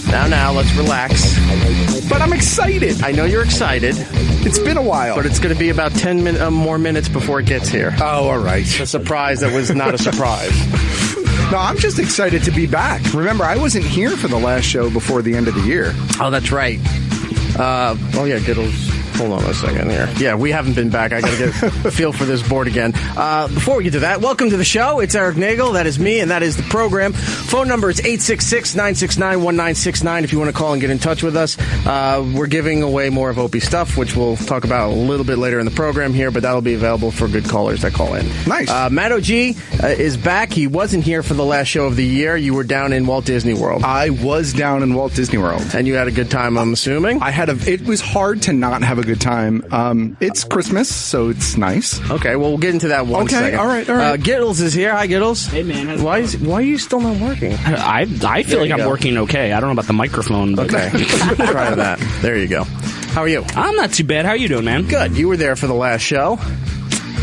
Now, let's relax. But I'm excited. I know you're excited. It's been a while. But it's going to be about 10 more minutes before it gets here. Oh, all right. A surprise that was not a surprise. No, I'm just excited to be back. Remember, I wasn't here for the last show before the end of the year. Oh, that's right. Giddles. Hold on a second here. Yeah, we haven't been back. I got to get a feel for this board again. Before we get to that, welcome to the show. It's Erik Nagel. That is me, and that is the program. Phone number is 866-969-1969 if you want to call and get in touch with us. We're giving away more of Opie stuff, which we'll talk about a little bit later in the program here, but that'll be available for good callers that call in. Nice. Matt O.G. Is back. He wasn't here for the last show of the year. You were down in Walt Disney World. I was down in Walt Disney World. And you had a good time, I'm assuming? It was hard to not have a good time. It's Christmas, so it's nice. Okay, well, we'll get into that one second. Okay, all right. Giddles is here. Hi, Giddles. Hey, man. Why are you still not working? I feel like I'm working okay. I don't know about the microphone. But okay. Try that. There you go. How are you? I'm not too bad. How are you doing, man? Good. You were there for the last show.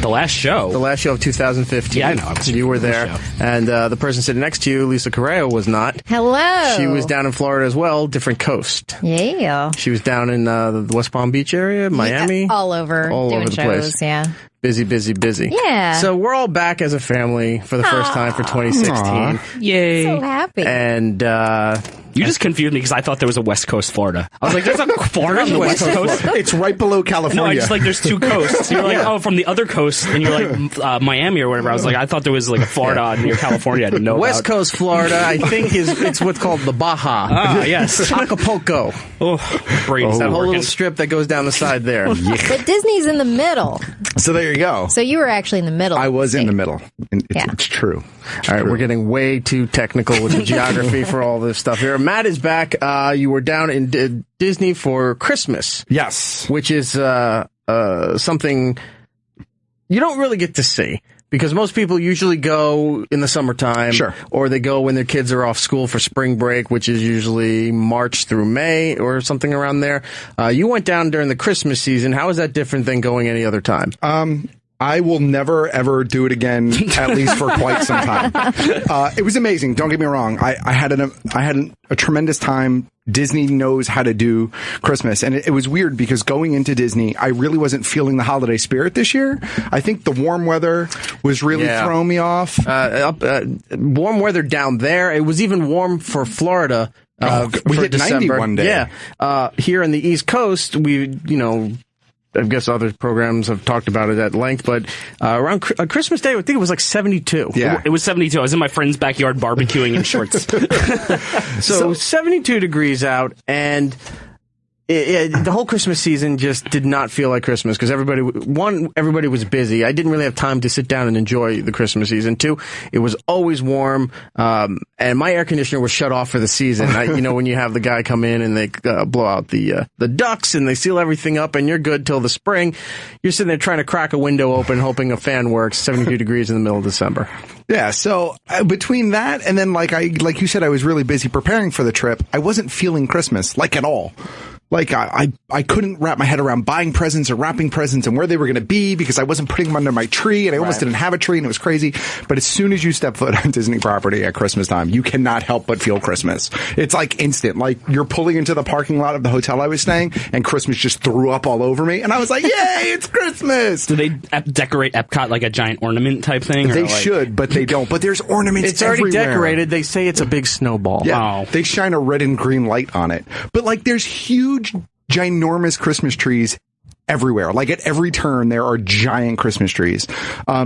The last show? The last show of 2015. Yeah, I know. You were there. And the person sitting next to you, Lisa Correa, was not. Hello. She was down in Florida as well, different coast. Yeah. She was down in the West Palm Beach area, Miami. Yeah, all over. All doing over the shows, place. Yeah. Busy. Yeah. So we're all back as a family for the first time for 2016. Aww. Yay. So happy. And you just confused me because I thought there was a West Coast Florida. I was like, there's a Florida on the West Coast? It's right below California. No, I just there's two coasts. You're like, oh, from the other coast, and you're like Miami or whatever. I was like, I thought there was like a Florida near California. I didn't know West about. Coast Florida, I think it's what's called the Baja. Yes. Acapulco. Oh, brain's that not whole working. little strip that goes down the side there. But Disney's in the middle. So there you go. So you were actually in the middle. I was in the middle. Yeah. It's true. All right, we're getting way too technical with the geography for all this stuff here. Matt is back. You were down in Disney for Christmas. Yes. Which is something you don't really get to see. Because most people usually go in the summertime. Sure. Or they go when their kids are off school for spring break, which is usually March through May or something around there. You went down during the Christmas season. How is that different than going any other time? I will never, ever do it again, at least for quite some time. It was amazing. Don't get me wrong. I had a tremendous time. Disney knows how to do Christmas. And it was weird because going into Disney, I really wasn't feeling the holiday spirit this year. I think the warm weather was really throwing me off. Warm weather down there. It was even warm for Florida. We hit December. 90 one day. Yeah. Here on the East Coast, I guess other programs have talked about it at length, but around Christmas Day, I think it was like 72. Yeah. It was 72. I was in my friend's backyard barbecuing in shorts. So 72 degrees out, and the whole Christmas season just did not feel like Christmas because everybody was busy. I didn't really have time to sit down and enjoy the Christmas season. Two, it was always warm, and my air conditioner was shut off for the season. When you have the guy come in and they blow out the ducts and they seal everything up and you're good till the spring, you're sitting there trying to crack a window open hoping a fan works. 72 degrees in the middle of December. Yeah, so between that and then like you said, I was really busy preparing for the trip. I wasn't feeling Christmas at all. Like, I couldn't wrap my head around buying presents or wrapping presents and where they were going to be because I wasn't putting them under my tree and I almost didn't have a tree and it was crazy. But as soon as you step foot on Disney property at Christmas time, you cannot help but feel Christmas. It's like instant. Like, you're pulling into the parking lot of the hotel I was staying and Christmas just threw up all over me. And I was like, yay, it's Christmas! Do they decorate Epcot like a giant ornament type thing? They should, but they don't. But there's ornaments It's already everywhere. decorated. They say it's a big snowball. Yeah, Oh. They shine a red and green light on it. But there's huge, ginormous Christmas trees everywhere. Like at every turn, there are giant Christmas trees.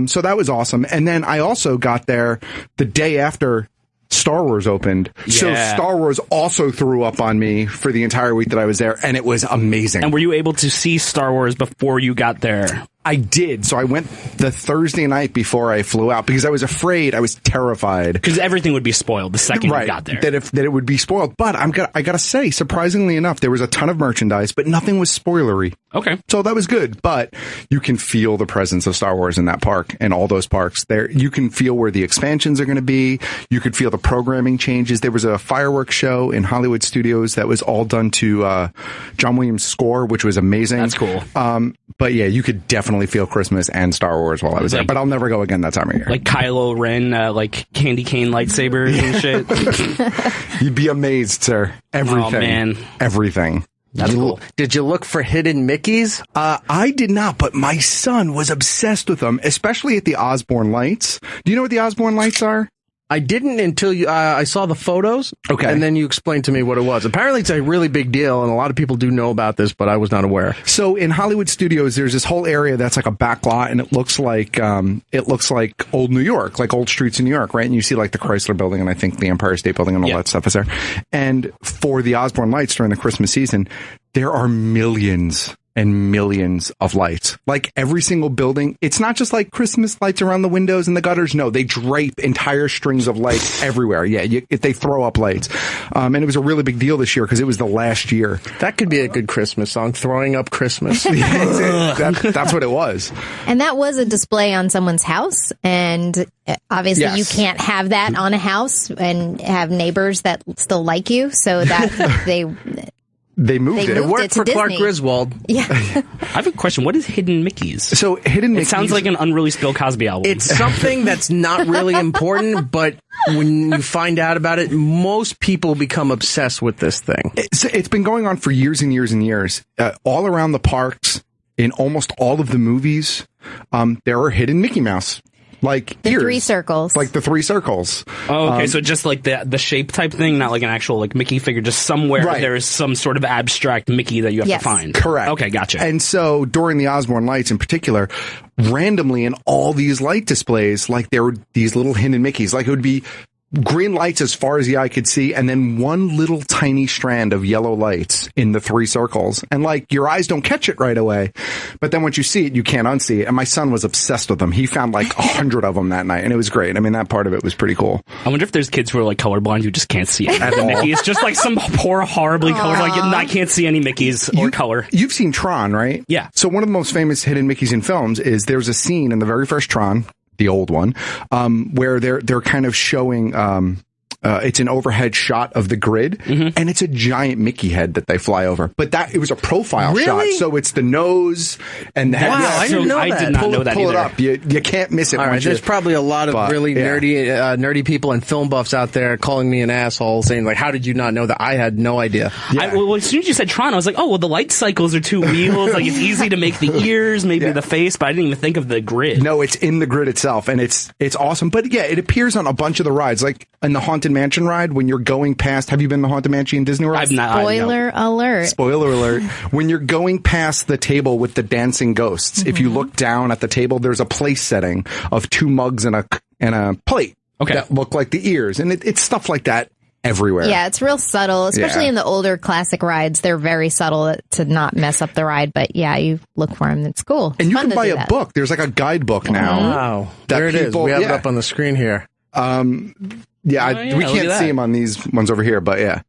So that was awesome. And then I also got there the day after Star Wars opened. Yeah. So Star Wars also threw up on me for the entire week that I was there, and it was amazing. And were you able to see Star Wars before you got there? I did. So I went the Thursday night before I flew out because I was afraid. I was terrified. Because everything would be spoiled the second you got there. That it would be spoiled. But I gotta say, surprisingly enough, there was a ton of merchandise, but nothing was spoilery. Okay. So that was good. But you can feel the presence of Star Wars in that park and all those parks. There, you can feel where the expansions are going to be. You could feel the programming changes. There was a fireworks show in Hollywood Studios that was all done to John Williams' score, which was amazing. That's cool. But yeah, you could definitely definitely feel Christmas and Star Wars while I was there. But I'll never go again that time of year. Like Kylo Ren, like candy cane lightsabers and shit. You'd be amazed, sir. Everything. Oh, man. Everything. That's cool. Did you look for hidden Mickeys? I did not, but my son was obsessed with them, especially at the Osborne Lights. Do you know what the Osborne Lights are? I didn't until I saw the photos. Okay. And then you explained to me what it was. Apparently it's a really big deal, and a lot of people do know about this, but I was not aware. So in Hollywood Studios, there's this whole area that's like a back lot, and it looks like old New York, like old streets in New York, right? And you see like the Chrysler Building, and I think the Empire State Building, and all that stuff is there. And for the Osborne Lights during the Christmas season, there are millions and millions of lights. Like every single building, it's not just like Christmas lights around the windows and the gutters. No, they drape entire strings of lights everywhere. Yeah, they throw up lights. And it was a really big deal this year because it was the last year. That could be a good Christmas song, Throwing Up Christmas. That's what it was. And that was a display on someone's house. And obviously you can't have that on a house and have neighbors that still like you. So that They moved it. It worked for Clark Disney. Griswold. Yeah. I have a question. What is Hidden Mickeys? So Hidden Mickeys... It sounds like an unreleased Bill Cosby album. It's something that's not really important, but when you find out about it, most people become obsessed with this thing. It's been going on for years and years and years. All around the parks, in almost all of the movies, there are hidden Mickey Mouse. Like The ears. 3 circles. Like the 3 circles. Oh, okay. So just like the shape type thing, not like an actual like Mickey figure, just somewhere there is some sort of abstract Mickey that you have to find. Correct. Okay, gotcha. And so during the Osborne Lights in particular, randomly in all these light displays, like there were these little hidden Mickeys. Like it would be green lights as far as the eye could see, and then one little tiny strand of yellow lights in the 3 circles. And like your eyes don't catch it right away, but then once you see it, you can't unsee it. And my son was obsessed with them. He found like 100 of them that night, and it was great. I mean, that part of it was pretty cool. I wonder if there's kids who are like colorblind who just can't see it at Mickey. It's just like some poor, horribly colorblind. I can't see any Mickeys or color. You've seen Tron, right? Yeah. So one of the most famous hidden Mickeys in films is there's a scene in the very first Tron, the old one, where they're kind of showing, it's an overhead shot of the grid, and it's a giant Mickey head that they fly over. But it was a profile shot, so it's the nose and the head. Wow, I didn't know that. I did not know that Pull either. it up. You can't miss it. All right, there's probably a lot of really nerdy people and film buffs out there calling me an asshole, saying like, "How did you not know that?" I had no idea. Yeah. Well, as soon as you said Tron, I was like, "Oh, well, the light cycles are 2 wheels. Like it's easy to make the ears, maybe the face, but I didn't even think of the grid." No, it's in the grid itself, and it's awesome. But yeah, it appears on a bunch of the rides, like in the Haunted Mansion ride when you're going past. Have you been to the Haunted Mansion in Disney World? I've not. Spoiler alert. Spoiler alert. When you're going past the table with the dancing ghosts, if you look down at the table, there's a place setting of 2 mugs and a plate that look like the ears. And it's stuff like that everywhere. Yeah, it's real subtle, especially in the older classic rides. They're very subtle to not mess up the ride, but yeah, you look for them. It's cool. And you fun can to buy do a that. book. There's like a guidebook now. Wow, there it is. We have it up on the screen here. We can't see them on these ones over here, but yeah.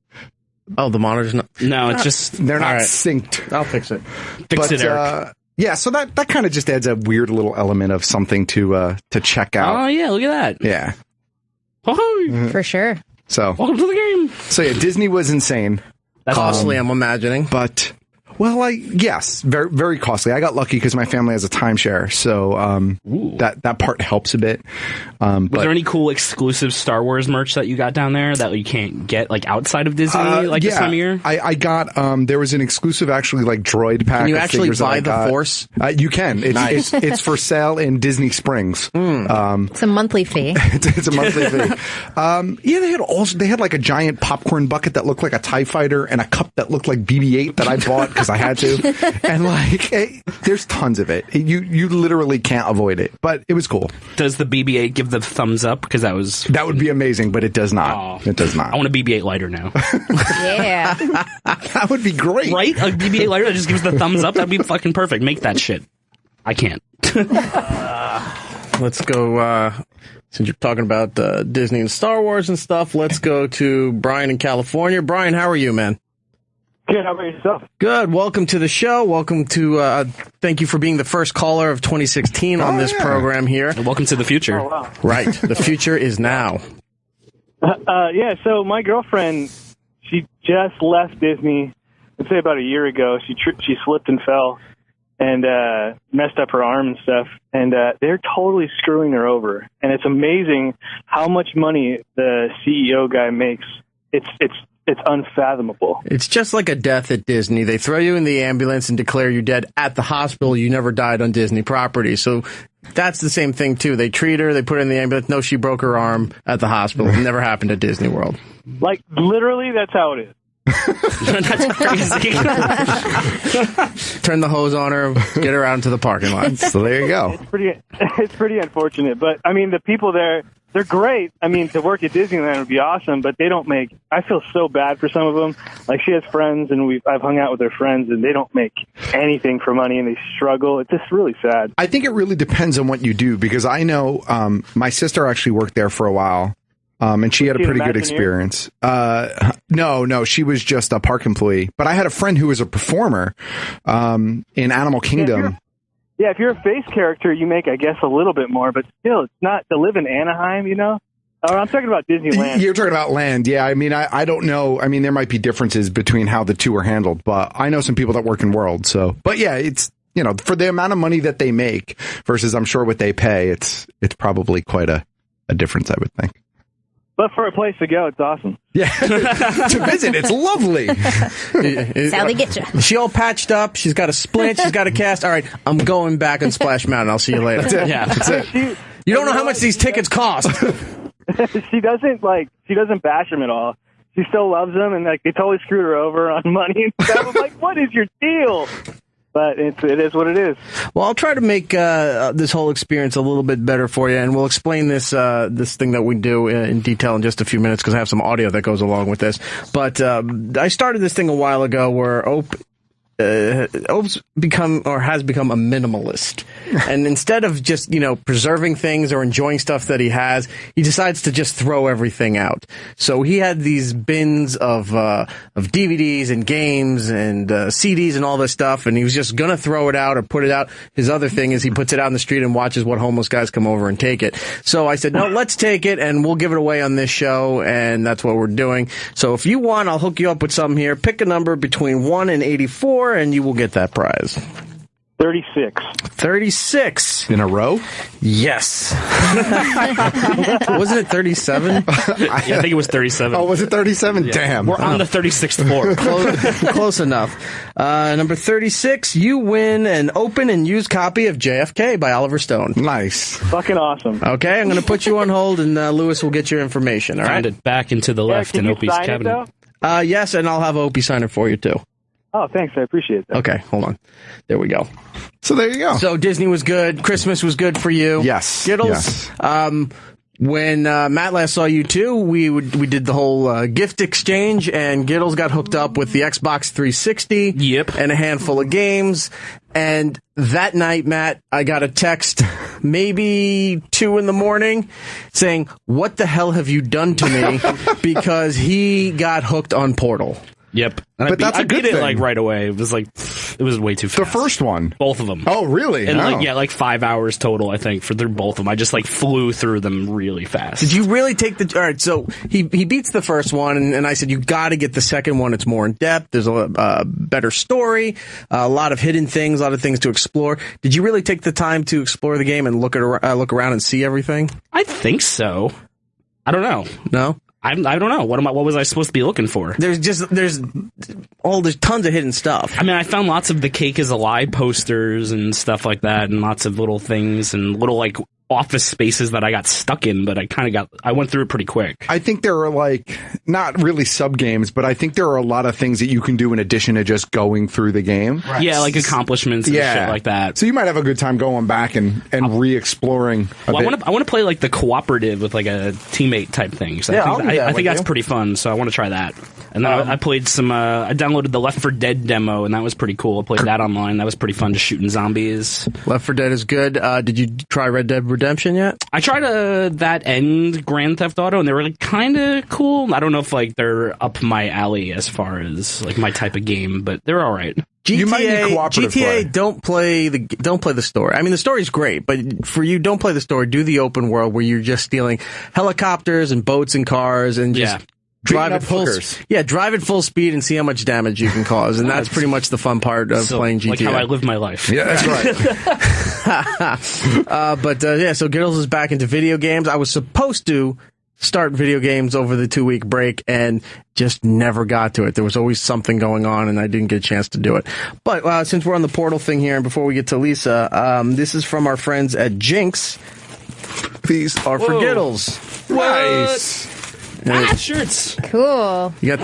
Oh, the monitor's not. No, it's just They're not synced. I'll fix it. fix it, Eric. Yeah, so that kind of just adds a weird little element of something to check out. Oh yeah, look at that. Yeah. Oh, For sure. So welcome to the game. So yeah, Disney was insane. That's Costly, I'm imagining. But yes, very, very costly. I got lucky because my family has a timeshare, so that part helps a bit. Was there any cool exclusive Star Wars merch that you got down there that you can't get like outside of Disney this time of year? I got there was an exclusive actually like droid pack. Can you of actually figures that buy I the got. Force? You can. It's for sale in Disney Springs. It's a monthly fee. It's a monthly fee. They had like a giant popcorn bucket that looked like a TIE fighter and a cup that looked like BB-8 that I bought because I had to. And like, there's tons of it. You literally can't avoid it. But it was cool. Does the BB-8 give the thumbs up? Because that would be amazing, but it does not. Oh, it does not. I want a BB-8 lighter now. Yeah. That would be great. Right? A BB-8 lighter that just gives the thumbs up? That'd be fucking perfect. Make that shit. I can't. Let's go, since you're talking about Disney and Star Wars and stuff, let's go to Brian in California. Brian, how are you, man? Good. How about yourself? Good. Welcome to the show. Welcome to, thank you for being the first caller of 2016 on this program here. And welcome to the future. Oh, wow. Right. The future is now. Yeah, so my girlfriend, she just left Disney, I'd say about a year ago. She slipped and fell, and messed up her arm and stuff. And they're totally screwing her over. And it's amazing how much money the CEO guy makes. It's unfathomable. It's just like a death at Disney. They throw you in the ambulance and declare you dead at the hospital. You never died on Disney property. So that's the same thing, too. They treat her, they put her in the ambulance. No, she broke her arm at the hospital. It never happened at Disney World. Like, literally, that's how it is. That's crazy. Turn the hose on her, get her out into the parking lot. So there you go. It's pretty unfortunate. But, I mean, the people there, they're great. I mean, to work at Disneyland would be awesome, but they don't make... I feel so bad for some of them. Like, she has friends, and I've hung out with their friends, and they don't make anything for money, and they struggle. It's just really sad. I think it really depends on what you do, because I know my sister actually worked there for a while, and she had a pretty good experience. No, she was just a park employee. But I had a friend who was a performer in Animal Kingdom. Yeah, if you're a face character, you make, I guess, a little bit more, but still, it's not to live in Anaheim, you know? Or I'm talking about Disneyland. You're talking about land, yeah. I mean, I don't know. I mean, there might be differences between how the two are handled, but I know some people that work in World, so. But yeah, it's, you know, for the amount of money that they make versus I'm sure what they pay, it's probably quite a difference, I would think. But for a place to go, it's awesome. Yeah, to visit, it's lovely. That's how they get you. She all patched up. She's got a splint. She's got a cast. All right, I'm going back on Splash Mountain. I'll see you later. That's it. Yeah, that's it. You don't know how much these tickets cost. She doesn't bash them at all. She still loves them, and like they totally screwed her over on money and stuff. I'm like, what is your deal? But it is what it is. Well, I'll try to make this whole experience a little bit better for you, and we'll explain this thing that we do in detail in just a few minutes because I have some audio that goes along with this. But I started this thing a while ago where Ope's has become a minimalist. And instead of just, preserving things or enjoying stuff that he has, he decides to just throw everything out. So he had these bins of DVDs and games and CDs and all this stuff, and he was just gonna throw it out or put it out. His other thing is he puts it out in the street and watches what homeless guys come over and take it. So I said, no, let's take it and we'll give it away on this show, and that's what we're doing. So if you want, I'll hook you up with something here. Pick a number between 1 and 84, and you will get that prize. 36. 36. In a row? Yes. Wasn't it 37? Yeah, I think it was 37. Oh, was it 37? Yeah. Damn. We're on the 36th floor. Close enough. Number 36, you win an open and used copy of JFK by Oliver Stone. Nice. Fucking awesome. Okay, I'm going to put you on hold, and Lewis will get your information, all right? Find it back into the left in Opie's cabinet. Yes, and I'll have Opie sign it for you, too. Oh, thanks. I appreciate that. Okay, hold on. There we go. So there you go. So Disney was good. Christmas was good for you. Yes. Skittles. Yes. When Matt last saw you too, we did the whole gift exchange, and Giddles got hooked up with the Xbox 360. Yep. And a handful of games. And that night, Matt, I got a text, maybe 2 a.m, saying, "What the hell have you done to me?" Because he got hooked on Portal. Yep. And But that's a I beat good it thing. right away. It was way too fast. The first one. Both of them. Oh, really? And Oh. 5 hours total, I think, for both of them. I just flew through them really fast. Did you really take all right, so he beats the first one, and I said, you got to get the second one. It's more in depth. There's a better story, a lot of hidden things, a lot of things to explore. Did you really take the time to explore the game and look around and see everything? I think so. I don't know. No? I don't know. What was I supposed to be looking for? There's tons of hidden stuff. I mean, I found lots of the Cake is a Lie posters and stuff like that, and lots of little things and little office spaces that I got stuck in, but I went through it pretty quick. I think there are not really sub games, but I think there are a lot of things that you can do in addition to just going through the game. Right. Yeah, like accomplishments and shit like that. So you might have a good time going back and re-exploring. I want to play the cooperative with a teammate type thing. So I think that's pretty fun. So I want to try that. And then I played I downloaded the Left 4 Dead demo, and that was pretty cool. I played that online. That was pretty fun, just shooting zombies. Left 4 Dead is good. Did you try Red Dead Redemption yet? I tried that and Grand Theft Auto, and they were kind of cool. I don't know if they're up my alley as far as my type of game, but they're all right. You might need cooperative play. Don't play the story. I mean, the story's great, but for you, don't play the story. Do the open world where you're just stealing helicopters and boats and cars and just drive at full speed and see how much damage you can cause, and that's pretty much the fun part of playing GTA. Like how I live my life. Yeah, that's right. So Giddles is back into video games. I was supposed to start video games over the 2-week break and just never got to it. There was always something going on, and I didn't get a chance to do it. But since we're on the Portal thing here, and before we get to Lisa, this is from our friends at Jinx. These are for Giddles. Nice. Shirts. Cool. You got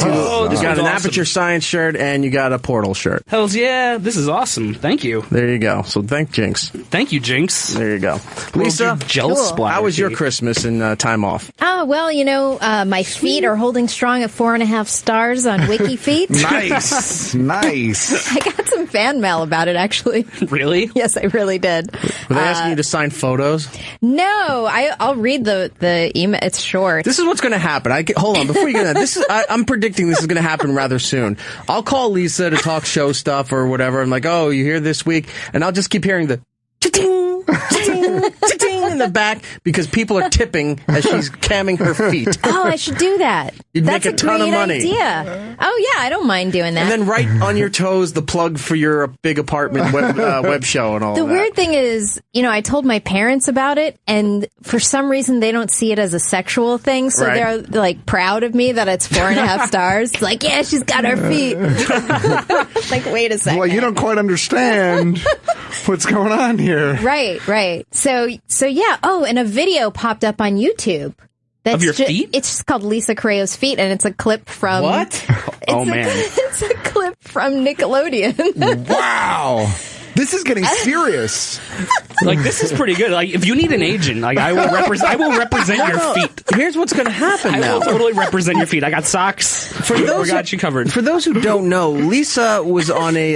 you got an Aperture Science shirt and you got a Portal shirt. Hells yeah. This is awesome. Thank you. There you go. So thank Jinx. Thank you, Jinx. There you go. Lisa, how was your Christmas and time off? Oh, well, my feet are holding strong at 4.5 stars on WikiFeet. Nice. Nice. I got some fan mail about it, actually. Really? Yes, I really did. Were they asking you to sign photos? No, I'll read the email. It's short. This is what's going to happen. Hold on, before you get that, I'm predicting this is going to happen rather soon. I'll call Lisa to talk show stuff or whatever. I'm like, oh, you here this week? And I'll just keep hearing the cha-ting, cha-ting, cha-ting in the back because people are tipping as she's camming her feet. Oh, I should do that. You'd make a ton of money. Idea. Oh, yeah, I don't mind doing that. And then right on your toes, the plug for your big apartment web show and all that. The weird thing is, I told my parents about it, and for some reason, they don't see it as a sexual thing, so they're, like, proud of me that it's 4.5 stars. It's like, yeah, she's got her feet. Like, wait a second. Well, you don't quite understand what's going on here. Right. So yeah. Oh, and a video popped up on YouTube. Of your feet? It's just called Lisa Correa's feet, and it's a clip from... What? It's a clip from Nickelodeon. Wow. This is getting serious. Like, this is pretty good. Like, if you need an agent, like, I will represent your feet. Here's what's going to happen now. I will totally represent your feet. I got socks. We got you covered. For those who don't know, Lisa was on a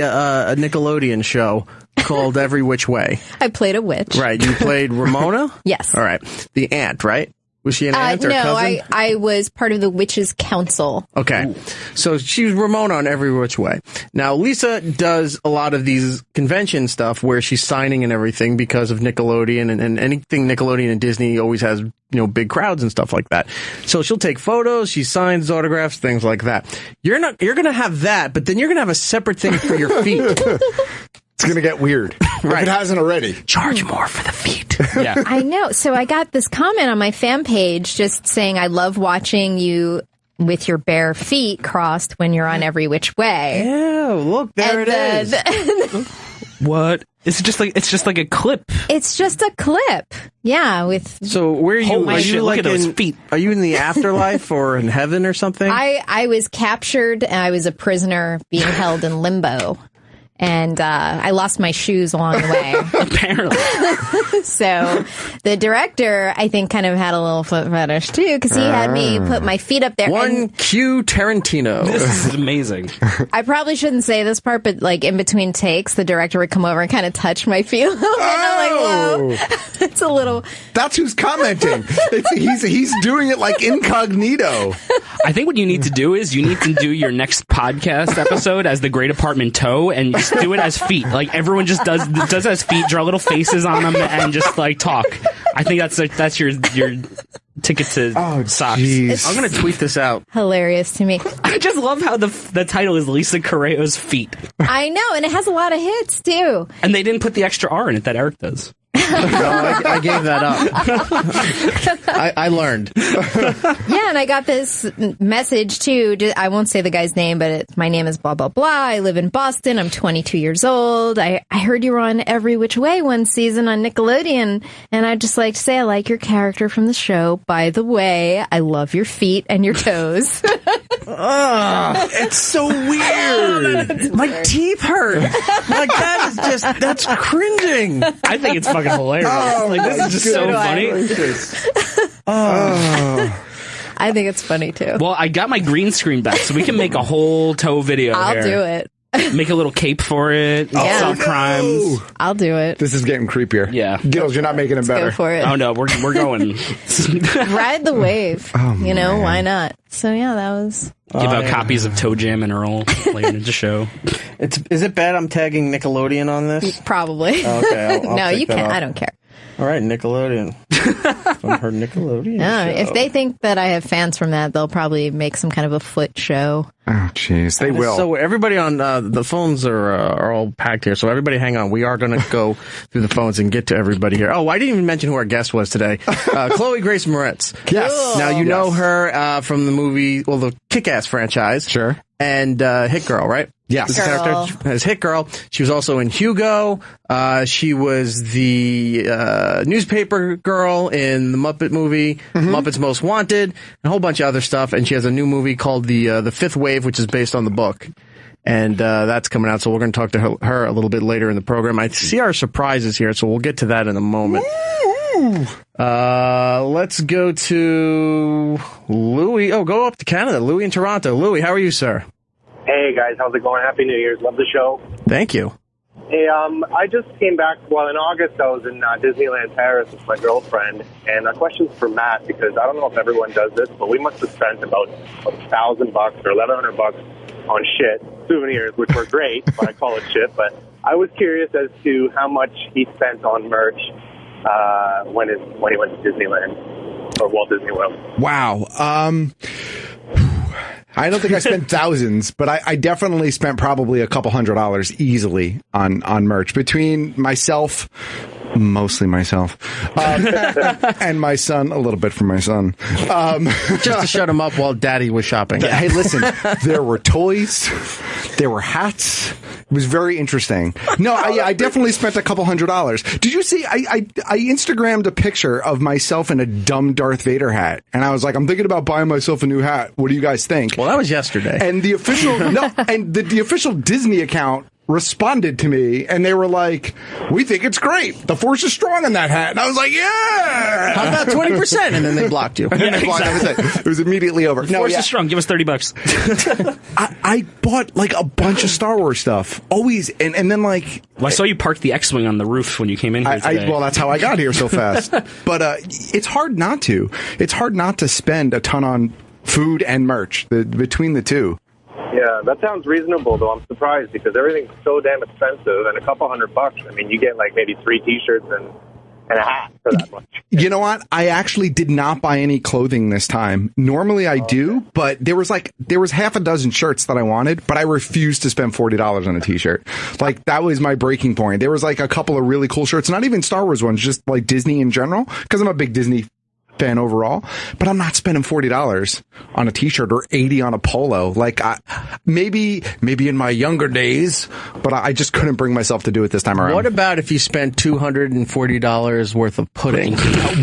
Nickelodeon show called Every Which Way. I played a witch. Right. You played Ramona? Yes. All right. The aunt, right? Was she an aunt or no, cousin? I was part of the Witches' Council. Okay. Ooh. So she was Ramona on Every Which Way. Now, Lisa does a lot of these convention stuff where she's signing and everything because of Nickelodeon, and anything Nickelodeon and Disney always has, big crowds and stuff like that. So she'll take photos, she signs autographs, things like that. You're going to have that, but then you're going to have a separate thing for your feet. It's going to get weird. Right. If it hasn't already. Charge more for the feet. Yeah. I know. So I got this comment on my fan page just saying, I love watching you with your bare feet crossed when you're on Every Which Way. Yeah, look, there it is. What? It's just like a clip. It's just a clip. Yeah, So where are you? Holy shit, look at those feet. Are you in the afterlife or in heaven or something? I was captured and I was a prisoner being held in limbo. And I lost my shoes along the way. Apparently. So the director, I think, kind of had a little foot fetish, too, because he had me put my feet up there. One cue Tarantino. This is amazing. I probably shouldn't say this part, but, like, in between takes, the director would come over and kind of touch my feet a little bit. I'm like, whoa. It's a little... That's who's commenting. He's doing it, like, incognito. I think what you need to do is you need to do your next podcast episode as the Great Apartment Toe and just do it as feet. Like, everyone just does as feet, draw little faces on them, and just, like, talk. I think that's your ticket to socks. Geez. I'm going to tweet this out. Hilarious to me. I just love how the title is Lisa Correa's feet. I know, and it has a lot of hits, too. And they didn't put the extra R in it that Eric does. No, I gave that up. I learned. Yeah, and I got this message, too. I won't say the guy's name, but my name is blah, blah, blah. I live in Boston. I'm 22 years old. I heard you were on Every Which Way one season on Nickelodeon, and I'd just like to say I like your character from the show. By the way, I love your feet and your toes. It's so weird. My teeth hurt. Like, that's cringing. I think it's fucking hilarious. Like, this is just so funny. I think it's funny, too. Well, I got my green screen back, so we can make a whole toe video I'll here. do it. Make a little cape for it. Yeah. Solve crimes. I'll do it. This is getting creepier. Yeah. Gills, you're not making it better. Go for it. Oh, no, we're going. Ride the wave. Man. Why not? So, yeah, that was... Give out copies of Toe Jam and Earl later in the show. Is it bad I'm tagging Nickelodeon on this? Probably. Okay, I'll no, take you that can't. off. I don't care. All right, Nickelodeon. From her Nickelodeon show. If they think that I have fans from that, they'll probably make some kind of a foot show. Oh, jeez. They will. So everybody on the phones are all packed here. So everybody hang on. We are going to go through the phones and get to everybody here. Oh, I didn't even mention who our guest was today. Chloe Grace Moretz. Yes. Now, you know her from the movie, the Kick-Ass franchise. Sure. And Hit Girl, right? Yes. This character as Hit Girl. She was also in Hugo. She was the newspaper girl in the Muppet movie, Muppets Most Wanted, and a whole bunch of other stuff. And she has a new movie called The Fifth Wave, which is based on the book. And that's coming out, so we're going to talk to her a little bit later in the program. I see our surprises here, so we'll get to that in a moment. Let's go to Louis. Oh, go up to Canada. Louis in Toronto. Louis, how are you, sir? Hey, guys. How's it going? Happy New Year's. Love the show. Thank you. Hey, I just came back. Well, in August, I was in Disneyland Paris with my girlfriend. And a question's for Matt, because I don't know if everyone does this, but we must have spent about $1,000 or $1,100 on shit, souvenirs, which were great, but I call it shit. But I was curious as to how much he spent on merch when he went to Disneyland or Walt Disney World. Wow. I don't think I spent thousands, but I definitely spent probably a couple $100 easily on merch between myself, mostly myself, and my son, a little bit for my son. Just to shut him up while Daddy was shopping. Hey, listen, there were toys, there were hats. It was very interesting. No, I definitely spent a couple $100. Did you see? I Instagrammed a picture of myself in a dumb Darth Vader hat, and I was like, I'm thinking about buying myself a new hat. What do you guys think? Well, that was yesterday. And the official the official Disney account responded to me, and they were like, we think it's great. The Force is strong in that hat. And I was like, yeah! How about 20%? And then they blocked you. Yeah, exactly. It was immediately over. The Force is strong. Give us $30. I bought like a bunch of Star Wars stuff. Always. And then like... Well, I saw you park the X-Wing on the roof when you came in here today. Well, that's how I got here so fast. But it's hard not to. It's hard not to spend a ton on food and merch between the two. Yeah, that sounds reasonable, though. I'm surprised because everything's so damn expensive, and a couple $100. I mean, you get like maybe 3 T-shirts and a hat for that much. You know what? I actually did not buy any clothing this time. Normally I do, but there was half a dozen shirts that I wanted, but I refused to spend $40 on a T-shirt. Like, that was my breaking point. There was like a couple of really cool shirts, not even Star Wars ones, just like Disney in general, because I'm a big Disney fan overall, but I'm not spending $40 on a T-shirt or $80 on a polo. Like, maybe in my younger days, but I just couldn't bring myself to do it this time around. What about if you spent $240 worth of pudding?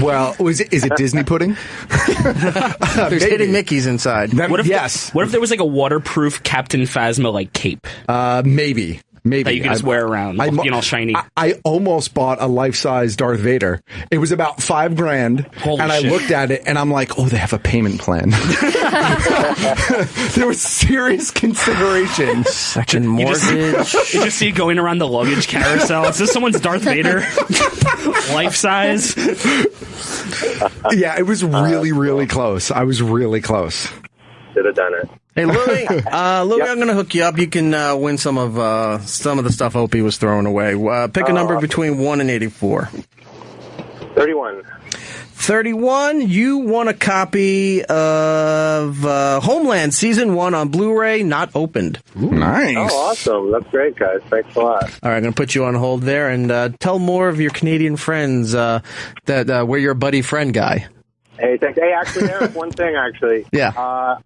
Well, is it Disney pudding? There's hidden Mickeys inside. Yes. What if there was like a waterproof Captain Phasma like cape? Maybe. That you can just wear around, looking all shiny. I almost bought a life-size Darth Vader. It was about $5,000, Holy and shit. I looked at it, and I'm like, oh, they have a payment plan. There was serious consideration. Second mortgage. You just see it going around the luggage carousel. Is this someone's Darth Vader? Life-size? Yeah, it was really, really close. I was really close. Should have done it. Hey, Louie, I'm going to hook you up. You can win some of the stuff Opie was throwing away. Pick a number between 1 and 84. 31. 31, you won a copy of Homeland Season 1 on Blu-ray, not opened. Ooh, nice. Oh, awesome. That's great, guys. Thanks a lot. All right, I'm going to put you on hold there and tell more of your Canadian friends that we're your buddy friend guy. Hey, thanks. Hey, actually, there's one thing, actually. Yeah.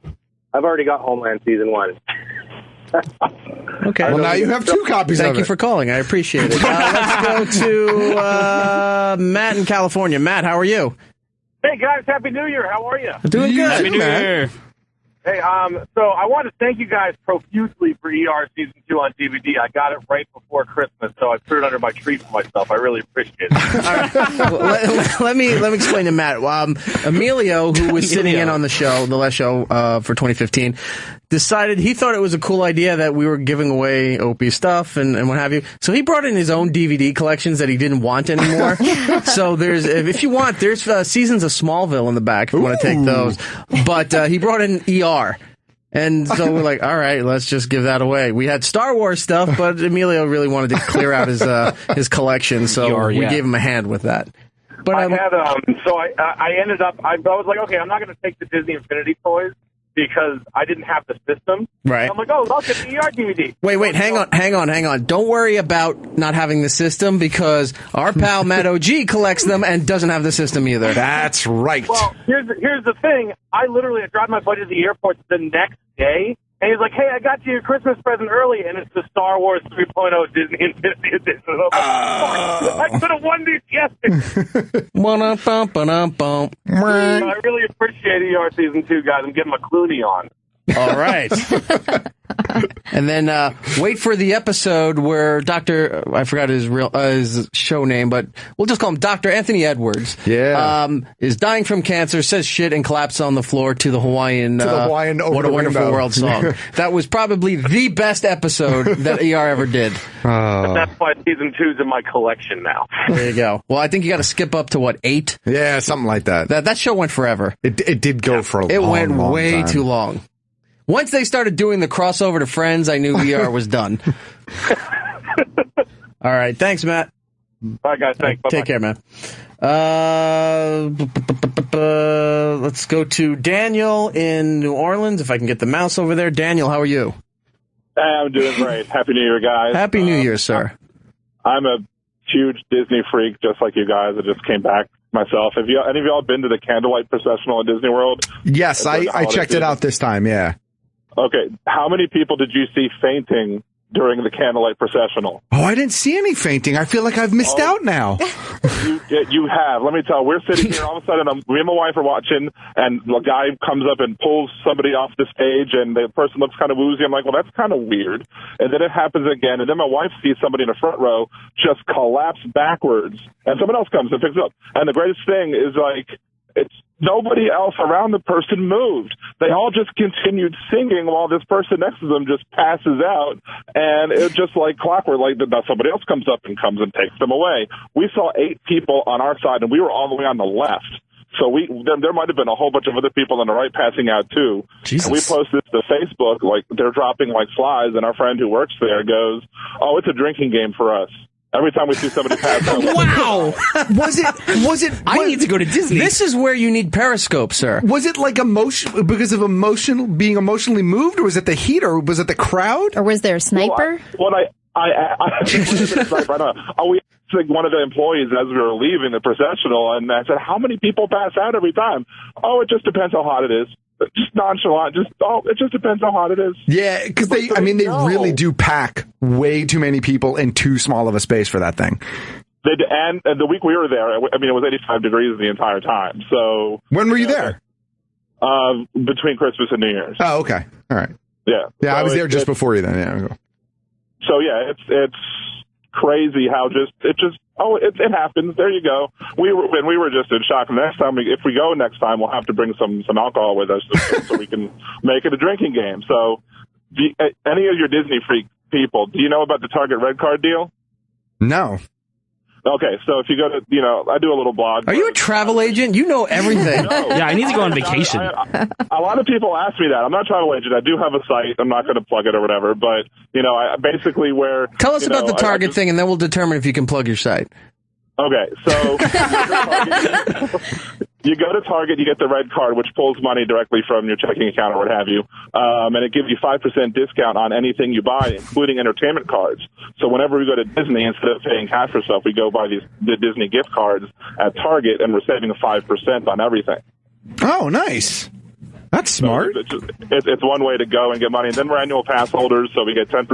I've already got Homeland Season 1. Okay. Well, now you have 2 copies of it. Thank you for calling. I appreciate it. Let's go to Matt in California. Matt, how are you? Hey, guys. Happy New Year. How are you? Doing good. Happy New Year. Hey, so I want to thank you guys profusely for ER Season 2 on DVD. I got it right before Christmas, so I put it under my tree for myself. I really appreciate it. Let me explain to Matt. Emilio, who was sitting in on the last show for 2015, decided he thought it was a cool idea that we were giving away Opie stuff and what have you. So he brought in his own DVD collections that he didn't want anymore. So if you want, there's seasons of Smallville in the back if you want to take those. But he brought in ER. And so we're like, all right, let's just give that away. We had Star Wars stuff, but Emilio really wanted to clear out his collection, so we gave him a hand with that. But I had so I ended up. I was like, okay, I'm not going to take the Disney Infinity toys because I didn't have the system. Right. I'm like, oh, I'll get the ER DVD. Wait, hang on. Don't worry about not having the system because our pal Matt OG collects them and doesn't have the system either. That's right. Well, here's the thing. I literally dropped my buddy to the airport the next day, and he's like, hey, I got you your Christmas present early, and it's the Star Wars 3.0 Disney Infinity Edition. I was like, I could have won these yesterday. I really appreciate ER Season 2, guys. I'm getting my Clooney on. All right. And then wait for the episode where I forgot his show name, but we'll just call him Dr. Anthony Edwards. Yeah. Is dying from cancer, says shit, and collapses on the floor to the Hawaiian What a Wonderful World song. That was probably the best episode that ER ever did. That's why Season 2's in my collection now. There you go. Well, I think you got to skip up to, 8? Yeah, something like that. That show went forever. It did go for a long time. It went way too long. Once they started doing the crossover to Friends, I knew ER was done. All right. Thanks, Matt. Bye, guys. Thanks. Take care, man. Let's go to Daniel in New Orleans, if I can get the mouse over there. Daniel, how are you? I'm doing great. Happy New Year, guys. Happy New Year, sir. I'm a huge Disney freak, just like you guys. I just came back myself. Have any of y'all been to the candlelight processional at Disney World? Yes, I checked it out this time, yeah. Okay, how many people did you see fainting during the candlelight processional? Oh, I didn't see any fainting. I feel like I've missed out now. You have. Let me tell you, we're sitting here, all of a sudden, me and my wife are watching, and the guy comes up and pulls somebody off the stage, and the person looks kind of woozy. I'm like, well, that's kind of weird. And then it happens again, and then my wife sees somebody in the front row just collapse backwards, and someone else comes and picks it up. And the greatest thing is, it's nobody else around the person moved. They all just continued singing while this person next to them just passes out. And it's just like clockwork. Somebody else comes up and takes them away. We saw 8 people on our side, and we were all the way on the left. So there might have been a whole bunch of other people on the right passing out too. Jesus. And we posted to Facebook, they're dropping like flies, and our friend who works there goes, oh, it's a drinking game for us. Every time we see somebody pass out. Wow! Was it? I need to go to Disney. This is where you need Periscope, sir. Was it like because of being emotionally moved, or was it the heat, or was it the crowd? Or was there a sniper? We asked one of the employees as we were leaving the processional, and I said, how many people pass out every time? Oh, it just depends how hot it is. Just nonchalant. It just depends how hot it is. Yeah, because they really do pack way too many people in too small of a space for that thing. And the week we were there, it was 85 degrees the entire time. So when were you there? Between Christmas and New Year's. Oh, okay. All right. Yeah. Yeah, so I was there just before you then. Yeah. So yeah, it's crazy how it happens. There you go. We were just in shock. And next time, if we go next time, we'll have to bring some alcohol with us so we can make it a drinking game. So, any of your Disney freak people, do you know about the Target Red Card deal? No. Okay, so if you go to, I do a little blog. Are you a travel agent? You know everything. No. Yeah, I need to go on vacation. A lot of people ask me that. I'm not a travel agent. I do have a site. I'm not going to plug it or whatever, but, I basically where... Tell us about the Target thing, and then we'll determine if you can plug your site. Okay, so you go to Target, you get the red card, which pulls money directly from your checking account or what have you, and it gives you 5% discount on anything you buy, including entertainment cards. So whenever we go to Disney, instead of paying cash for stuff, we go buy the Disney gift cards at Target, and we're saving 5% on everything. Oh, nice. That's smart. So it's one way to go and get money. And then we're annual pass holders, so we get 10%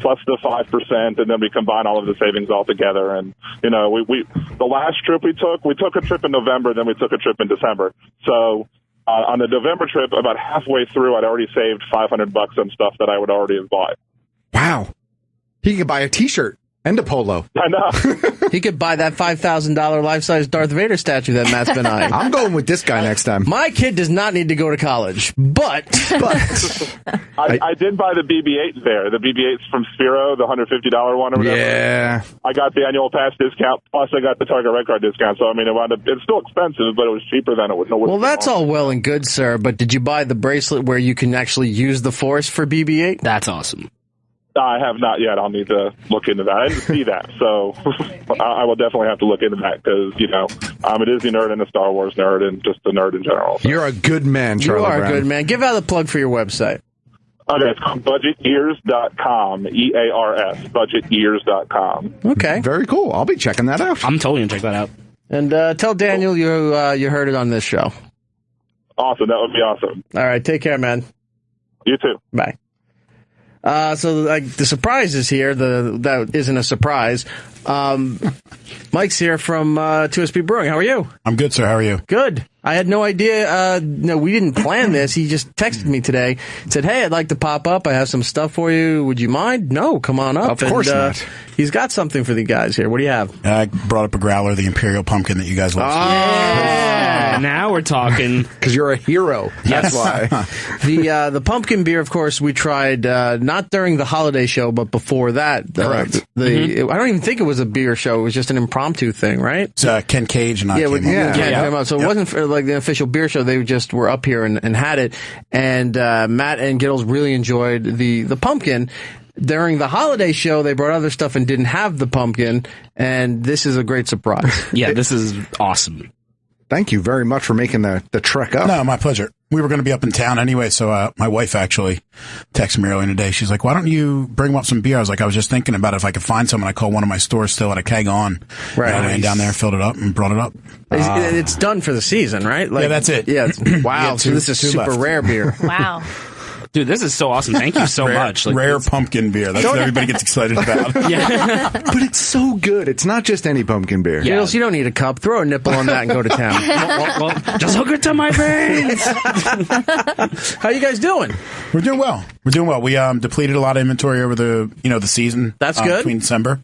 plus the 5%, and then we combine all of the savings all together. And, the last trip we took a trip in November, then we took a trip in December. So on the November trip, about halfway through, I'd already saved $500 on stuff that I would already have bought. Wow. He could buy a T-shirt. And a polo. I know. He could buy that $5,000 life-size Darth Vader statue that Matt's been eyeing. I'm going with this guy next time. My kid does not need to go to college, but I did buy the BB-8 there. The BB-8's from Sphero, the $150 one or whatever. Yeah. I got the annual pass discount, plus I got the Target Red Card discount. So, it's still expensive, but it was cheaper than it would. Well, that's all well and good, sir, but did you buy the bracelet where you can actually use the Force for BB-8? That's awesome. I have not yet. I'll need to look into that. I didn't see that, so I will definitely have to look into that because, I'm a Disney nerd and a Star Wars nerd and just a nerd in general. So. You're a good man, Charlie Brown. You are a good man. Give out the plug for your website. Okay, it's called budgetears.com, EARS, budgetears.com. Okay. Very cool. I'll be checking that out. I'm totally going to check that out. And tell Daniel you heard it on this show. Awesome. That would be awesome. All right. Take care, man. You too. Bye. So the surprise is here. That isn't a surprise. Mike's here from 2SP Brewing. How are you? I'm good, sir. How are you? Good. I had no idea. No, we didn't plan this. He just texted me today. Said, "Hey, I'd like to pop up. I have some stuff for you. Would you mind?" No, come on up. Of course not. He's got something for the guys here. What do you have? I brought up a growler, the Imperial Pumpkin that you guys love. Yeah, now we're talking. Because you're a hero. That's why. The pumpkin beer, of course, we tried not during the holiday show, but before that. Correct. I don't even think it was a beer show. It was just an impromptu thing, right? It's Ken Cage and I came up. Ken came up. So it wasn't for like the official beer show. They just were up here and had it. And Matt and Giddles really enjoyed the pumpkin. During the holiday show, they brought other stuff and didn't have the pumpkin. And this is a great surprise. Yeah, this is awesome. Thank you very much for making the trek up. No, my pleasure. We were going to be up in town anyway, so my wife actually texted me earlier today. She's like, "Why don't you bring up some beer?" I was like, "I was just thinking about it. If I could find some." And I called one of my stores still at a keg on. Right. And I ran down there, filled it up, and brought it up. It's done for the season, right? Yeah, that's it. Yeah. Wow. So this is super left. rare beer. Wow. Dude, this is so awesome. Thank you so much. Rare pumpkin beer. That's what everybody gets excited about. Yeah. But it's so good. It's not just any pumpkin beer. Yeah. Giddles, you don't need a cup. Throw a nipple on that and go to town. well, just hook it to my veins. How you guys doing? We're doing well. We depleted a lot of inventory over the season. That's good. Between December,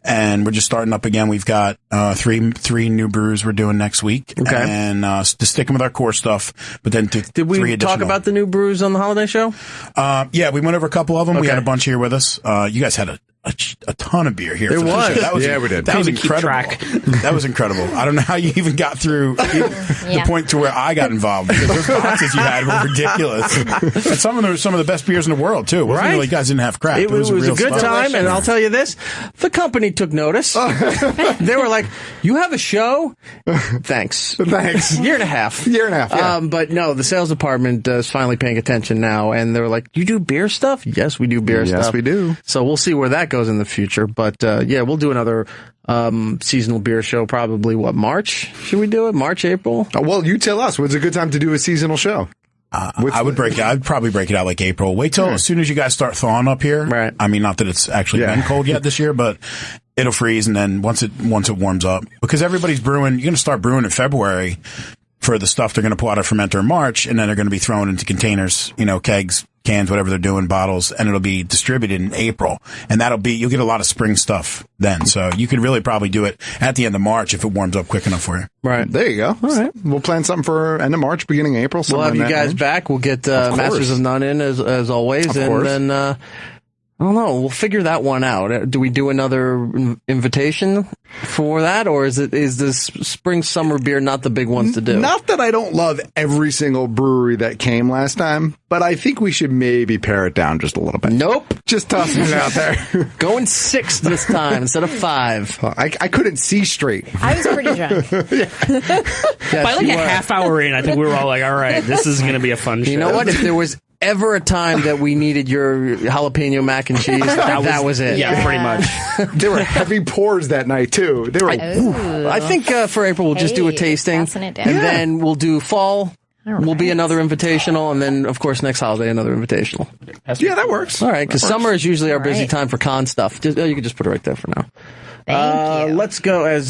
and we're just starting up again. We've got three new brews we're doing next week. Okay. And just sticking with our core stuff, but then did we talk about the new brews on the holiday show? Yeah, we went over a couple of them. Okay. We had a bunch here with us. You guys had a ton of beer here. There was. That was. Yeah, we did. That was incredible. That was incredible. I don't know how you even got through the point to where I got involved, because those boxes you had were ridiculous. And some of them were some of the best beers in the world, too. It wasn't really, you guys didn't have crap. It was a good spot. time, and I'll tell you this, the company took notice. They were like, "You have a show? Thanks. Year and a half. Yeah. But no, the sales department is finally paying attention now, and they were like, "You do beer stuff?" Yes, we do beer stuff. Yes, we do. So we'll see where that goes in the future. But yeah, we'll do another seasonal beer show probably, March? Should we do it? March, April? Well, you tell us. When's a good time to do a seasonal show? I'd probably break it out like April. Wait till as soon as you guys start thawing up here. Right. I mean, not that it's actually been cold yet this year, but it'll freeze, and then once it warms up, because everybody's brewing, you're going to start brewing in February for the stuff they're going to pull out of fermenter in March, and then they're going to be thrown into containers, kegs, cans, whatever they're doing, bottles, and it'll be distributed in April. And you'll get a lot of spring stuff then. So you could really probably do it at the end of March if it warms up quick enough for you. Right. There you go. All right. We'll plan something for end of March, beginning of April. We'll have you guys back. We'll get Masters of None in as always. And then, I don't know. We'll figure that one out. Do we do another invitation for that, or is this spring summer beer not the big ones to do? Not that I don't love every single brewery that came last time, but I think we should maybe pare it down just a little bit. Nope. Just tossing it out there. Going 6 this time instead of 5. I couldn't see straight. I was pretty drunk. By like a half hour in, I think we were all like, all right, this is going to be a fun show. You know what? If there was ever a time that we needed your jalapeno mac and cheese, that was it. Yeah, pretty much. There were heavy pours that night, too. They were. I think for April we'll just do a tasting, and then we'll do fall. Will be another invitational, and then, of course, next holiday, another invitational. Yeah, that works. All right, because summer is usually our busy time for con stuff. You can just put it right there for now. Thank you. Let's go as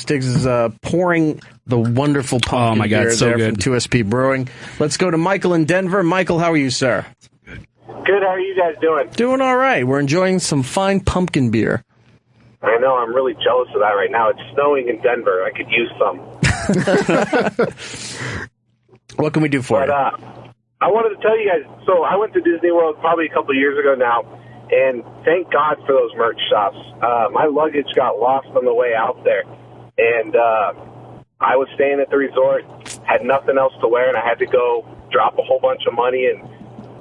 Stiggs is pouring the wonderful pumpkin beer so there good. from 2SP Brewing. Let's go to Michael in Denver. Michael, how are you, sir? Good. How are you guys doing? Doing all right. We're enjoying some fine pumpkin beer. I know. I'm really jealous of that right now. It's snowing in Denver. I could use some. What can we do for you? I wanted to tell you guys, so I went to Disney World probably a couple of years ago now, and thank God for those merch shops. My luggage got lost on the way out there, and I was staying at the resort, had nothing else to wear, and I had to go drop a whole bunch of money and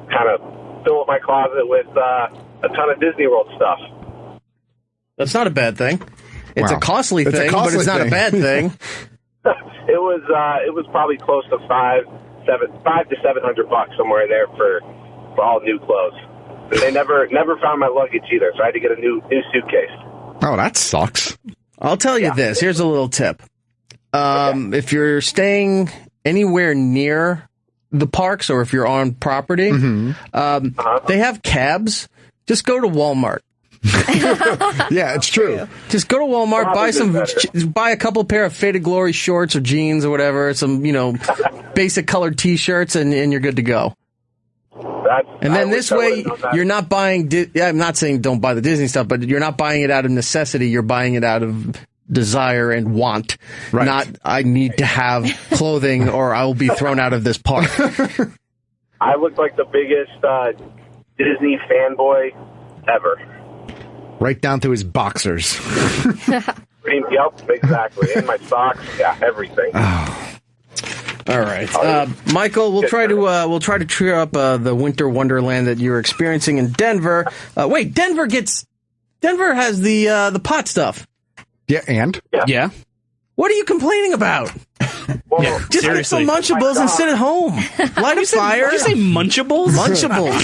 kind of fill up my closet with a ton of Disney World stuff. That's not a bad thing. It's Wow. a costly It's a thing, costly but it's not a thing. bad thing. It was probably close to $500 to $700 somewhere in there for all new clothes. And they never found my luggage either, so I had to get a new suitcase. Oh, that sucks. I'll tell you this. Here's a little tip. If you're staying anywhere near the parks or if you're on property, they have cabs. Just go to Walmart. Yeah, it's true. Just go to Walmart, buy a couple pair of Faded Glory shorts or jeans or whatever, some, basic colored t-shirts, and you're good to go. And then this way, you're not buying, I'm not saying don't buy the Disney stuff, but you're not buying it out of necessity, you're buying it out of desire and want. Right. Not, I need to have clothing or I will be thrown out of this park. I look like the biggest Disney fanboy ever. Right down to his boxers. Yep, exactly. And my socks, yeah, everything. All right, Michael. We'll try to cheer up the winter wonderland that you're experiencing in Denver. Wait, Denver has the pot stuff. Yeah, and? Yeah. What are you complaining about? Well, Yeah, Just get some Munchables and sit at home. Light a fire. Did you say Munchables? Munchables.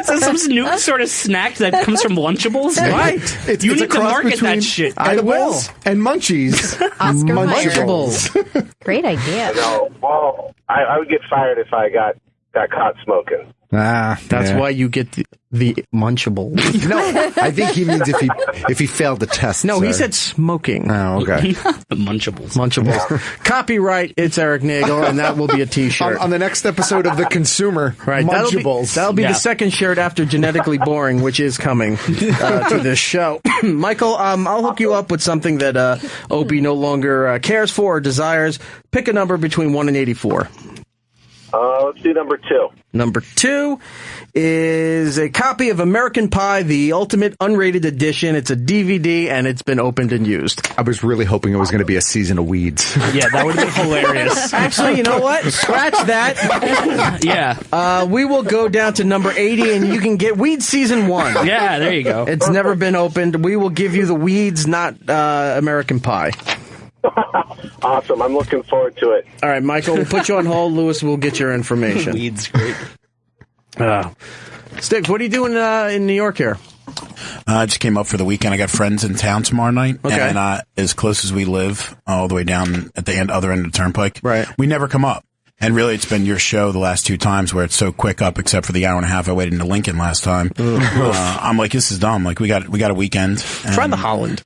So some new sort of snack that comes from Lunchables? Right. You it's a need to cross market between that shit. Edibles and Munchies. Oscar Munchables. Great idea. No, well, I would get fired if I got caught smoking. That's why you get the Munchables. No, I think he means if he failed the test. No, sir. he said smoking. Oh, okay. The Munchables. Munchables. Copyright, it's Erik Nagel, and that will be a t-shirt. On the next episode of The Consumer, Right, Munchables. that'll be the second shirt after Genetically Boring, which is coming to this show. Michael, I'll hook you up with something that Opie no longer cares for or desires. Pick a number between 1 and 84. Let's do number 2. Number 2 is a copy of American Pie, the Ultimate Unrated Edition. It's a DVD, and it's been opened and used. I was really hoping it was going to be a season of weeds. Yeah, that would have been hilarious. Actually, you know what? Scratch that. Yeah. We will go down to number 80, and you can get Weeds Season 1. Yeah, there you go. It's never been opened. We will give you the Weeds, not American Pie. Awesome. I'm looking forward to it. All right, Michael, we'll put you on hold. Lewis will get your information. Weeds, great. Sticks, what are you doing in New York here? I just came up for the weekend. I got friends in town tomorrow night. Okay. And as close as we live, all the way down at the other end of the turnpike, right, we never come up. And really, it's been your show the last 2 times where it's so quick up, except for the hour and a half I waited into Lincoln last time. I'm like, this is dumb. Like, we got a weekend. Try the Holland.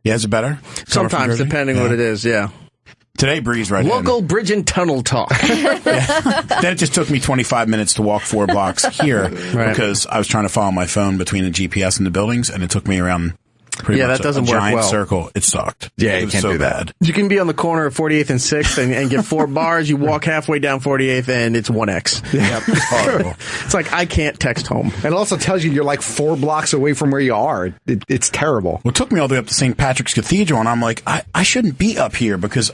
Yeah, is it better? Sometimes, depending on what it is, yeah. Today, breeze right Local bridge and tunnel talk. Then it just took me 25 minutes to walk 4 blocks here because I was trying to follow my phone between the GPS and the buildings, and it took me around pretty much that doesn't a work giant well. circle. It sucked. Yeah, it you was can't so do that. bad. You can be on the corner of 48th and 6th and get 4 bars. You walk halfway down 48th, and it's 1X. Yeah. It's horrible. It's like, I can't text home. And it also tells you you're like 4 blocks away from where you are. It's terrible. Well, it took me all the way up to St. Patrick's Cathedral, and I'm like, I shouldn't be up here because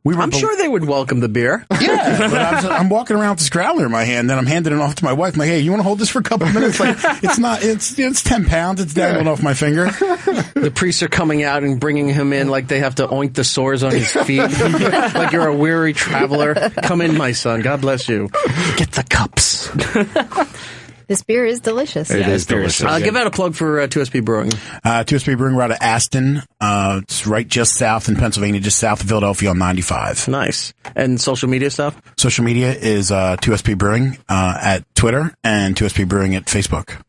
I'm sure they would welcome the beer. Yeah, but I'm walking around with this growler in my hand, then I'm handing it off to my wife. I'm like, hey, you want to hold this for a couple of minutes? Like, it's 10 pounds. It's dangling off my finger. The priests are coming out and bringing him in like they have to oink the sores on his feet. Like you're a weary traveler. Come in, my son. God bless you. Get the cups. This beer is delicious. It is delicious. Give out a plug for 2SP Brewing. 2SP Brewing, we're out of Aston. It's right just south in Pennsylvania, just south of Philadelphia on 95. Nice. And social media stuff? Social media is 2SP Brewing at Twitter and 2SP Brewing at Facebook.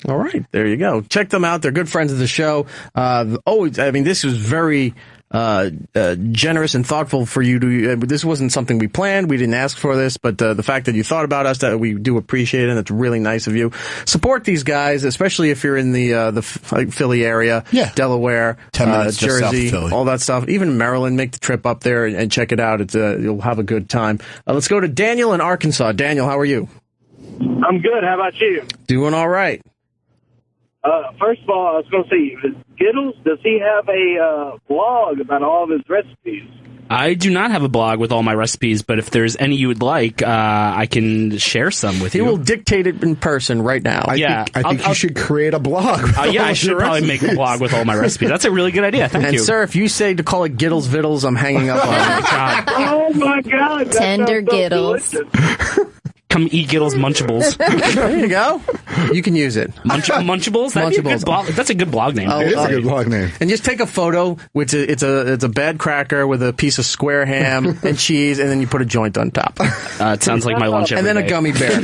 All right. There you go. Check them out. They're good friends of the show. This was very generous and thoughtful for you to. This wasn't something we planned. We didn't ask for this, but the fact that you thought about us, that we do appreciate it. And it's really nice of you. Support these guys, especially if you're in the Philly area, Delaware, 10 minutes just south of Jersey, Philly. all that stuff. Even Maryland, make the trip up there and check it out. It's you'll have a good time. Let's go to Daniel in Arkansas. Daniel, how are you? I'm good. How about you? Doing all right. First of all, I was going to say, Skittles, does he have a blog about all of his recipes? I do not have a blog with all my recipes, but if there's any you would like, I can share some with you. He will dictate it in person right now. I think you should create a blog. Yeah, I should probably make a blog with all my recipes. That's a really good idea. Thank you. And sir, if you say to call it Giddles Viddles, I'm hanging up on you. God. Oh my God! Tender Giddles. Come eat Giddles Munchables. There you go. You can use it. Munchables? That'd be a good blog. That's a good blog name. It is a good blog name. And just take a photo, which it's a bad cracker with a piece of square ham and cheese, and then you put a joint on top. It sounds like my lunch every And then day. a gummy bear.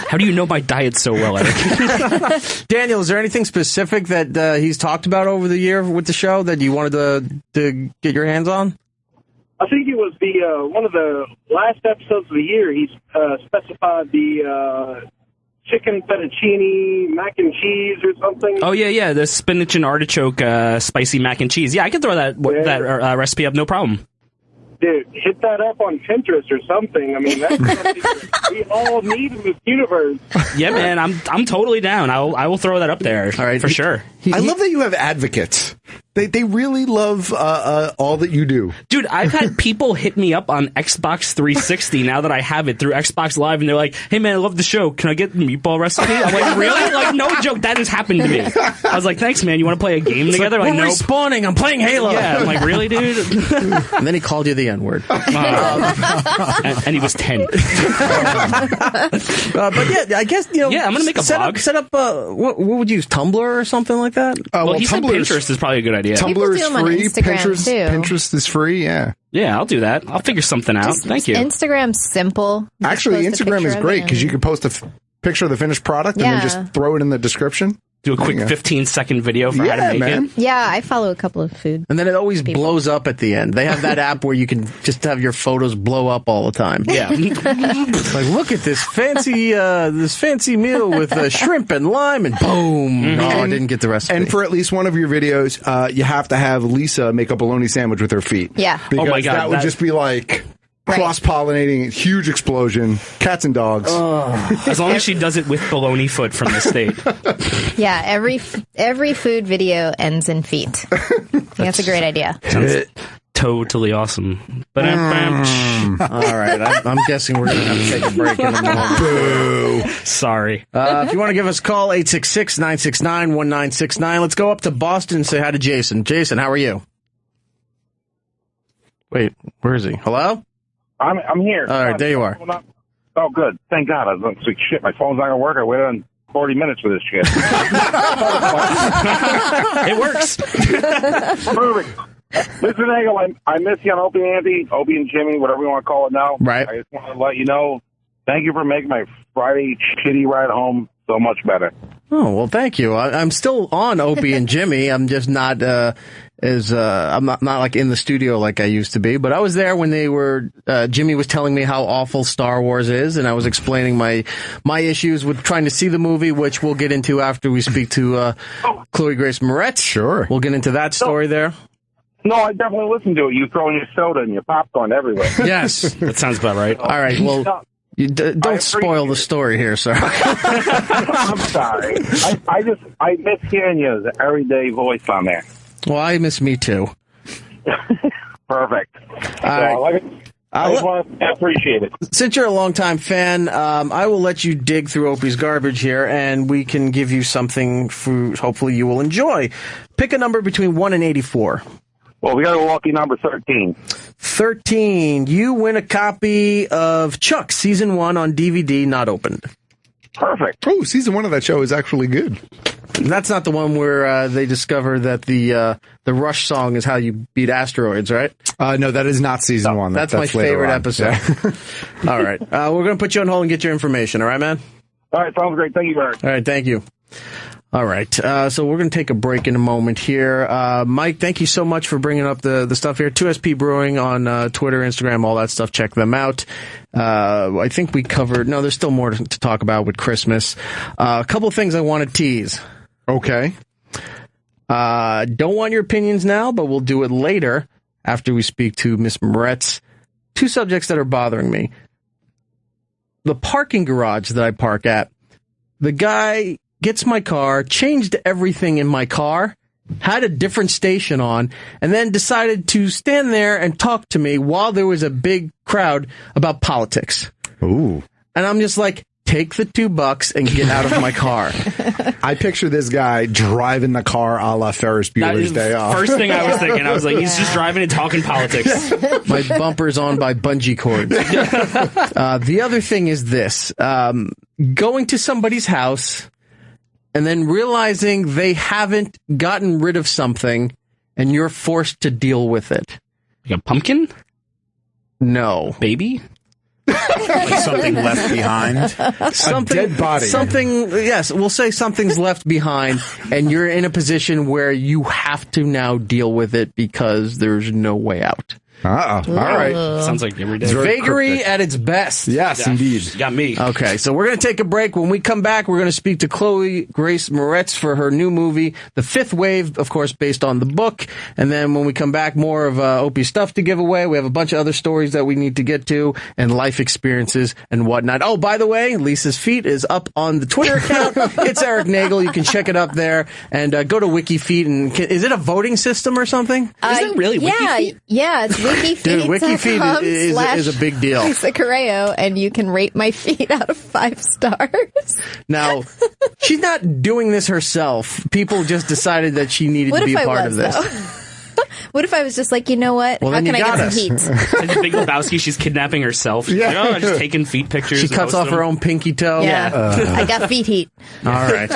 How do you know my diet so well, Eric? Daniel, is there anything specific that he's talked about over the year with the show that you wanted to get your hands on? I think it was the one of the last episodes of the year. He specified the chicken fettuccine mac and cheese or something. Oh, yeah, the spinach and artichoke spicy mac and cheese. Yeah, I can throw that recipe up, no problem. Dude, hit that up on Pinterest or something. I mean, that's something we all need in this universe. Yeah, man, I'm totally down. I will throw that up there. All right, for sure. I love that you have advocates. They really love all that you do. Dude, I've had people hit me up on Xbox 360 now that I have it through Xbox Live, and they're like, hey, man, I love the show. Can I get the meatball recipe? I'm like, really? Like, no joke. That has happened to me. I was like, thanks, man. You want to play a game together? Like, nope. respawning. I'm playing Halo. Yeah, I'm like, really, dude? And then he called you the N-word. And he was 10. But yeah, I guess, Yeah, I'm going to make a blog. Set up what would you use, Tumblr or something like that? Well, he said Pinterest is probably a good idea. Tumblr is do them on free. Instagram, Pinterest is free. Yeah. Yeah, I'll do that. I'll figure something out. Thank you. Instagram's simple. Just Actually, post a Instagram is picture of great it because you can post a picture of the finished product and then just throw it in the description. Do a quick 15-second video for how to make it. Yeah, I follow a couple of food. And then it always blows up at the end. They have that app where you can just have your photos blow up all the time. Yeah. Like, look at this fancy meal with shrimp and lime, and boom. Oh, I didn't get the recipe. And for at least one of your videos, you have to have Lisa make a bologna sandwich with her feet. Yeah. Because Oh my God, that would just be like cross-pollinating, huge explosion, cats and dogs. As long as she does it with bologna foot from the state. Yeah, every food video ends in feet. That's a great idea. Sounds totally awesome. All right, I'm guessing we're going to have to take a break in a moment. Boo. Sorry. If you want to give us a call, 866-969-1969. Let's go up to Boston and say hi to Jason. Jason, how are you? Wait, where is he? Hello? I'm here. All right, there you are. Oh, good. Thank God. I was like, shit, my phone's not going to work. I waited on 40 minutes for this shit. It works. Perfect. Listen, Nagel, I miss you on Opie and Andy, Opie and Jimmy, whatever you want to call it now. Right. I just want to let you know, thank you for making my Friday shitty ride home so much better. Oh, well, thank you. I'm still on Opie and Jimmy. I'm just not I'm not like in the studio like I used to be, but I was there when they were Jimmy was telling me how awful Star Wars is, and I was explaining my issues with trying to see the movie, which we'll get into after we speak to Chloe Grace Moretz. Sure. We'll get into that story there. No, I definitely listened to it. You throwing your soda and your popcorn everywhere. Yes. That sounds about right. All right, well, you don't spoil the story here, sir. I'm sorry. I miss hearing your everyday voice on there. Well, I miss me too. Perfect. Right. I just want to appreciate it. Since you're a longtime fan, I will let you dig through Opie's garbage here, and we can give you something hopefully you will enjoy. Pick a number between 1 and 84. Well, we got a lucky number 13. 13. You win a copy of Chuck Season 1 on DVD, not opened. Perfect. Oh, Season 1 of that show is actually good. That's not the one where they discover that the Rush song is how you beat asteroids, right? No, that is not Season 1. That's my favorite episode. Yeah. All right. We're going to put you on hold and get your information. All right, man? All right. Sounds great. Thank you, Eric. All right. Thank you. All right. So we're going to take a break in a moment here. Mike, thank you so much for bringing up the stuff here. 2SP Brewing on Twitter, Instagram, all that stuff. Check them out. I think we covered... No, there's still more to talk about with Christmas. A couple of things I want to tease. Okay. Don't want your opinions now, but we'll do it later after we speak to Miss Moretz. Two subjects that are bothering me. The parking garage that I park at. The guy gets my car, changed everything in my car, had a different station on, and then decided to stand there and talk to me while there was a big crowd about politics. Ooh. And I'm just like, take the $2 and get out of my car. I picture this guy driving the car a la Ferris Bueller's Day Off. First thing I was thinking, I was like, he's just driving and talking politics. My bumper's on by bungee cords. The other thing is this. Going to somebody's house and then realizing they haven't gotten rid of something and you're forced to deal with it. Like a pumpkin? No. Baby? Like something left behind. Something, a dead body. Something, yes, we'll say something's left behind, and you're in a position where you have to now deal with it because there's no way out. All right. Sounds like every day. Vagary at its best. Yes, indeed. You got me. Okay, so we're going to take a break. When we come back, we're going to speak to Chloe Grace Moretz for her new movie, The Fifth Wave, of course, based on the book. And then when we come back, more of Opie stuff to give away. We have a bunch of other stories that we need to get to and life experiences and whatnot. Oh, by the way, Lisa's Feet is up on the Twitter account. It's Erik Nagel. You can check it up there. And go to WikiFeet. And is it a voting system or something? Is it really WikiFeet? Yeah, it's WikiFeet. Dude, WikiFeet is a big deal. Lisa Correo, and you can rate my feet out of 5 stars. Now, she's not doing this herself. People just decided that she needed to be a part of this. What if I was just like, you know what? Well, how then can you I got get us. some heat? Big Lebowski, she's kidnapping herself. She's like, oh, just taking feet pictures. She cuts off her own pinky toe. Yeah. I got feet heat. All right.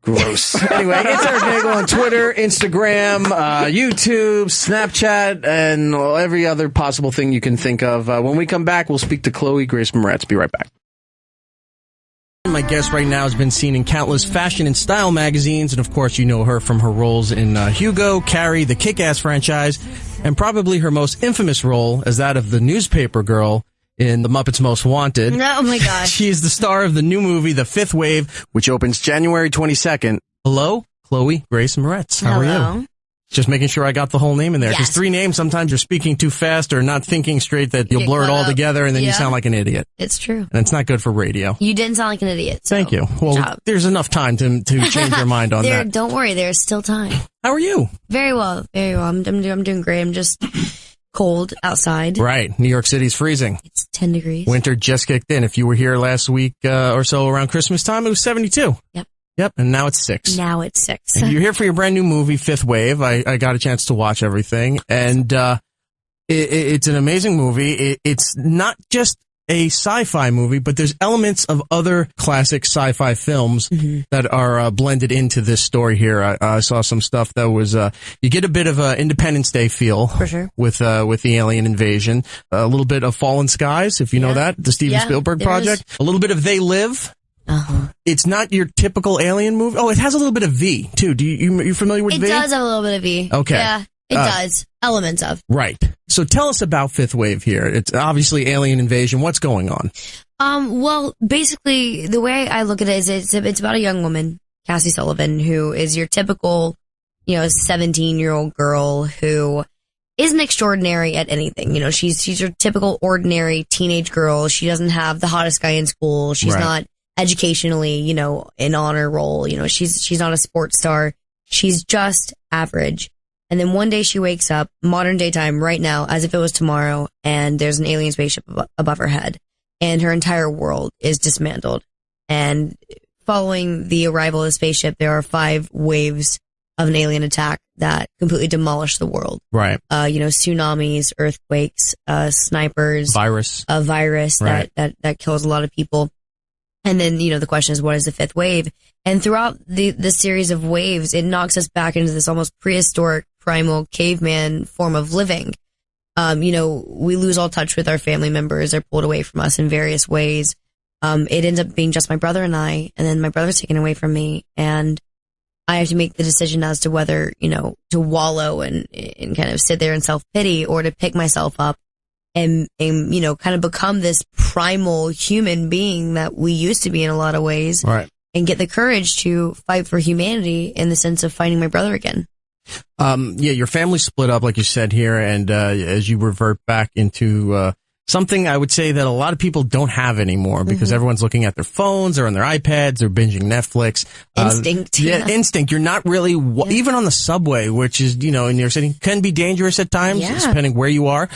Gross. Anyway, it's Erik Nagel on Twitter, Instagram, YouTube, Snapchat, and every other possible thing you can think of. When we come back, we'll speak to Chloe Grace Moretz. Be right back. My guest right now has been seen in countless fashion and style magazines, and of course you know her from her roles in Hugo, Carrie, the Kick-Ass franchise, and probably her most infamous role as that of the newspaper girl in The Muppets Most Wanted. Oh my gosh. She is the star of the new movie, The Fifth Wave, which opens January 22nd. Hello, Chloe Grace Moretz. How are you? Just making sure I got the whole name in there. Because 3 names, sometimes you're speaking too fast or not thinking straight that you'll blur it all together and then you sound like an idiot. It's true. And it's not good for radio. You didn't sound like an idiot. So Thank you. Well, there's enough time to change your mind on that. Don't worry, there's still time. How are you? Very well, very well. I'm doing great. I'm just cold outside. Right. New York City's freezing. It's 10 degrees. Winter just kicked in. If you were here last week or so around Christmas time, it was 72. Yep, and now it's 6. Now it's 6. And you're here for your brand new movie, Fifth Wave. I got a chance to watch everything, and it's an amazing movie. It's not just a sci-fi movie, but there's elements of other classic sci-fi films that are blended into this story here. I saw some stuff that was you get a bit of a Independence Day feel for sure with the alien invasion, a little bit of Fallen Skies, if you know that, the Steven Spielberg project, a little bit of They Live. It's not your typical alien movie. Oh, it has a little bit of V too. You familiar with V? It does have a little bit of V. Okay. Yeah, it does. Elements of. Right. So tell us about Fifth Wave here. It's obviously alien invasion. What's going on? Well, basically, the way I look at it is it's about a young woman, Cassie Sullivan, who is your typical, 17-year-old girl who isn't extraordinary at anything. She's your typical ordinary teenage girl. She doesn't have the hottest guy in school. She's not educationally, an honor roll. She's not a sports star. She's just average. And then one day she wakes up, modern day time, right now, as if it was tomorrow, and there's an alien spaceship above her head, and her entire world is dismantled. And following the arrival of the spaceship, there are 5 waves of an alien attack that completely demolish the world. Right. Tsunamis, earthquakes, snipers, a virus that kills a lot of people. And then, the question is, what is the 5th wave? And throughout the series of waves, it knocks us back into this almost prehistoric, primal caveman form of living. We lose all touch with our family members. They're pulled away from us in various ways. It ends up being just my brother and I, and then my brother's taken away from me. And I have to make the decision as to whether, to wallow and kind of sit there in self-pity or to pick myself up and kind of become this primal human being that we used to be in a lot of ways. Right. And get the courage to fight for humanity in the sense of finding my brother again. Your family split up, like you said here, and as you revert back into something I would say that a lot of people don't have anymore because everyone's looking at their phones or on their iPads, they're binging Netflix. Instinct. Instinct. You're not really, even on the subway, which is, in New York City, can be dangerous at times, depending where you are.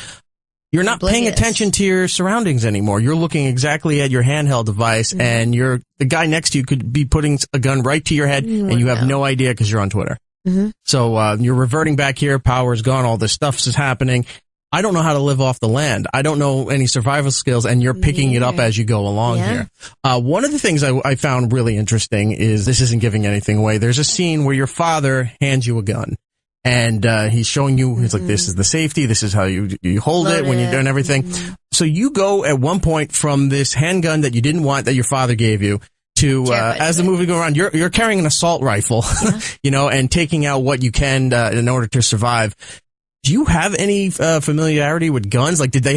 You're not paying attention to your surroundings anymore. You're looking exactly at your handheld device, and the guy next to you could be putting a gun right to your head, and you have no idea because you're on Twitter. So you're reverting back here. Power's gone. All this stuff is happening. I don't know how to live off the land. I don't know any survival skills, and you're picking it up as you go along here. One of the things I found really interesting is, this isn't giving anything away, there's a scene where your father hands you a gun. And he's showing you, he's like, this is the safety, this is how you hold it when you're doing everything. So you go at one point from this handgun that you didn't want, that your father gave you, to as the movie goes around, you're carrying an assault rifle, and taking out what you can in order to survive. Do you have any familiarity with guns? Like, did they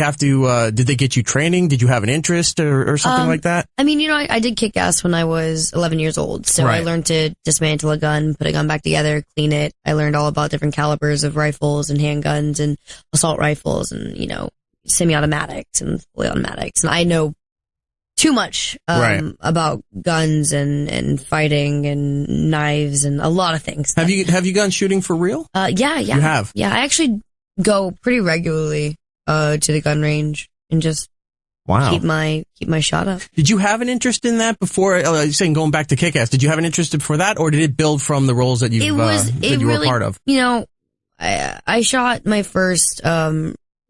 get you training? Did you have an interest or something like that? I mean, I did kick ass when I was 11 years old. So I learned to dismantle a gun, put a gun back together, clean it. I learned all about different calibers of rifles and handguns and assault rifles and, semi-automatics and fully automatics. And I know too much about guns and fighting and knives and a lot of things. Have you gone shooting for real? Yeah. You have? Yeah, I actually go pretty regularly to the gun range and just keep my shot up. Did you have an interest in that before? You're saying going back to Kick-Ass, did you have an interest for that, or did it build from the roles that you were a part of? I shot my first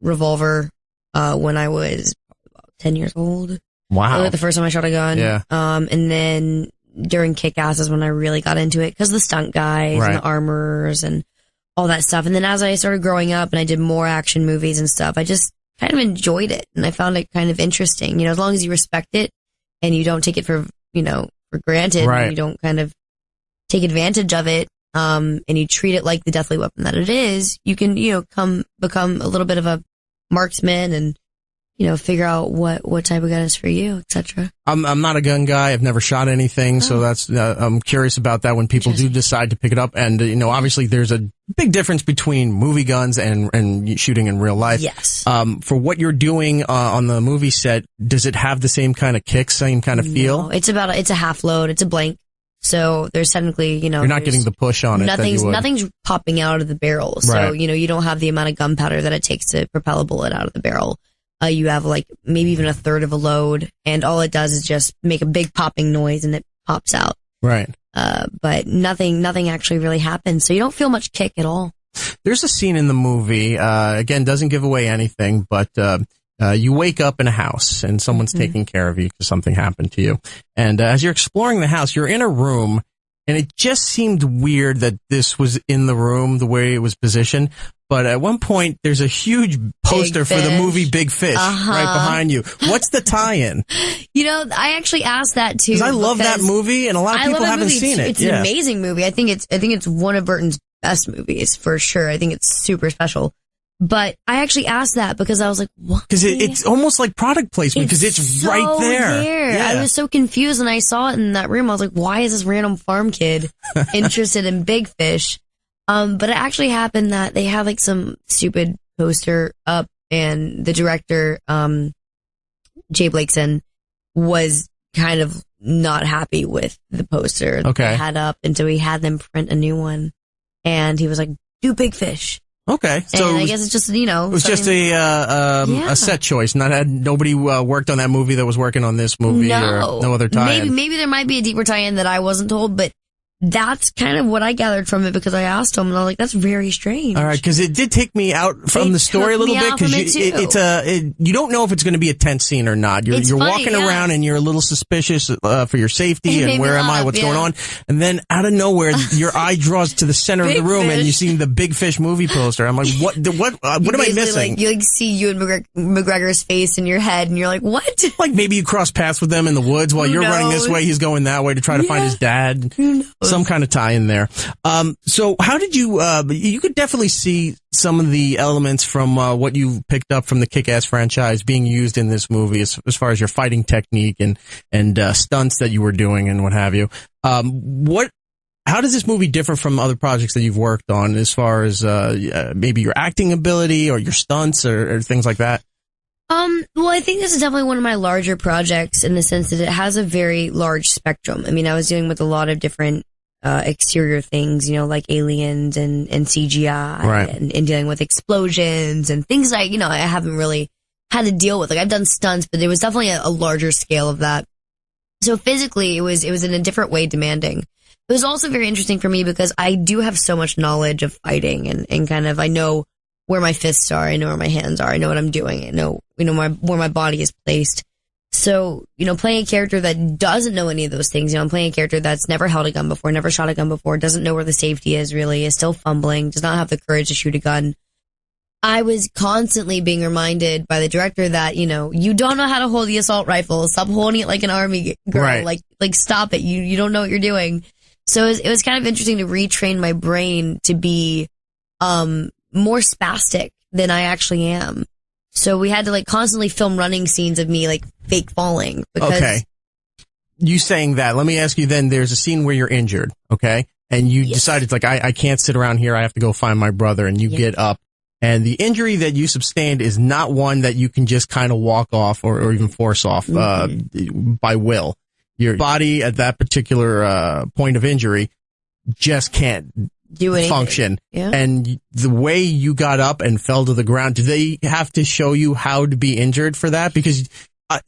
revolver when I was about 10 years old. Wow. Like the first time I shot a gun. Yeah. And then during Kick-Ass is when I really got into it because the stunt guys and the armorers and all that stuff. And then as I started growing up and I did more action movies and stuff, I just kind of enjoyed it. And I found it kind of interesting. As long as you respect it and you don't take it for granted, and you don't kind of take advantage of it, and you treat it like the deathly weapon that it is, you can, become a little bit of a marksman and, figure out what type of gun is for you, etc. I'm not a gun guy. I've never shot anything, so that's I'm curious about that when people do decide to pick it up. And obviously there's a big difference between movie guns and shooting in real life. Yes. For what you're doing on the movie set, does it have the same kind of kick, same kind of feel? It's a half load. It's a blank. So there's technically, you're not getting the push on it. Nothing's popping out of the barrel. So, you don't have the amount of gunpowder that it takes to propel a bullet out of the barrel. You have maybe even a third of a load, and all it does is just make a big popping noise and it pops out. Right. But nothing actually really happens. So you don't feel much kick at all. There's a scene in the movie, again, doesn't give away anything, but, you wake up in a house and someone's taking care of you because something happened to you. And as you're exploring the house, you're in a room, and it just seemed weird that this was in the room, the way it was positioned. But at one point, there's a huge poster for the movie Big Fish right behind you. What's the tie-in? I actually asked that too. Because I love that movie, and a lot of people haven't seen it. It's an amazing movie. I think it's one of Burton's best movies for sure. I think it's super special. But I actually asked that because I was like, what? Because it's almost like product placement because it's so right there. Yeah. I was so confused when I saw it in that room. I was like, why is this random farm kid interested in Big Fish? But it actually happened that they had some stupid poster up, and the director, Jay Blakeson, was kind of not happy with the poster that they had up, and so he had them print a new one, and he was like, do Big Fish. Okay, so I guess it's just it was just a set choice. Nobody worked on that movie that was working on this movie, or no other tie-in. Maybe there might be a deeper tie-in that I wasn't told, but that's kind of what I gathered from it because I asked him and I was like, that's very strange. All right, because it did take me out from the story a little bit because you don't know if it's going to be a tense scene or not. You're walking around and you're a little suspicious for your safety and where am I, what's going on, and then out of nowhere your eye draws to the center of the room and you see the Big Fish movie poster. I'm like, what am I missing? You see Ewan McGregor's face in your head and you're like, what? Like maybe you cross paths with them in the woods while you're running this way, he's going that way to try to find his dad. Some kind of tie in there. So how did you could definitely see some of the elements from what you picked up from the Kick-Ass franchise being used in this movie as far as your fighting technique and stunts that you were doing and what have you. How does this movie differ from other projects that you've worked on as far as maybe your acting ability or your stunts or things like that? Well, I think this is definitely one of my larger projects in the sense that it has a very large spectrum. I mean, I was dealing with a lot of different exterior things, like aliens and CGI, right, and dealing with explosions and things I haven't really had to deal with. Like, I've done stunts, but there was definitely a larger scale of that. So physically, it was in a different way demanding. It was also very interesting for me because I do have so much knowledge of fighting and kind of, I know where my fists are, I know where my hands are, I know what I'm doing, I know, where my body is placed. So, playing a character that doesn't know any of those things, I'm playing a character that's never held a gun before, never shot a gun before, doesn't know where the safety is really, is still fumbling, does not have the courage to shoot a gun. I was constantly being reminded by the director that, you don't know how to hold the assault rifle. Stop holding it like an army girl. Right. Like stop it. You don't know what you're doing. So it was kind of interesting to retrain my brain to be, more spastic than I actually am. So we had to constantly film running scenes of me fake falling. Because okay. You saying that, let me ask you then, there's a scene where you're injured, okay? And you decided I can't sit around here. I have to go find my brother. And you get up. And the injury that you sustained is not one that you can just kind of walk off or even force off by will. Your body at that particular point of injury just can't do anything. Function. Yeah. And the way you got up and fell to the ground, do they have to show you how to be injured for that? Because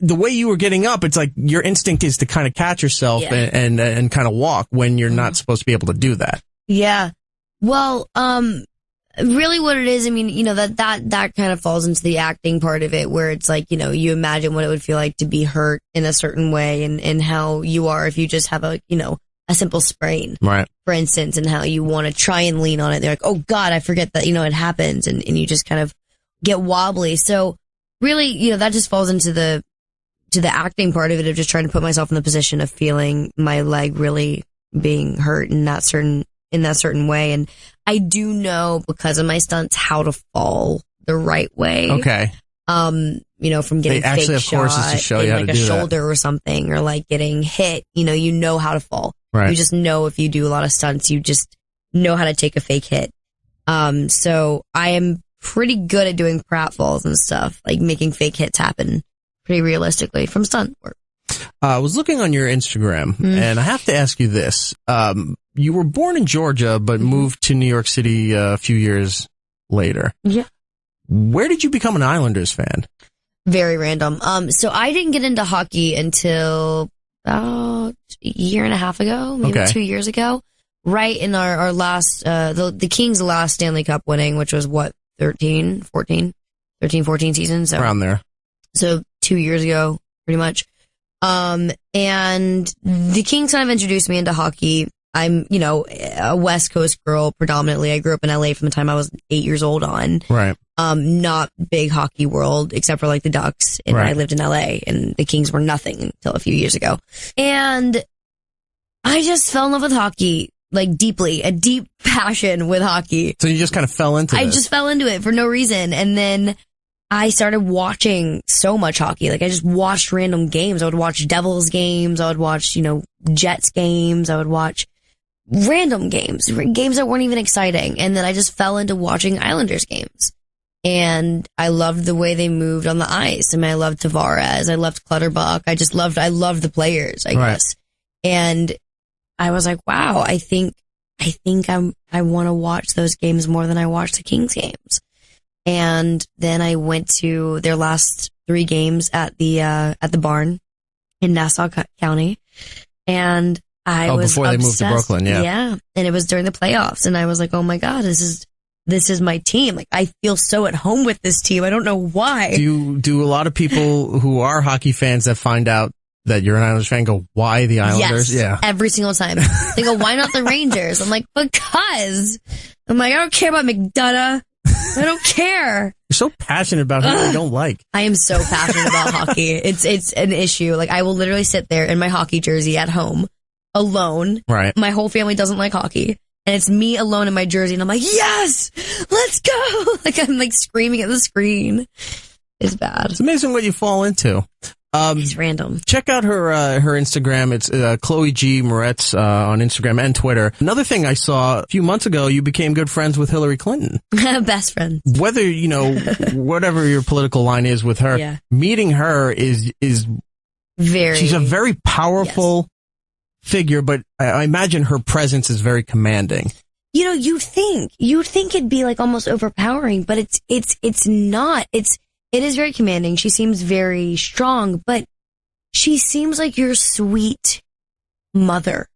the way you were getting up, it's like your instinct is to kind of catch yourself and kind of walk when you're not supposed to be able to do that. Yeah. Well, really what it is, I mean, that kind of falls into the acting part of it where it's you imagine what it would feel like to be hurt in a certain way and how you are if you just have a simple sprain, right? For instance, and how you want to try and lean on it. They're like, oh God, I forget that, it happens and you just kind of get wobbly. So really, that just falls into the acting part of it of just trying to put myself in the position of feeling my leg really being hurt in that certain way. And I do know because of my stunts how to fall the right way. Okay. From getting they actually fake have courses to show you how to do a shoulder or something, or getting hit. You know how to fall. Right. You just know if you do a lot of stunts, you just know how to take a fake hit. So I am pretty good at doing pratfalls and stuff, making fake hits happen pretty realistically from stunt work. I was looking on your Instagram, and I have to ask you this. You were born in Georgia, but moved to New York City a few years later. Yeah. Where did you become an Islanders fan? Very random. So I didn't get into hockey until about a year and a half ago, maybe 2 years ago, right in our last, the Kings' last Stanley Cup winning, which was 13, 14 season. So around there. So 2 years ago, pretty much. And the Kings kind of introduced me into hockey. I'm, a West Coast girl predominantly. I grew up in LA from the time I was 8 years old on. Right. Not big hockey world except for the Ducks. And I lived in LA and the Kings were nothing until a few years ago. And I just fell in love with hockey, deeply, a deep passion with hockey. So you just kind of fell into it? I just fell into it for no reason. And then I started watching so much hockey. I just watched random games. I would watch Devils games. I would watch, Jets games. I would watch random games that weren't even exciting. And then I just fell into watching Islanders games. And I loved the way they moved on the ice. I mean, I loved Tavares. I loved Clutterbuck. I loved the players, I guess. And I was like, wow, I think I want to watch those games more than I watch the Kings games. And then I went to their last 3 games at the barn in Nassau County. And I was before obsessed. They moved to Brooklyn, yeah. Yeah. And it was during the playoffs. And I was like, oh my God, this is my team. I feel so at home with this team. I don't know why. Do a lot of people who are hockey fans that find out that you're an Islanders fan go, why the Islanders? Yes, yeah. every single time. They go, why not the Rangers? I'm like, because. I'm like, I don't care about McDonough. I don't care. You're so passionate about who you don't like. I am so passionate about hockey. It's an issue. I will literally sit there in my hockey jersey at home alone. Right. My whole family doesn't like hockey. And it's me alone in my jersey. And I'm like, yes, let's go. I'm screaming at the screen. It's bad. It's amazing what you fall into. It's random. Check out her Instagram. It's Chloe G. Moretz on Instagram and Twitter. Another thing I saw a few months ago, you became good friends with Hillary Clinton. Best friends. Whether, whatever your political line is with her, meeting her is she's a very powerful figure, but I imagine her presence is very commanding. You think it'd be like almost overpowering, but it's not. It is very commanding. She seems very strong, but she seems like your sweet mother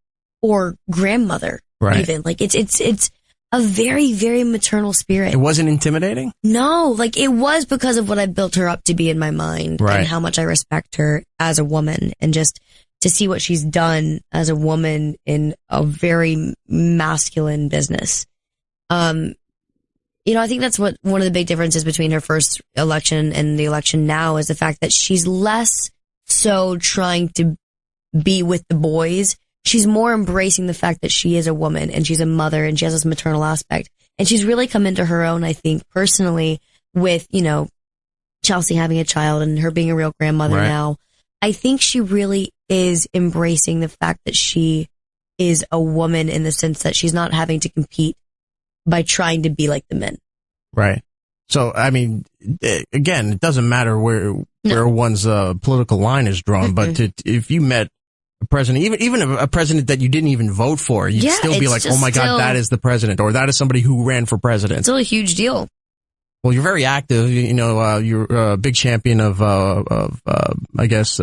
or grandmother, even. Like it's a very, very maternal spirit. It wasn't intimidating? No, like it was because of what I built her up to be in my mind and how much I respect her as a woman, and just to see what she's done as a woman in a very masculine business. I think that's one of the big differences between her first election and the election now is the fact that she's less so trying to be with the boys. She's more embracing the fact that she is a woman and she's a mother and she has this maternal aspect. And she's really come into her own, I think, personally with, Chelsea having a child and her being a real grandmother now. I think she really is embracing the fact that she is a woman in the sense that she's not having to compete by trying to be like the men. Right. So, I mean, again, it doesn't matter where one's political line is drawn, but if you met a president, even a president that you didn't even vote for, you'd still be like, oh my God, that is the president, or that is somebody who ran for president. It's still a huge deal. Well, you're very active. You're a big champion of I guess,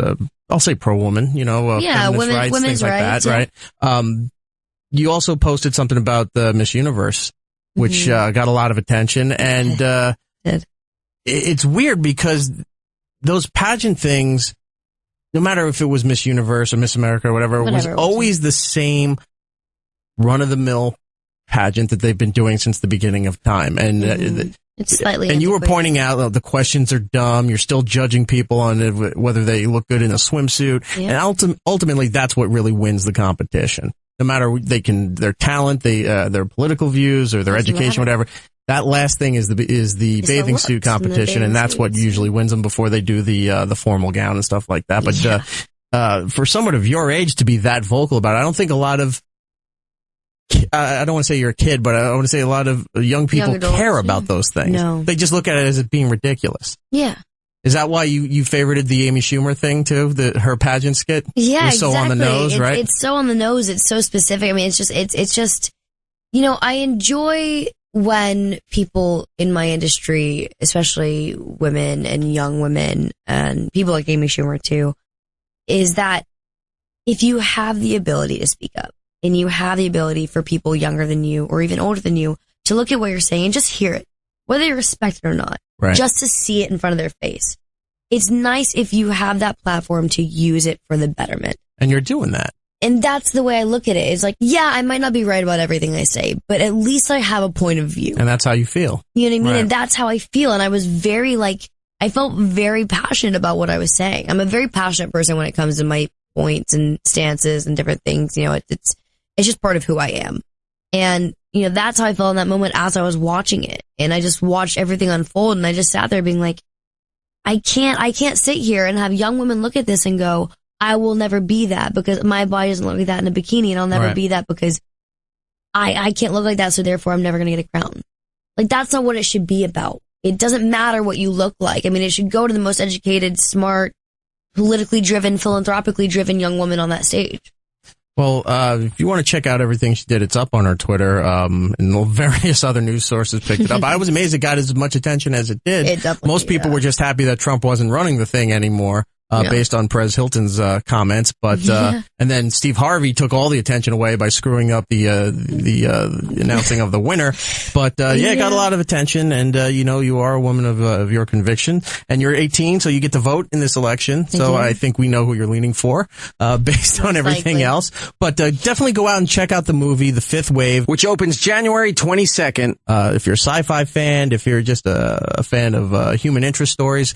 I'll say pro-woman, women's rights, things like that, right? You also posted something about the Miss Universe, which got a lot of attention, and it's weird because those pageant things, no matter if it was Miss Universe or Miss America or whatever, was always the same run-of-the-mill pageant that they've been doing since the beginning of time, and it's slightly. And you were pointing out the questions are dumb. You're still judging people on whether they look good in a swimsuit, and ultimately that's what really wins the competition. No matter their talent, their political views or their education, whatever. That last thing is the bathing suit competition, and that's what usually wins them before they do the formal gown and stuff like that. But for someone of your age to be that vocal about it, I don't think a lot of I don't want to say you're a kid, but I want to say a lot of young people care about those things. No. They just look at it as it being ridiculous. Yeah. Is that why you favorited the Amy Schumer thing too? Her pageant skit? Yeah, exactly. So on the nose, right? It's so on the nose. It's so specific. I mean, it's just, I enjoy when people in my industry, especially women and young women and people like Amy Schumer too, is that if you have the ability to speak up and you have the ability for people younger than you or even older than you to look at what you're saying and just hear it, whether you respect it or not, just to see it in front of their face. It's nice if you have that platform to use it for the betterment. And you're doing that. And that's the way I look at it. It's like, yeah, I might not be right about everything I say, but at least I have a point of view. And that's how you feel. You know what I mean? Right. And that's how I feel. And I was I felt very passionate about what I was saying. I'm a very passionate person when it comes to my points and stances and different things. It's just part of who I am. And, that's how I felt in that moment as I was watching it. And I just watched everything unfold, and I just sat there being like, I can't sit here and have young women look at this and go, I will never be that because my body doesn't look like that in a bikini, and I'll never be that because I can't look like that, so therefore I'm never going to get a crown. Like, that's not what it should be about. It doesn't matter what you look like. I mean, it should go to the most educated, smart, politically driven, philanthropically driven young woman on that stage. Well, if you want to check out everything she did, it's up on her Twitter, and various other news sources picked it up. I was amazed it got as much attention as it did. Most people were just happy that Trump wasn't running the thing anymore. Based on Perez Hilton's comments, but and then Steve Harvey took all the attention away by screwing up the announcing of the winner. But it got a lot of attention, and you are a woman of your conviction, and you're 18, so you get to vote in this election. So I think we know who you're leaning for, based on everything else. But definitely go out and check out the movie The Fifth Wave, which opens January 22nd. If you're a sci-fi fan, if you're just a fan of human interest stories,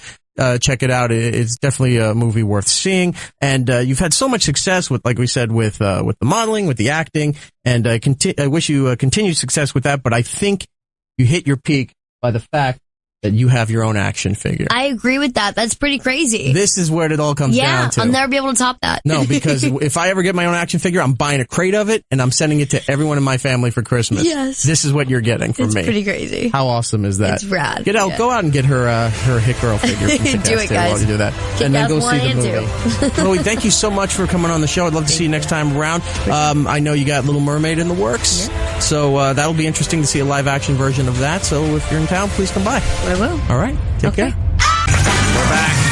check it out. It's definitely a movie worth seeing. And you've had so much success with, like we said, with the modeling, with the acting, and I wish you continued success with that. But I think you hit your peak by the fact that you have your own action figure. I agree with that. That's pretty crazy. This is what it all comes down to. I'll never be able to top that. No, because if I ever get my own action figure, I'm buying a crate of it and I'm sending it to everyone in my family for Christmas. Yes. This is what you're getting from me. It's pretty crazy. How awesome is that? It's rad. Go out and get her Hit Girl figure. Do it, guys. While you do that. And then go see the movie. Chloe, thank you so much for coming on the show. I'd love to see you next time around. I know you got Little Mermaid in the works. Yeah. So that'll be interesting to see a live action version of that. So if you're in town, please come by. I will. All right. Take care. We're back.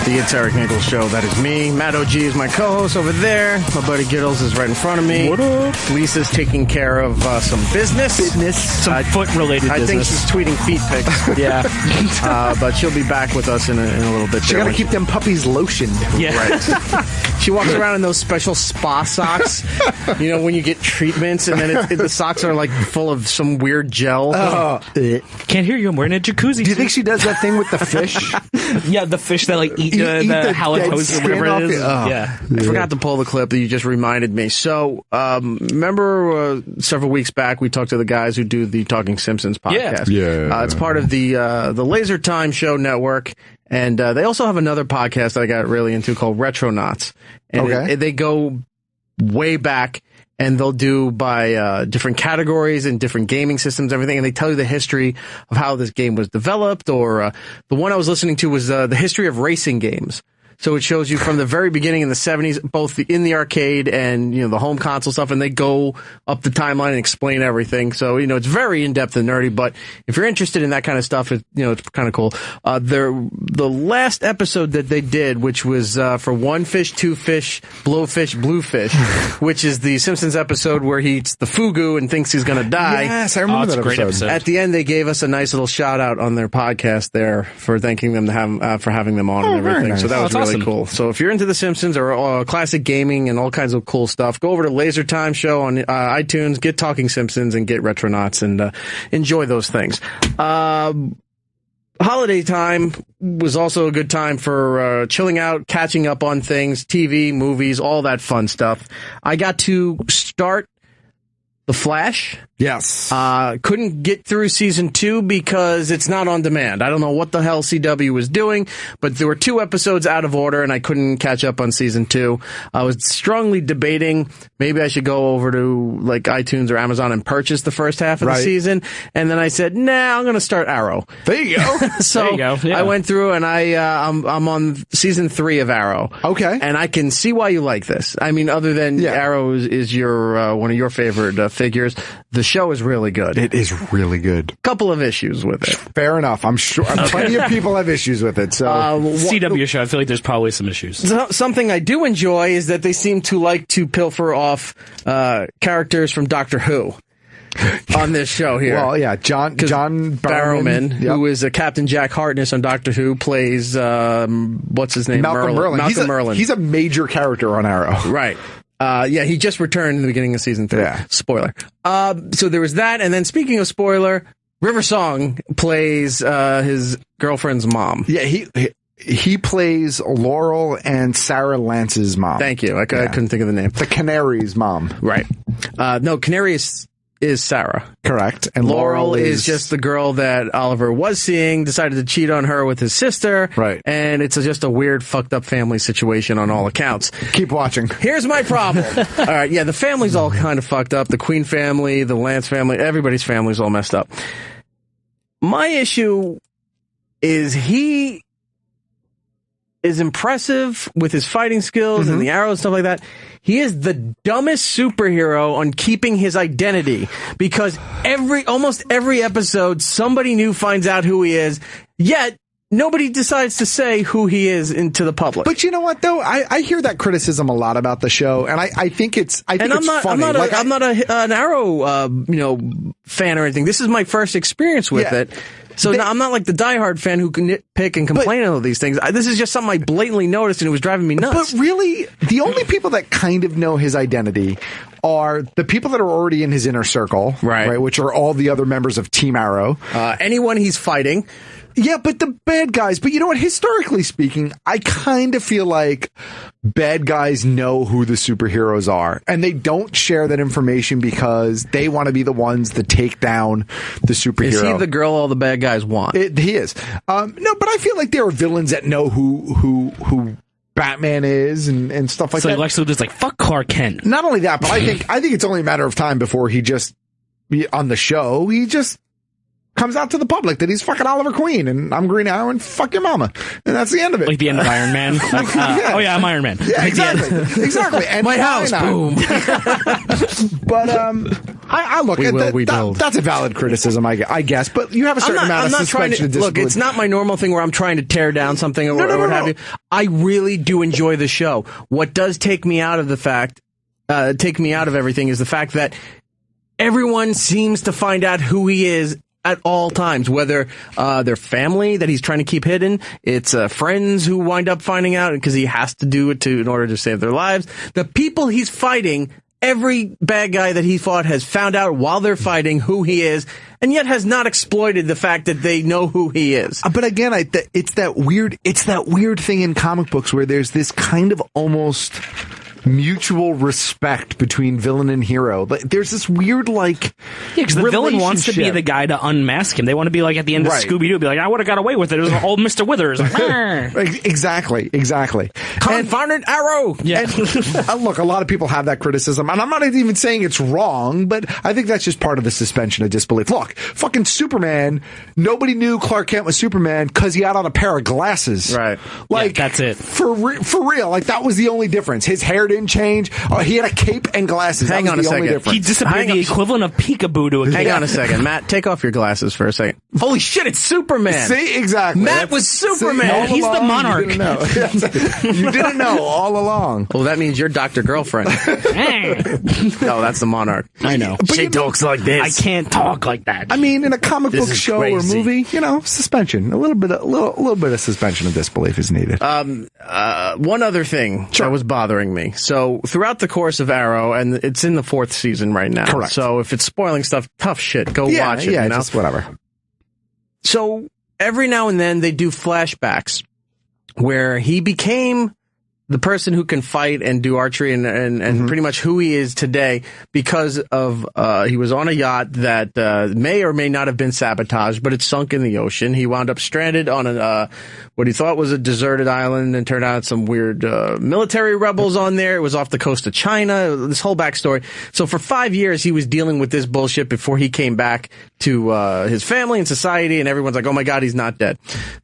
The It's Erik Nagel Show. That is me. Matt OG is my co-host over there. My buddy Giddles is right in front of me. What up? Lisa's taking care of some business. Some foot-related business. I think she's tweeting feet pics. Yeah. But she'll be back with us in a little bit. She got to keep them puppies lotioned. Yeah. Right. She walks around in those special spa socks. You know, when you get treatments and then the socks are like full of some weird gel. Can't hear you. I'm wearing a jacuzzi. Do you think she does that thing with the fish? Yeah, the fish that like eat the halitosis or whatever it is. Yeah. I forgot to pull the clip that you just reminded me. So, remember several weeks back we talked to the guys who do the Talking Simpsons podcast. Yeah. It's part of the Laser Time Show network. And they also have another podcast that I got really into called Retronauts. And they go way back, and they'll do by different categories and different gaming systems, everything. And they tell you the history of how this game was developed. Or the one I was listening to was the history of racing games. So it shows you from the very beginning in the 70s, both in the arcade and, the home console stuff, and they go up the timeline and explain everything. So, it's very in-depth and nerdy, but if you're interested in that kind of stuff, it's kind of cool. The last episode that they did, which was for One Fish, Two Fish, Blowfish, Bluefish, which is the Simpsons episode where he eats the fugu and thinks he's going to die. Yes, I remember that great episode. At the end, they gave us a nice little shout-out on their podcast there for thanking them for having them on and everything. Nice. So that was really cool. So if you're into The Simpsons or classic gaming and all kinds of cool stuff, go over to Laser Time Show on iTunes, get Talking Simpsons and get Retronauts and enjoy those things. Holiday time was also a good time for chilling out, catching up on things, TV, movies, all that fun stuff. I got to start The Flash. Yes. Couldn't get through season 2 because it's not on demand. I don't know what the hell CW was doing, but there were 2 episodes out of order and I couldn't catch up on season 2. I was strongly debating maybe I should go over to like iTunes or Amazon and purchase the first half of the season. And then I said, I'm going to start Arrow. There you go. So there you go. Yeah. I went through and I'm on season 3 of Arrow. Okay. And I can see why you like this. I mean, other than Arrow is your one of your favorite figures, the show is really good. It is really good. Couple of issues with it. Fair enough. I'm sure plenty of people have issues with it. So CW show, I feel like there's probably some issues. Something I do enjoy is that they seem to like to pilfer off characters from Doctor Who on this show here. Well, yeah, John Barrowman, who is Captain Jack Harkness on Doctor Who, plays what's his name? Malcolm Merlin. Merlin. He's a major character on Arrow. Right. He just returned in the beginning of season 3. Yeah. Spoiler. So there was that, and then speaking of spoiler, River Song plays his girlfriend's mom. Yeah, he plays Laurel and Sarah Lance's mom. Thank you. I couldn't think of the name. The Canary's mom. Right. No, Canary is Sarah. Correct. And Laurel is just the girl that Oliver was seeing, decided to cheat on her with his sister. Right. And it's just a weird, fucked up family situation on all accounts. Keep watching. Here's my problem. All right, the family's all kind of fucked up. The Queen family, the Lance family, everybody's family's all messed up. My issue is he is impressive with his fighting skills and the arrows and stuff like that. He is the dumbest superhero on keeping his identity because almost every episode somebody new finds out who he is, yet nobody decides to say who he is to the public. But you know what, though? I hear that criticism a lot about the show, and I think it's funny. I'm not an Arrow fan or anything. This is my first experience with it. So I'm not like the diehard fan who can nitpick and complain on all these things. This is just something I blatantly noticed, and it was driving me nuts. But really, the only people that kind of know his identity are the people that are already in his inner circle, right? Which are all the other members of Team Arrow. Anyone he's fighting. Yeah, but the bad guys, but you know what? Historically speaking, I kind of feel like bad guys know who the superheroes are, and they don't share that information because they want to be the ones that take down the superhero. Is he the girl all the bad guys want? He is. No, but I feel like there are villains that know who Batman is and stuff like that. So Lex Luthor's like, fuck Clark Kent. Not only that, but I think it's only a matter of time before he just, on the show, he just comes out to the public that he's fucking Oliver Queen and I'm Green Arrow and fuck your mama. And that's the end of it. Like the end of Iron Man. Like, oh yeah, I'm Iron Man. Yeah, exactly. Exactly. And my house, boom. But, I look at that's a valid criticism, I guess, but you have a certain amount of suspension of disbelief. Look, it's not my normal thing where I'm trying to tear down something or what have you. I really do enjoy the show. What does take me out of everything is the fact that everyone seems to find out who he is at all times, whether their family that he's trying to keep hidden, it's friends who wind up finding out because he has to do it in order to save their lives. The people he's fighting, every bad guy that he fought has found out while they're fighting who he is, and yet has not exploited the fact that they know who he is. But again, it's that weird thing in comic books where there's this kind of almost mutual respect between villain and hero. There's this weird, because the villain wants to be the guy to unmask him. They want to be like at the end of Scooby-Doo, be like, I would have got away with it. It was old Mr. Withers. Like, Exactly. Confounded Arrow! Yeah. And, look, a lot of people have that criticism, and I'm not even saying it's wrong, but I think that's just part of the suspension of disbelief. Look, fucking Superman, nobody knew Clark Kent was Superman because he had on a pair of glasses. Right. That's it. For real, that was the only difference. His hair didn't change. He had a cape and glasses. Hang on a second. He disappeared the equivalent of peekaboo to a kid. Hang on a second. Matt, take off your glasses for a second. Holy shit, it's Superman. See, exactly. Matt was Superman. He's the monarch. You didn't know all along. Well, that means you're Dr. Girlfriend. No, that's the monarch. I know. But she talks like this. I can't talk like that. I mean, in a comic book show crazy. or movie, suspension. A little bit of suspension of disbelief is needed. One other thing that was bothering me. So throughout the course of Arrow, and it's in the 4th season right now. Correct. So if it's spoiling stuff, tough shit. Go watch it. Yeah, just whatever. So every now and then they do flashbacks where he became the person who can fight and do archery and pretty much who he is today because of he was on a yacht that may or may not have been sabotaged, but it sunk in the ocean. He wound up stranded on what he thought was a deserted island, and turned out some weird military rebels on there. It was off the coast of China, this whole backstory. So for 5 years he was dealing with this bullshit before he came back to his family and society, and everyone's like, oh my God, he's not dead.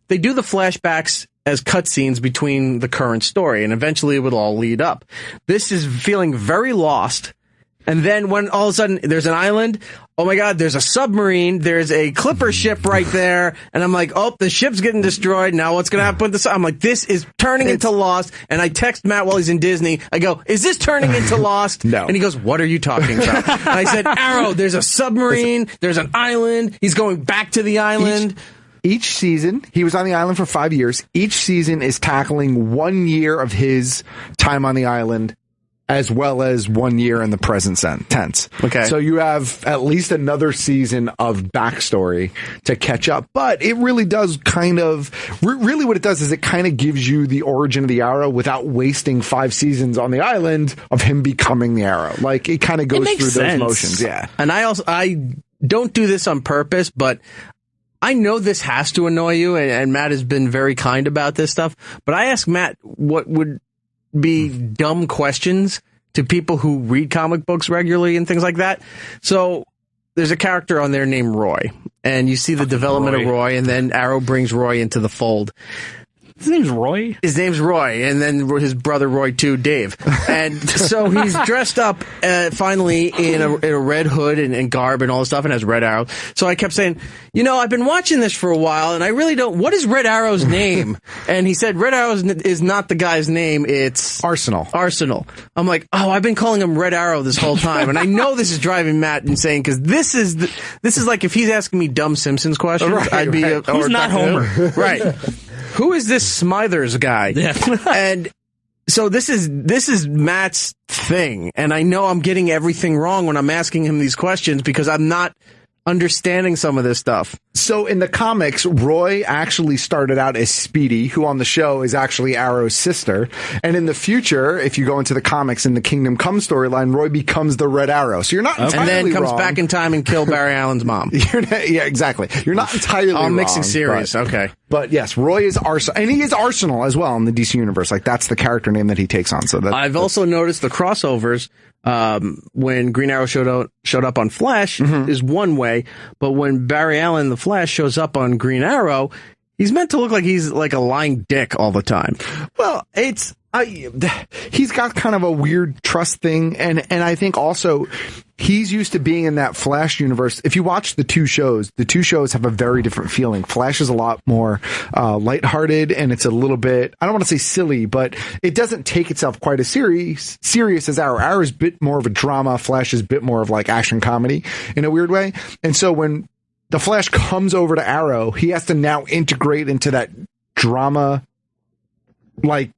They do the flashbacks as cutscenes between the current story, and eventually it would all lead up. This is feeling very lost. And then when all of a sudden there's an island, oh my God, there's a submarine, there's a clipper ship right there, and I'm like, oh, the ship's getting destroyed, now what's going to happen with this? I'm like, this is turning into Lost, and I text Matt while he's in Disney, I go, is this turning into Lost? No. And he goes, what are you talking about? And I said, Arrow, there's a submarine, there's an island, he's going back to the island. Each season, he was on the island for 5 years. Each season is tackling 1 year of his time on the island, as well as 1 year in the present tense. Okay. So you have at least another season of backstory to catch up. But it really does really what it does is it kind of gives you the origin of the Arrow without wasting 5 seasons on the island of him becoming the Arrow. Like, it kind of goes through those motions. Yeah. And I don't do this on purpose, but I know this has to annoy you, and Matt has been very kind about this stuff, but I ask Matt what would be dumb questions to people who read comic books regularly and things like that. So there's a character on there named Roy, and you see the development of Roy, and then Arrow brings Roy into the fold. His name's Roy? His name's Roy, and then his brother Roy too, Dave. And so he's dressed up finally in a red hood and garb and all this stuff, and has Red Arrow. So I kept saying, I've been watching this for a while, and I really don't... What is Red Arrow's name? And he said, Red Arrow is not the guy's name, it's... Arsenal. I'm like, I've been calling him Red Arrow this whole time, and I know this is driving Matt insane, because this is like if he's asking me dumb Simpsons questions, I'd be... Who's not Homer? Right. Who is this Smithers guy? Yeah. And so this is Matt's thing, and I know I'm getting everything wrong when I'm asking him these questions because I'm not understanding some of this stuff. So in the comics, Roy actually started out as Speedy, who on the show is actually Arrow's sister. And in the future, if you go into the comics in the Kingdom Come storyline, Roy becomes the Red Arrow. So you're not entirely and then comes wrong. back in time and kill Barry Allen's mom. Yeah, exactly. You're not entirely wrong. I'm mixing series. Okay. But yes, Roy is Arsenal, and he is Arsenal as well in the DC universe. Like that's the character name that he takes on. So I've also noticed the crossovers. When Green Arrow showed up on Flash is one way, but when Barry Allen, the Flash, shows up on Green Arrow, he's meant to look like he's like a lying dick all the time. Well, he's got kind of a weird trust thing, and I think also he's used to being in that Flash universe. If you watch the two shows have a very different feeling. Flash is a lot more lighthearted, and it's a little bit, I don't want to say silly, but it doesn't take itself quite as serious as Arrow. Arrow is a bit more of a drama. Flash is a bit more of like action comedy in a weird way. And so when the Flash comes over to Arrow, he has to now integrate into that drama, like,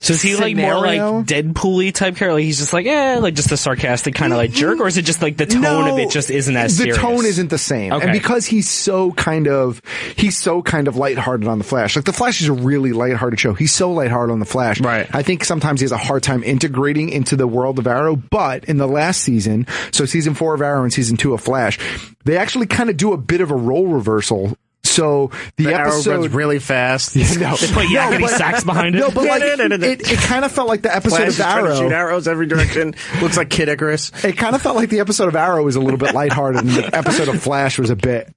so is he like more like Deadpool-y type character? Like he's just like, like just a sarcastic kind of like jerk, or is it just like the tone of it just isn't as serious? The tone isn't the same. Okay. And because he's so kind of lighthearted on the Flash. Like the Flash is a really lighthearted show. He's so lighthearted on the Flash. Right. I think sometimes he has a hard time integrating into the world of Arrow, but in the last season, so season 4 of Arrow and season 2 of Flash, they actually kind of do a bit of a role reversal. So the episode Arrow runs really fast. They put yakety sax behind it. No, but like it kind of felt like the episode Flash of Arrow. is trying to shoot arrows every direction. Looks like Kid Icarus. It kind of felt like the episode of Arrow was a little bit lighthearted, and the episode of Flash was a bit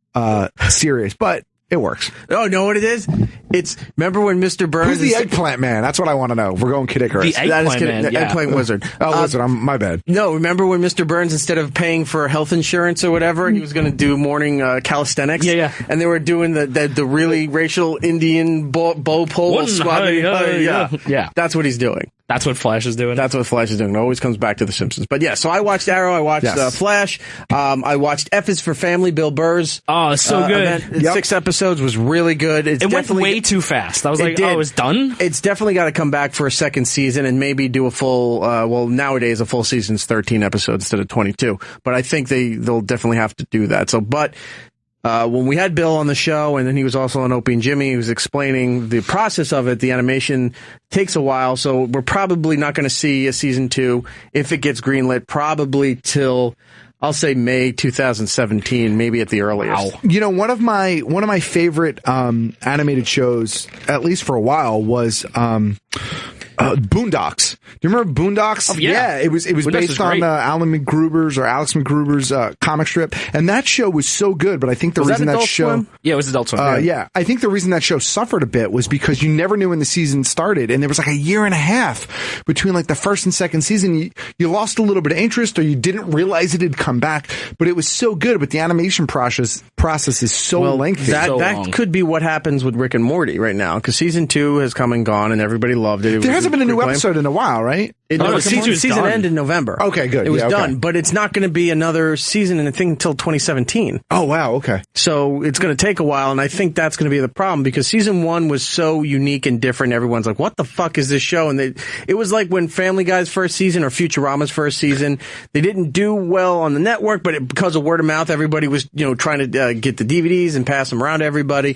serious. But it works. Oh, know what it is? It's, remember when Mr. Burns... Who's the eggplant man? That's what I want to know. We're going Kid Icarus. The eggplant man, yeah. Eggplant wizard. Oh, wizard. My bad. No, remember when Mr. Burns, instead of paying for health insurance or whatever, he was going to do morning calisthenics? Yeah. And they were doing the really racial Indian bow pole squad. Yeah. That's what he's doing. That's what Flash is doing? That's what Flash is doing. It always comes back to The Simpsons. But yeah, so I watched Arrow, I watched Flash, I watched F is for Family, Bill Burr's. Oh, it's so good. 6 episodes was really good. It went way too fast. I was like, oh, it's done? It's definitely got to come back for a second season and maybe do a full, nowadays a full season's 13 episodes instead of 22. But I think they'll definitely have to do that. So, when we had Bill on the show, and then he was also on Opie and Jimmy, he was explaining the process of it. The animation takes a while, so we're probably not going to see a season 2 if it gets greenlit, probably till, I'll say, May 2017, maybe at the earliest. Wow. You know, one of my favorite animated shows, at least for a while, was Boondocks. Do you remember Boondocks? Oh, yeah. It was based on Alex McGruber's comic strip, and that show was so good. But I think the reason that show, Swim? Yeah, it was Adult Swim. Yeah, I think the reason that show suffered a bit was because you never knew when the season started, and there was like a year and a half between like the first and second season. You lost a little bit of interest, or you didn't realize it had come back. But it was so good. But the animation process is so lengthy. That could be what happens with Rick and Morty right now, because season 2 has come and gone, and everybody loved it. There hasn't been a new episode in a while, right? Season ended in November. Okay, good. It was done, but it's not going to be another season, I think, until 2017. Oh, wow, okay. So it's going to take a while, and I think that's going to be the problem, because season 1 was so unique and different. Everyone's like, what the fuck is this show? And it was like when Family Guy's first season or Futurama's first season, they didn't do well on the network, but because of word of mouth, everybody was, trying to get the DVDs and pass them around to everybody.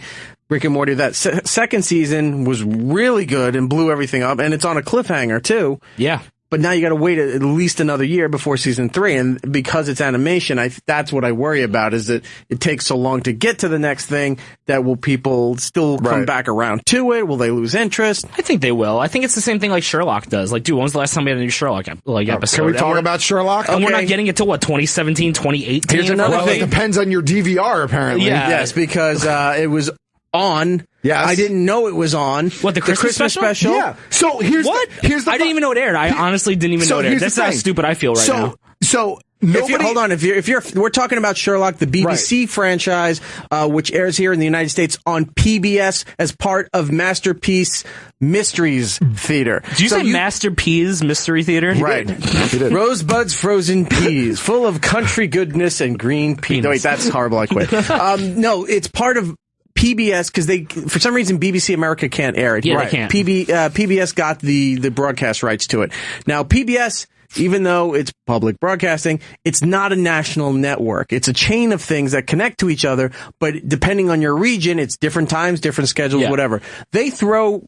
Rick and Morty, that second season was really good and blew everything up, and it's on a cliffhanger too. Yeah. But now you got to wait at least another year before season 3, and because it's animation, that's what I worry about, is that it takes so long to get to the next thing. That will people still come back around to it? Will they lose interest? I think they will. I think it's the same thing like Sherlock does. Like, dude, when was the last time we had a new Sherlock episode? Can we talk about Sherlock? And we're not getting it till 2017, 2018? Here's another thing. It depends on your DVR, apparently. Yeah. Yes, because it was on. Yes. I didn't know it was on. What, the Christmas special? Yeah. So here's what? I didn't even know it aired. I honestly didn't even know it aired. That's how stupid I feel right now. So hold on. We're talking about Sherlock, the BBC franchise, which airs here in the United States on PBS as part of Masterpiece Mysteries Theater. Did you say Master P's Mystery Theater? Right. Rosebuds, frozen peas, full of country goodness and green peas. No, wait, that's horrible. I quit. No, it's part of PBS, because for some reason BBC America can't air it. Yeah, they can't. PBS got the broadcast rights to it. Now PBS even though it's public broadcasting, it's not a national network. It's a chain of things that connect to each other, but depending on your region, it's different times, different schedules, whatever. They throw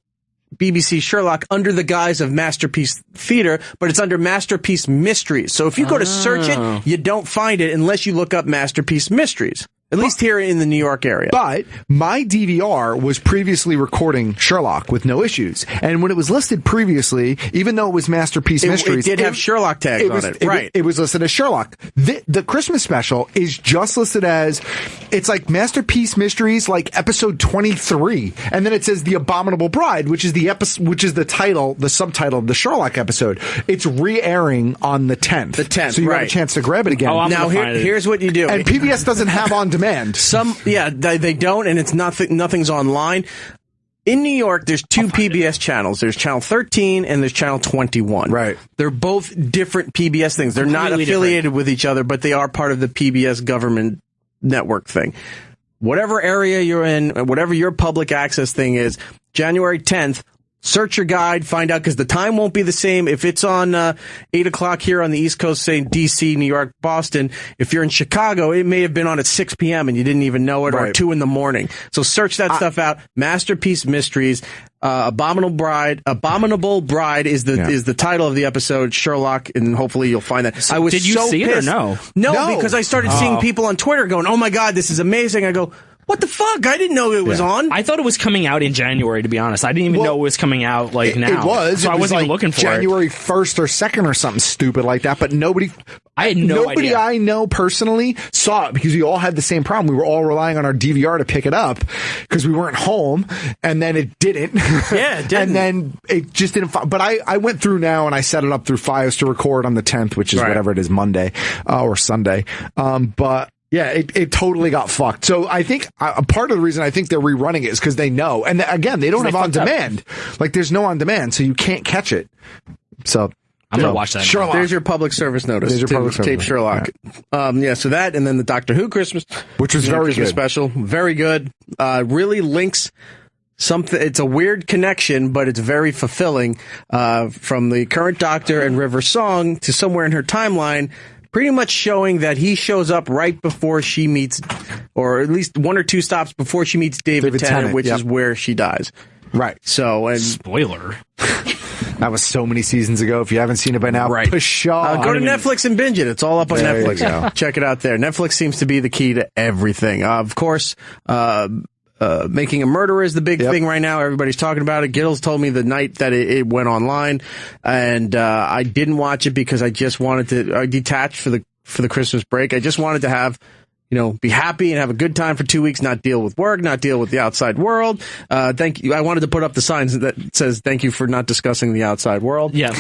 BBC Sherlock under the guise of Masterpiece Theater, but it's under Masterpiece Mysteries. So if you go to search it, you don't find it unless you look up Masterpiece Mysteries. At least here in the New York area. But my DVR was previously recording Sherlock with no issues. And when it was listed previously, even though it was Masterpiece Mysteries... It did have Sherlock tags on it, right. It was listed as Sherlock. The Christmas special is just listed as... It's like Masterpiece Mysteries, like episode 23. And then it says The Abominable Bride, which is the title, the subtitle of the Sherlock episode. It's re-airing on the 10th. The 10th, so you have a chance to grab it again. Now, here's what you do. And PBS doesn't have on demand. They don't, and it's nothing's online. In New York, there's two PBS channels. There's Channel 13 and there's Channel 21. Right. They're both different PBS things. They're not affiliated with each other, but they are part of the PBS government network thing. Whatever area you're in, whatever your public access thing is, January 10th, search your guide, find out, because the time won't be the same. If it's on 8 o'clock here on the East Coast, say D.C., New York, Boston, if you're in Chicago, it may have been on at 6 p.m. and you didn't even know it, or 2 in the morning. So search that stuff out. Masterpiece Mysteries. Abominable Bride is the title of the episode. Sherlock, and hopefully you'll find that. So, did you see pissed. it or no? No, because I started seeing people on Twitter going, "Oh my God, this is amazing." I go, what the fuck? I didn't know it was on. I thought it was coming out in January, to be honest. I didn't even know it was coming out now. It was. So I wasn't even looking for January 1st or 2nd or something stupid like that, but nobody... I had no idea. Nobody I know personally saw it, because we all had the same problem. We were all relying on our DVR to pick it up because we weren't home, and then it didn't. Yeah, it didn't. And then it just didn't... But I went through now, and I set it up through Fios to record on the 10th, which is whatever it is, Monday or Sunday. But... yeah, it totally got fucked. So I think part of the reason I think they're rerunning it is because they know. And again, they don't have on demand. Like, there's no on demand, so you can't catch it. So I'm going to watch that. Sherlock. There's your public service notice. There's your public service tape Sherlock. Yeah. So that, and then the Doctor Who Christmas. Which was very Christmas good. special. Very good. Really links something. It's a weird connection, but it's very fulfilling. From the current Doctor and River's song to somewhere in her timeline, pretty much showing that he shows up right before she meets, or at least 1 or 2 stops before she meets David Tennant, which is where she dies. Right. So, and spoiler. That was so many seasons ago. If you haven't seen it by now, go to Netflix and binge it. It's all up on Netflix. Check it out there. Netflix seems to be the key to everything. Of course, Making a Murderer is the big thing right now. Everybody's talking about it. Giddles told me the night that it went online, and I didn't watch it because I just wanted to detach for the Christmas break. I just wanted to have, be happy and have a good time for 2 weeks, not deal with work, not deal with the outside world. Thank you. I wanted to put up the signs that says thank you for not discussing the outside world. Yeah.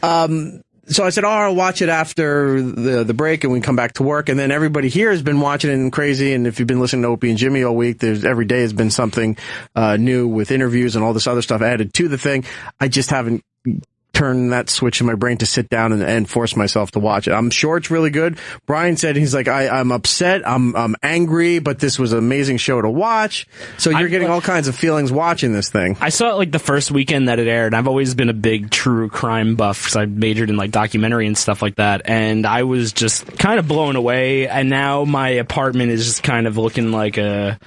And so I said, I'll watch it after the break and we come back to work. And then everybody here has been watching it and crazy. And if you've been listening to Opie and Jimmy all week, every day has been something new with interviews and all this other stuff added to the thing. I just haven't turn that switch in my brain to sit down and force myself to watch it. I'm sure it's really good. Brian said, he's like, I'm upset, I'm angry, but this was an amazing show to watch. So you're getting all kinds of feelings watching this thing. I saw it like the first weekend that it aired. I've always been a big true crime buff because I majored in like documentary and stuff like that. And I was just kind of blown away. And now my apartment is just kind of looking like a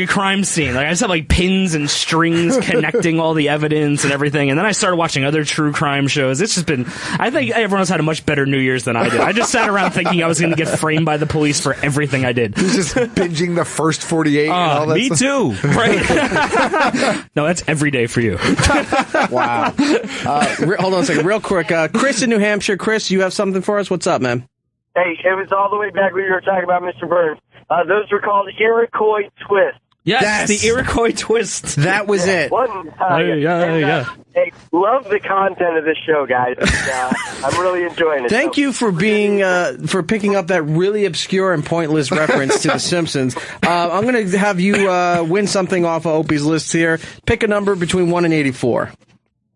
crime scene. Like I just have like pins and strings connecting all the evidence and everything. And then I started watching other true crime shows. It's just been, I think everyone's had a much better New Year's than I did. I just sat around thinking I was going to get framed by the police for everything I did. He's just binging the first 48 and all that me stuff. too. Right. No, that's every day for you. Wow. Hold on a second. Real quick. Chris in New Hampshire. Chris, you have something for us? What's up, man? Hey, it was all the way back when you were talking about Mr. Burns. Those were called Iroquois twists. Yes, the Iroquois twist. That was it. Hey, love the content of this show, guys. I'm really enjoying it. Thank you for being for picking up that really obscure and pointless reference to The Simpsons. I'm going to have you win something off of Opie's list here. Pick a number between 1 and 84.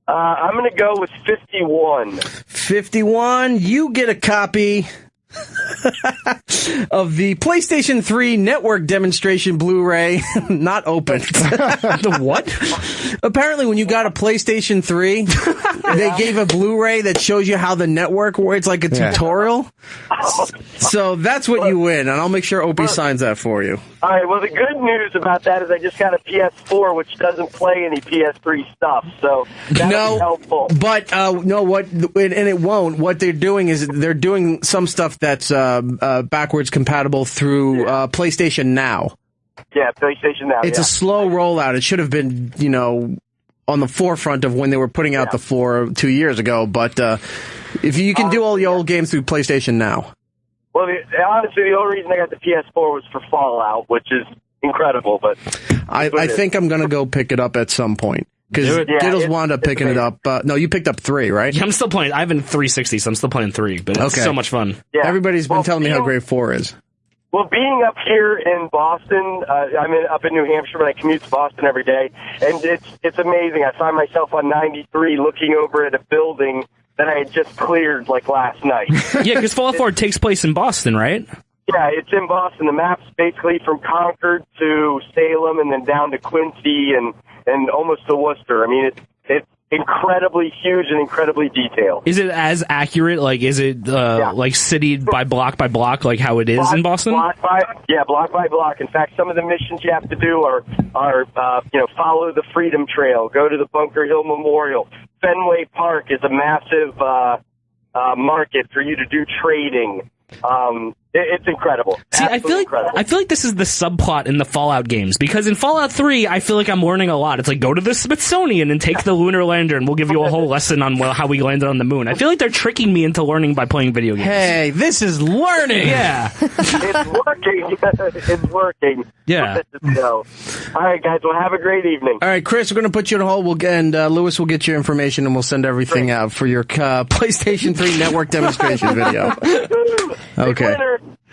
I'm going to go with 51. 51. You get a copy of the PlayStation 3 network demonstration Blu-ray not opened. The what? Apparently, when you got a PlayStation 3, they gave a Blu-ray that shows you how the network works. It's like a tutorial. So that's what you win, and I'll make sure Opie signs that for you. All right, well, the good news about that is I just got a PS4, which doesn't play any PS3 stuff, so that'll be helpful. But, and it won't. What they're doing is they're doing some stuff that's backwards compatible through PlayStation Now. Yeah, PlayStation Now. It's a slow rollout. It should have been, on the forefront of when they were putting out the 4 2 years ago. But if you can do all the old games through PlayStation Now. Well, honestly, the only reason I got the PS4 was for Fallout, which is incredible. But I think I'm going to go pick it up at some point. Because Giddles wound up picking it up. No, you picked up 3, right? Yeah, I'm still playing. I have a 360, so I'm still playing 3. But it's so much fun. Yeah. Everybody's been telling me how great 4 is. Well, being up here in Boston, up in New Hampshire, but I commute to Boston every day, and it's amazing. I find myself on 93 looking over at a building that I had just cleared last night. Yeah, because Fallout 4 takes place in Boston, right? Yeah, it's in Boston. The map's basically from Concord to Salem and then down to Quincy and almost to Worcester. I mean, it's incredibly huge and incredibly detailed. Is it as accurate? Is it city by block, like how it is in Boston? Block by block. In fact, some of the missions you have to do are follow the Freedom Trail, go to the Bunker Hill Memorial. Fenway Park is a massive market for you to do trading. It's incredible. See, I feel like this is the subplot in the Fallout games, because in Fallout 3, I feel like I'm learning a lot. It's like, go to the Smithsonian and take the lunar lander, and we'll give you a whole lesson on how we landed on the moon. I feel like they're tricking me into learning by playing video games. Hey, this is learning! Yeah. It's working. It's working. Yeah. All right, guys. Well, have a great evening. All right, Chris, we're going to put you on hold, and Lewis will get your information, and we'll send everything out for your PlayStation 3 network demonstration video. Okay.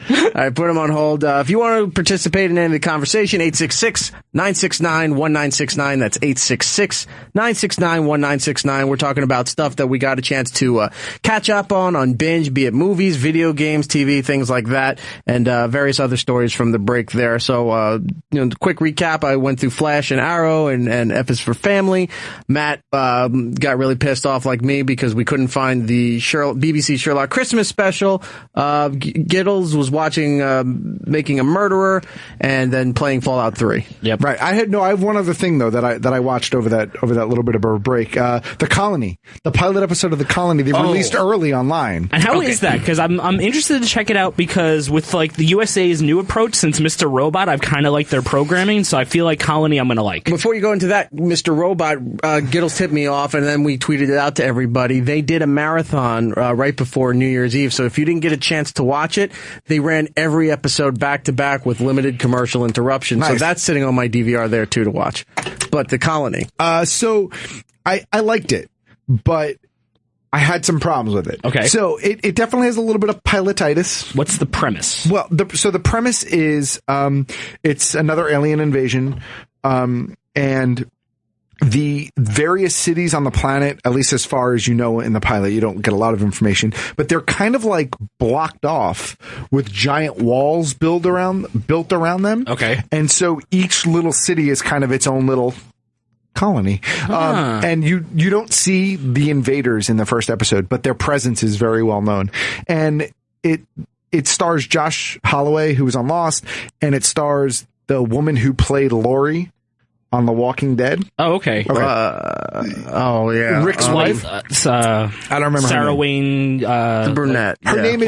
All right, put him on hold. If you want to participate in any of the conversation, 866-969-1969. That's 866-969-1969. We're talking about stuff that we got a chance to catch up on binge, be it movies, video games, TV, things like that, and various other stories from the break there. So, quick recap. I went through Flash and Arrow and F is for Family. Matt got really pissed off like me because we couldn't find the BBC Sherlock Christmas special. Giddles was watching Making a Murderer and then playing Fallout 3. Yep. Right. I have one other thing though that I watched over that little bit of a break. The Colony, the pilot episode of The Colony, they released early online. And how is that? Because I'm interested to check it out, because with the USA's new approach since Mr. Robot, I've kind of liked their programming, so I feel like Colony I'm going to like. Before you go into that, Mr. Robot, Giddles tipped me off, and then we tweeted it out to everybody. They did a marathon right before New Year's Eve, so if you didn't get a chance to watch it, they ran every episode back to back with limited commercial interruption. Nice. So that's sitting on my DVR there too to watch. But The Colony. So I liked it, but I had some problems with it. Okay. So it definitely has a little bit of pilotitis. What's the premise? Well, the premise is it's another alien invasion, and the various cities on the planet, at least as far as you know in the pilot, you don't get a lot of information, but they're kind of blocked off with giant walls built around them. Okay. And so each little city is kind of its own little colony. And you don't see the invaders in the first episode, but their presence is very well known. And it stars Josh Holloway, who was on Lost, and it stars the woman who played Lori on The Walking Dead. Oh, okay. Yeah. Rick's wife. I don't remember Sarah Wayne. The brunette. Her name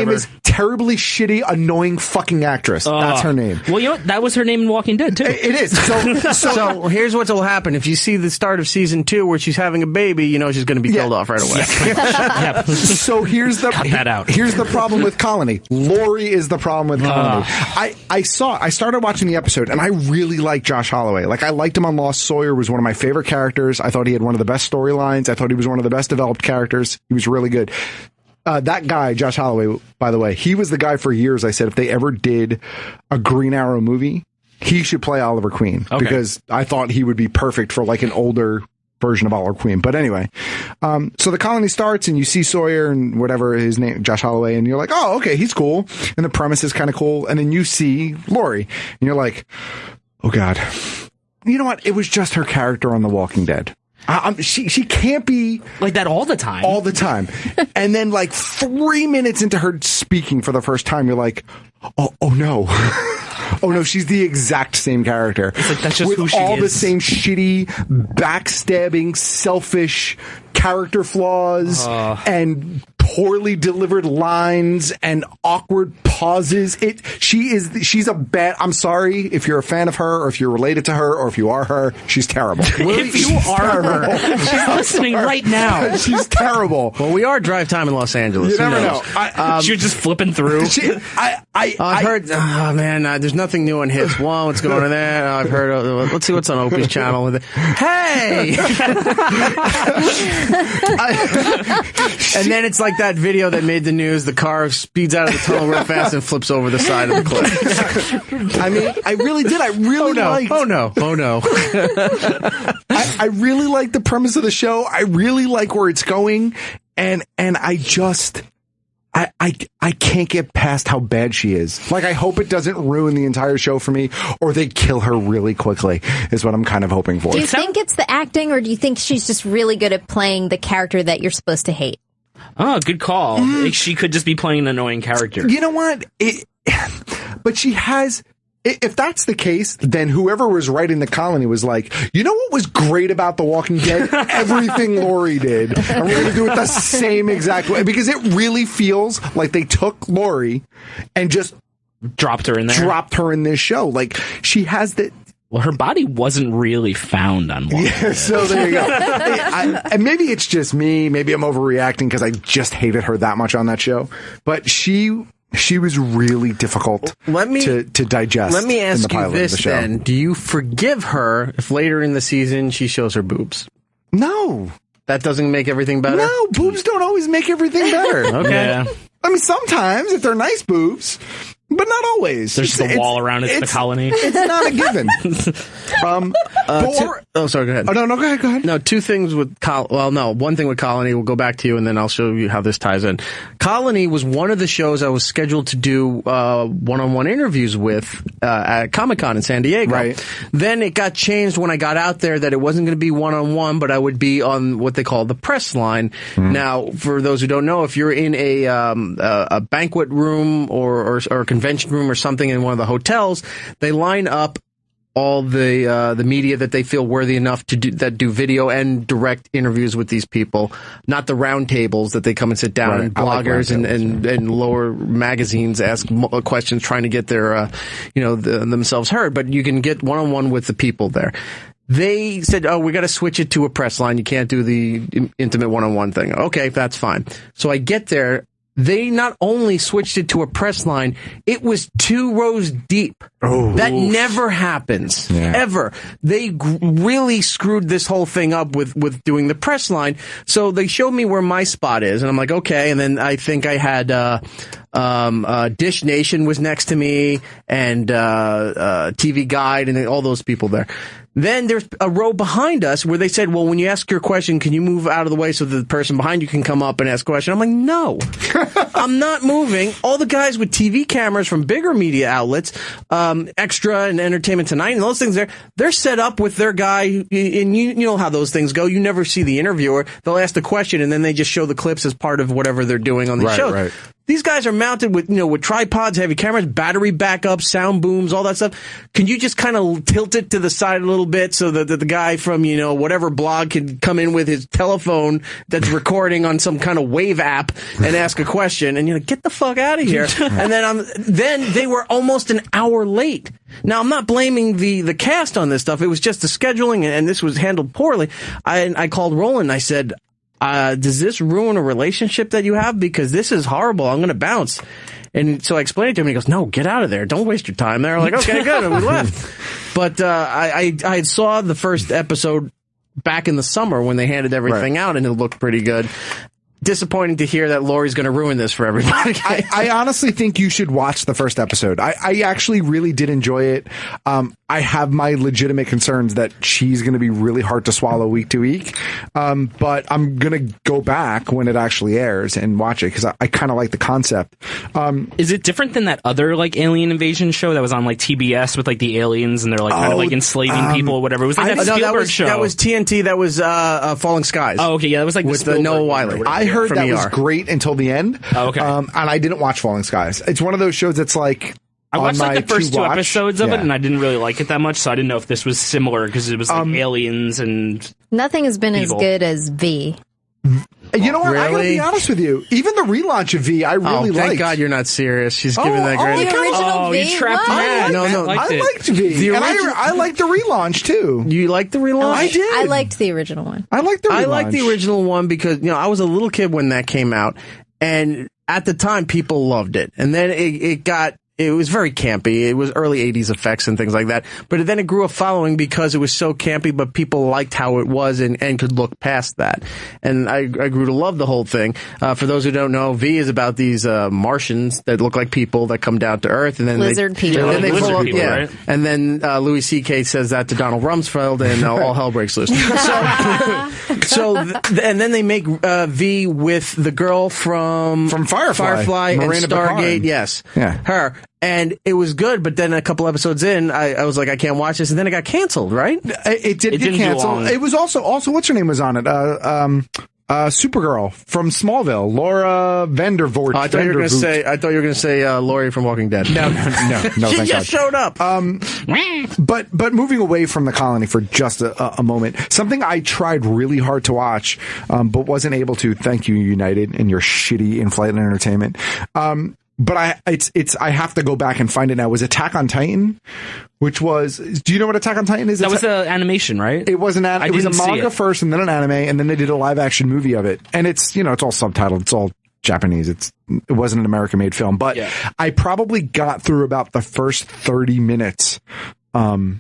is terribly shitty, annoying fucking actress. That's her name. Well, you know what? That was her name in Walking Dead, too. It is. So here's what will happen. If you see the start of season 2 where she's having a baby, you know she's going to be killed off right away. So here's the cut that out. Here's the problem with Colony. Lori is the problem with Colony. I started watching the episode, and I really like Josh Holloway. I liked him on Lost. Sawyer was one of my favorite characters. I thought he had one of the best storylines. I thought he was one of the best developed characters. He was really good. That guy, Josh Holloway, by the way, he was the guy for years I said if they ever did a Green Arrow movie, he should play Oliver Queen. Okay. Because I thought he would be perfect for an older version of Oliver Queen. But anyway, so the colony starts and you see Sawyer and whatever his name, Josh Holloway, and you're like, oh, okay, he's cool. And the premise is kind of cool. And then you see Lori and you're like, oh God. You know what? It was just her character on The Walking Dead. She can't be like that all the time. All the time. And then like 3 minutes into her speaking for the first time, you're like, oh no. Oh no, she's the exact same character. It's like that's just with who she all is. the same shitty, backstabbing, selfish character flaws and poorly delivered lines and awkward pauses. She's a bad. I'm sorry if you're a fan of her or if you're related to her or if you are her. She's terrible. If you are her, she's listening right now. She's terrible. Well, we are drive time in Los Angeles. You never know. She was just flipping through. I've heard. Oh man, there's nothing new on Hits One. What's going on there? I've heard. Let's see what's on Opie's channel with it. Hey. And then it's like that video that made the news. The car speeds out of the tunnel real fast and flips over the side of the cliff. I mean, I really did. I really liked. Oh no! I really like the premise of the show. I really like where it's going, and I just. I can't get past how bad she is. Like, I hope it doesn't ruin the entire show for me, or they kill her really quickly, is what I'm kind of hoping for. Do you think it's the acting, or do you think she's just really good at playing the character that you're supposed to hate? Oh, good call. She could just be playing an annoying character. You know what? But she has... If that's the case, then whoever was writing the colony was like, you know what was great about The Walking Dead? Everything Lori did. And we're going to do it the same exact way. Because it really feels like they took Lori and just dropped her in there. Dropped her in this show. Like, she has the... Well, her body wasn't really found on Walking Dead. So there you go. And maybe it's just me. Maybe I'm overreacting because I just hated her that much on that show. But she was really difficult to digest. Let me ask you this then. Do you forgive her if later in the season she shows her boobs? No. That doesn't make everything better? No, boobs don't always make everything better. Okay. Yeah. I mean, sometimes if they're nice boobs, but not always. There's just a wall around it, the colony. It's not a given. Sorry, go ahead. Oh, no, go ahead. No, two things with one thing with Colony. We'll go back to you, and then I'll show you how this ties in. Colony was one of the shows I was scheduled to do one-on-one interviews with at Comic-Con in San Diego. Right. Then it got changed when I got out there that it wasn't going to be one-on-one, but I would be on what they call the press line. Now, for those who don't know, if you're in a banquet room or a convention room or something in one of the hotels, they line up all the media that they feel worthy enough to do video and direct interviews with these people, not the round tables that they come and sit down and bloggers and lower magazines ask questions trying to get their themselves heard. But you can get one-on-one with the people there. They said, we got to switch it to a press line. You can't do the intimate one-on-one thing. Okay, that's fine. So I get there. They not only switched it to a press line, it was 2 rows deep. Oh, that never happens, ever. They really screwed this whole thing up with doing the press line. So they showed me where my spot is, and I'm like, okay. And then I think I had Dish Nation was next to me, and TV Guide, and all those people there. Then there's a row behind us where they said, well, when you ask your question, can you move out of the way so that the person behind you can come up and ask a question? I'm like, no, I'm not moving. All the guys with TV cameras from bigger media outlets, Extra and Entertainment Tonight and those things they're set up with their guy. And you know how those things go. You never see the interviewer. They'll ask the question and then they just show the clips as part of whatever they're doing on the show. Right. These guys are mounted with tripods, heavy cameras, battery backup, sound booms, all that stuff. Can you just kind of tilt it to the side a little bit so that the guy from, whatever blog can come in with his telephone that's recording on some kind of wave app and ask a question and get the fuck out of here. And then they were almost an hour late. Now, I'm not blaming the cast on this stuff. It was just the scheduling and this was handled poorly. I called Roland and I said, does this ruin a relationship that you have? Because this is horrible. I'm going to bounce. And so I explained it to him. And he goes, no, get out of there. Don't waste your time there. I'm like, okay, good. And we left. But I saw the first episode back in the summer when they handed everything out, and it looked pretty good. disappointing to hear that Lori's going to ruin this for everybody. I honestly think you should watch the first episode. I actually really did enjoy it. I have my legitimate concerns that she's going to be really hard to swallow week to week. But I'm going to go back when it actually airs and watch it because I kind of like the concept. Is it different than that other like alien invasion show that was on like TBS with like the aliens and they're like kind of like enslaving people or whatever? It was like that Spielberg show. That was TNT. That was Falling Skies. Oh, okay. Yeah, that was like with the Noah Wiley. I heard that was great until the end. Oh, okay. And I didn't watch Falling Skies. It's one of those shows that's like, I watched like the first two episodes of it, and I didn't really like it that much, so I didn't know if this was similar because it was like aliens and nothing has been evil. as good as V. You know what? Really? I gotta be honest with you. Even the relaunch of V, I really liked. Thank God you're not serious. She's giving that credit. The original V? You trapped What? me. No. I liked V. And I liked the relaunch too. You liked the relaunch? I did. I liked the original one. I liked the relaunch. I liked the original one because, I was a little kid when that came out, and at the time people loved it. And then it was very campy. It was early 80s effects and things like that. But then it grew a following because it was so campy, but people liked how it was and could look past that. And I grew to love the whole thing. For those who don't know, V is about these Martians that look like people that come down to Earth. And then Lizard people. And then Lizard people, right? And then Louis C.K. says that to Donald Rumsfeld, and all hell breaks loose. And then they make V with the girl from Firefly and Miranda Stargate. Picard. Yes. Yeah. Her. And it was good, but then a couple episodes in, I was like, I can't watch this, and then it got canceled, right? It did get canceled. It was also what's her name was on it? Supergirl from Smallville, Laura Vandervoort. I thought you were going to say Lori from Walking Dead. No. She Thank just God. showed up. But moving away from the colony for just a moment, something I tried really hard to watch, but wasn't able to. Thank you, United, and your shitty in-flight entertainment. But I have to go back and find it now. It was Attack on Titan, which was, do you know what Attack on Titan is? That was the animation, right? It was it was a manga first and then an anime, and then they did a live action movie of it. And it's, it's all subtitled. It's all Japanese. It wasn't an American made film, but I probably got through about the first 30 minutes, of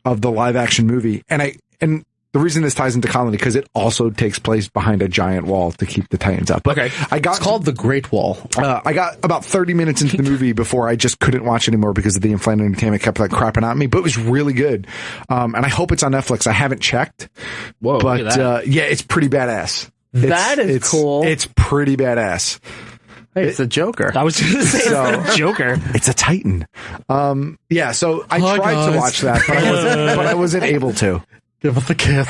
the live action movie. And the reason this ties into Colony, because it also takes place behind a giant wall to keep the Titans up. But it's called the Great Wall. I got about 30 minutes into the movie before I just couldn't watch anymore because of the in-flight entertainment kept like crapping on me. But it was really good. And I hope it's on Netflix. I haven't checked. Whoa, but look at that. it's pretty badass. That is cool. It's pretty badass. Hey, it's a Joker. I was going to say Joker. It's a Titan. So I tried to watch that, but I wasn't able to. Give us a kiss.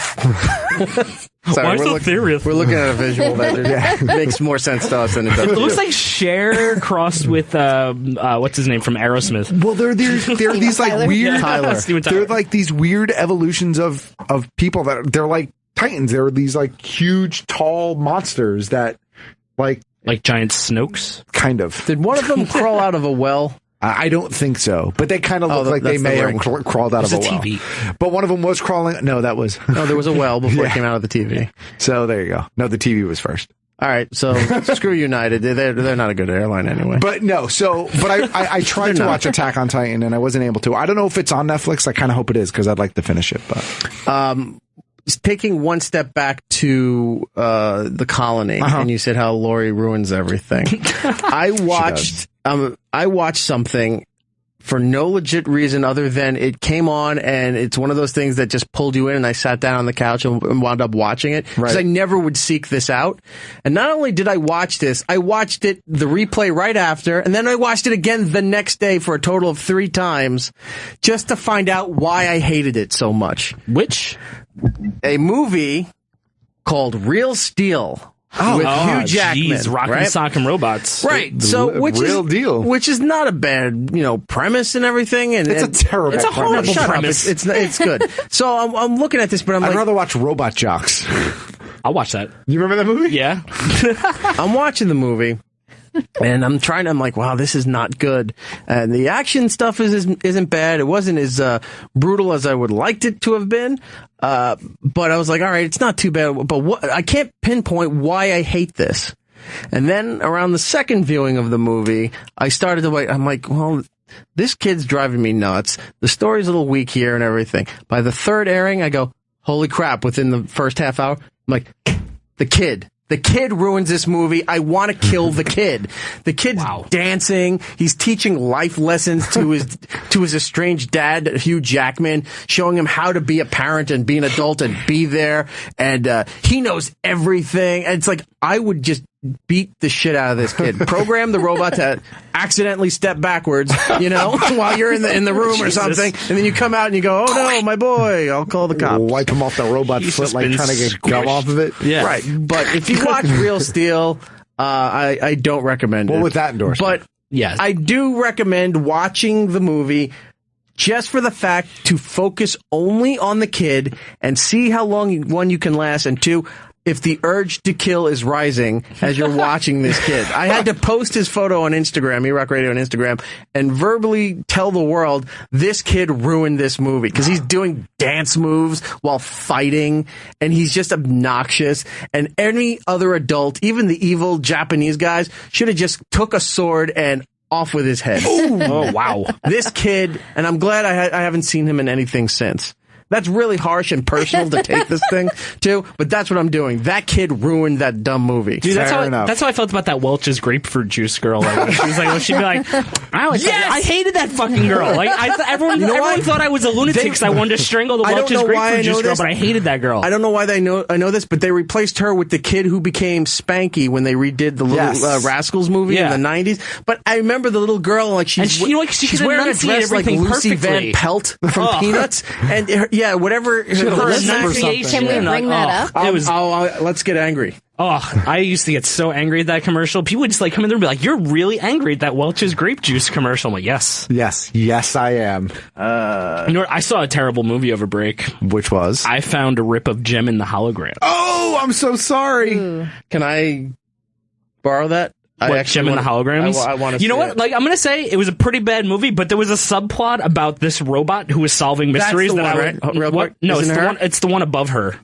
Sorry, we're looking at a visual that makes more sense to us than it does. It looks like Cher crossed with what's his name from Aerosmith. Well, they're these like weird Steven Tyler. They're like these weird evolutions of people that they're like Titans. They're these like huge, tall monsters that like giant Snokes. Kind of. Did one of them crawl out of a well? I don't think so, but they kind of look like they may have crawled out of a well. TV. But one of them was crawling. No, there was a well before it came out of the TV. So there you go. No, the TV was first. All right, so screw United. They're not a good airline anyway. But no, but I tried to watch Attack on Titan and I wasn't able to. I don't know if it's on Netflix. I kind of hope it is because I'd like to finish it. But taking one step back to the Colony, and you said how Lori ruins everything. I watched something for no legit reason other than it came on, and it's one of those things that just pulled you in, and I sat down on the couch and wound up watching it because I never would seek this out. And not only did I watch this, I watched it the replay right after, and then I watched it again the next day for a total of 3 times just to find out why I hated it so much. Which? A movie called Real Steel. With Hugh Jackman, Rock'em Sock'em Robots, right? So, which is not a bad, premise and everything. And it's a terrible, it's a horrible premise. It's good. So I'm looking at this, but I'd rather watch Robot Jocks. I'll watch that. You remember that movie? Yeah. I'm watching the movie. And I'm like, wow, this is not good. And the action stuff isn't bad. It wasn't as brutal as I would liked it to have been. But I was like, all right, it's not too bad. But I can't pinpoint why I hate this. And then around the second viewing of the movie, I started to wait. I'm like, well, this kid's driving me nuts. The story's a little weak here and everything. By the third airing, I go, holy crap, within the first half hour, I'm like, the kid. The kid ruins this movie. I want to kill the kid. The kid's dancing. He's teaching life lessons to his estranged dad, Hugh Jackman, showing him how to be a parent and be an adult and be there. And he knows everything. And it's like, I would just beat the shit out of this kid. Program the robot to accidentally step backwards, while you're in the room or something, and then you come out and you go, "Oh no, my boy! I'll call the cops." Wipe him off the robot's foot, like trying to get gum off of it. Yeah, right. But if you watch Real Steel, I don't recommend it. What was that endorsement? But yes, I do recommend watching the movie. Just for the fact to focus only on the kid and see how long, one, you can last, and two, if the urge to kill is rising as you're watching this kid. I had to post his photo on Instagram, E-Rock Radio on Instagram, and verbally tell the world this kid ruined this movie because he's doing dance moves while fighting, and he's just obnoxious. And any other adult, even the evil Japanese guys, should have just took a sword and off with his head. Oh, wow. This kid, and I'm glad I haven't seen him in anything since. That's really harsh and personal to take this thing to, but that's what I'm doing. That kid ruined that dumb movie. Dude, that's how I felt about that Welch's grapefruit juice girl. Like, she'd be like, I hated that fucking girl. Like, everyone thought I was a lunatic because I wanted to strangle the Welch's grapefruit juice girl, but I hated that girl. I don't know why I know this, but they replaced her with the kid who became Spanky when they redid the Little Rascals movie in the 90s. But I remember the little girl, like, she's wearing a dress like Lucy Van Pelt from Peanuts, and whatever. Can we bring that up? Let's get angry. Oh, I used to get so angry at that commercial. People would just like come in there and be like, "You're really angry at that Welch's grape juice commercial." I'm like, yes, I am. I saw a terrible movie over break. Which was? I found a rip of Gem in the Hologram. Oh, I'm so sorry. Can I borrow that? Gem in the Holograms? I want to. You know what? Like, I'm gonna say it was a pretty bad movie, but there was a subplot about this robot who was solving mysteries. That's the one, right? What? No, it's the one above her.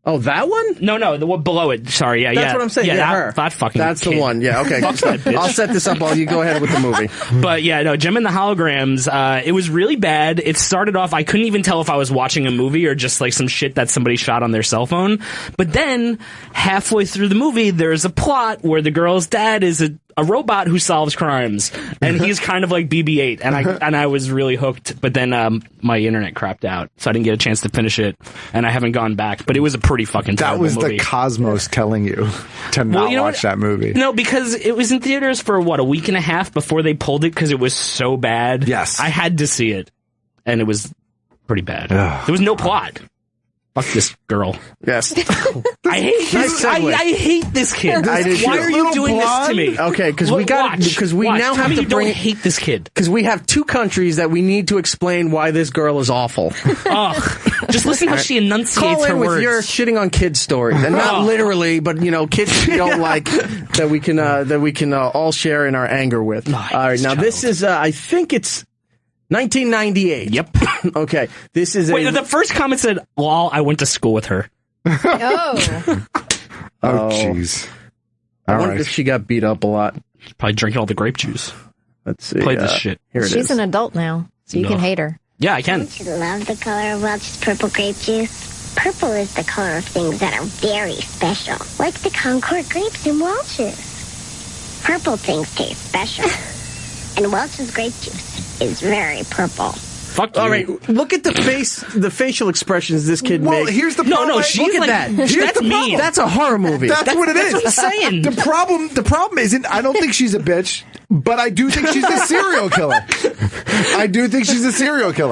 Oh, that one? No, the one below it. Sorry, That's what I'm saying. Yeah, that fucking That's kid. The one. Yeah, okay. I'll set this up while you go ahead with the movie. But yeah, no, Gem in the Holograms, it was really bad. It started off, I couldn't even tell if I was watching a movie or just like some shit that somebody shot on their cell phone. But then, halfway through the movie, there's a plot where the girl's dad is a robot who solves crimes, and he's kind of like BB-8, and I was really hooked. But then my internet crapped out, so I didn't get a chance to finish it, and I haven't gone back. But it was a pretty fucking terrible movie. That was the cosmos telling you to not watch that movie. No, because it was in theaters for a week and a half before they pulled it because it was so bad. Yes, I had to see it, and it was pretty bad. There was no plot. Fuck this girl. Yes. I hate this. I hate this kid. Why are you doing this to me? Okay, because we now have to don't hate this kid. Because we have two countries that we need to explain why this girl is awful. Just listen how she enunciates Call in her with words. your shitting on kids stories, and not literally, but kids we don't like that we can all share in our anger with. All right, now this is I think it's 1998. Yep. Okay. This is the first comment said, "Lol, I went to school with her." Oh, jeez. I wonder if she got beat up a lot. She's probably drinking all the grape juice. Let's see. Play this shit. Here it is. She's an adult now, so you can hate her. Yeah, I can. Don't you love the color of Welch's purple grape juice? Purple is the color of things that are very special, like the Concord grapes in Welch's. Purple things taste special, and Welch's grape juice is very purple. Fuck you. All right, look at the facial expressions this kid makes. Here's the problem. No, she's look at that. That's mean. That's a horror movie. That's what it is. That's what I'm saying. The problem isn't, I don't think she's a bitch, but I do think she's a serial killer.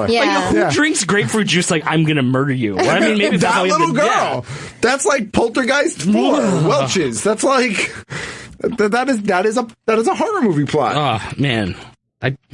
Yeah. Who drinks grapefruit juice like, I'm gonna murder you? Well, I mean, maybe that's that how little girl. Yeah. That's like Poltergeist 4, Welch's. That's like, that is a horror movie plot. Oh, man.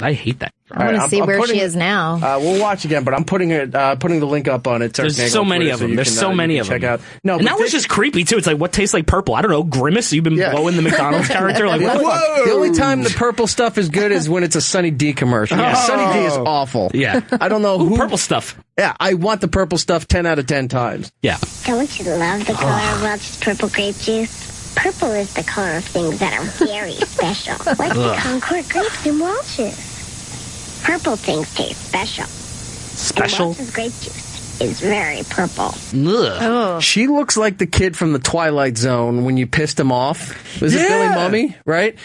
I hate that. I want to see where she is now. We'll watch again, but I'm putting the link up on it. There's so many of them. There's so many of them. Check out. No, and that was just creepy too. It's like, what tastes like purple? I don't know. Grimace? You've been blowing the McDonald's character? Like, what the fuck? The only time the purple stuff is good is when it's a Sunny D commercial. Yeah. Sunny D is awful. Yeah. I don't know who. Purple stuff. Yeah, I want the purple stuff 10 out of 10 times. Yeah. Don't you love the color of Welch's purple grape juice? Purple is the color of things that are very special, like the Concord grapes in Welch's. Purple things taste special. Special? And Welch's grape juice is very purple. Oh. She looks like the kid from the Twilight Zone when you pissed him off. Was it Billy Mummy, right?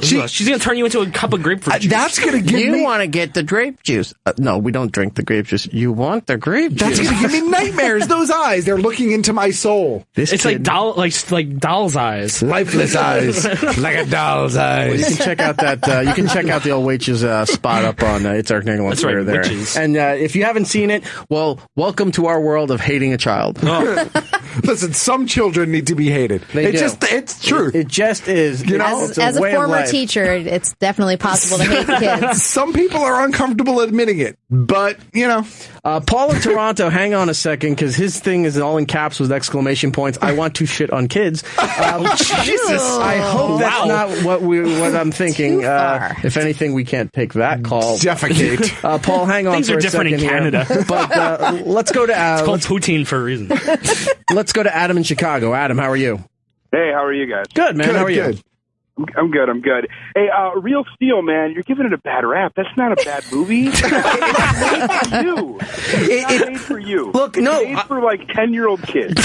She's going to turn you into a cup of grapefruit juice. That's going to give me... You want to get the grape juice. No, we don't drink the grape juice. You want the grape juice. That's going to give me nightmares. Those eyes, they're looking into my soul. It's like doll's eyes. Lifeless eyes. Like a doll's eyes. Well, you can check out that. You can check out the old Witches spot up on It's Erik Nagel on Twitter there. Witches. And if you haven't seen it, well, welcome to our world of hating a child. Oh. Listen, some children need to be hated. It's true. It just is. You know, as a former teacher, it's definitely possible to hate kids. Some people are uncomfortable admitting it, but you know. Paul in Toronto, hang on a second, because his thing is all in caps with exclamation points. I want to shit on kids. Jesus! I hope that's not what I'm thinking. If anything, we can't take that call. Defecate. Paul, hang on. Things for are a different in second Canada. Here. But let's go to. It's called poutine for a reason. Let's go to Adam in Chicago. Adam, how are you? Hey, how are you guys? Good, man. How are you? I'm good. Hey, Real Steel, man, you're giving it a bad rap. That's not a bad movie. It's not made for you. Look, it's made for like 10-year-old kids.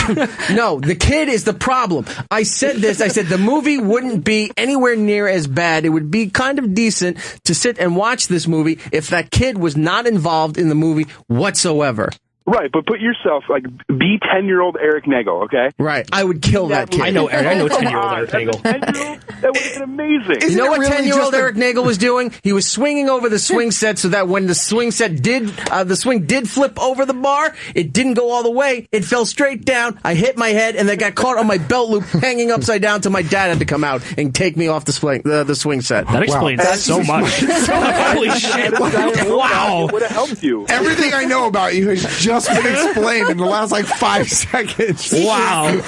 No, the kid is the problem. I said this. I said the movie wouldn't be anywhere near as bad. It would be kind of decent to sit and watch this movie if that kid was not involved in the movie whatsoever. Right, but put yourself, be 10-year-old Erik Nagel, okay? Right, I would kill that kid. I know 10-year-old Erik Nagel. 10-year-old? That would have been amazing. You know what 10-year-old Erik Nagel was doing? He was swinging over the swing set so that when the swing did flip over the bar, it didn't go all the way. It fell straight down. I hit my head, and then got caught on my belt loop, hanging upside down till my dad had to come out and take me off the swing set. That explains so much. Holy shit. Wow. It would have helped you. Everything I know about you has just been explained in the last 5 seconds. Wow.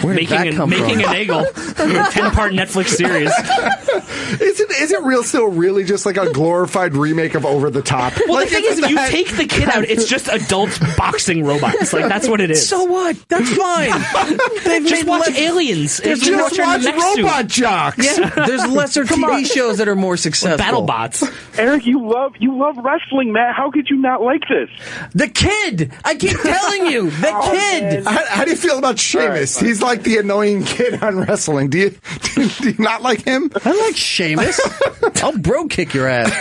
Making a Nagel. 10-part Netflix series. Isn't Real Steel really just like a glorified remake of Over the Top? Well, the thing is, if you take the kid out, it's just adult boxing robots. That's what it is. So what? That's fine. Just watch Aliens. Just watch Robot Jocks. Yeah, there's lesser TV shows that are more successful. BattleBots. Eric, you love wrestling, man. How could you not like this? The kid! I keep telling you, the kid! How do you feel about Sheamus? He's like the annoying kid on wrestling. Do you not like him? I like Sheamus. I'll bro kick your ass.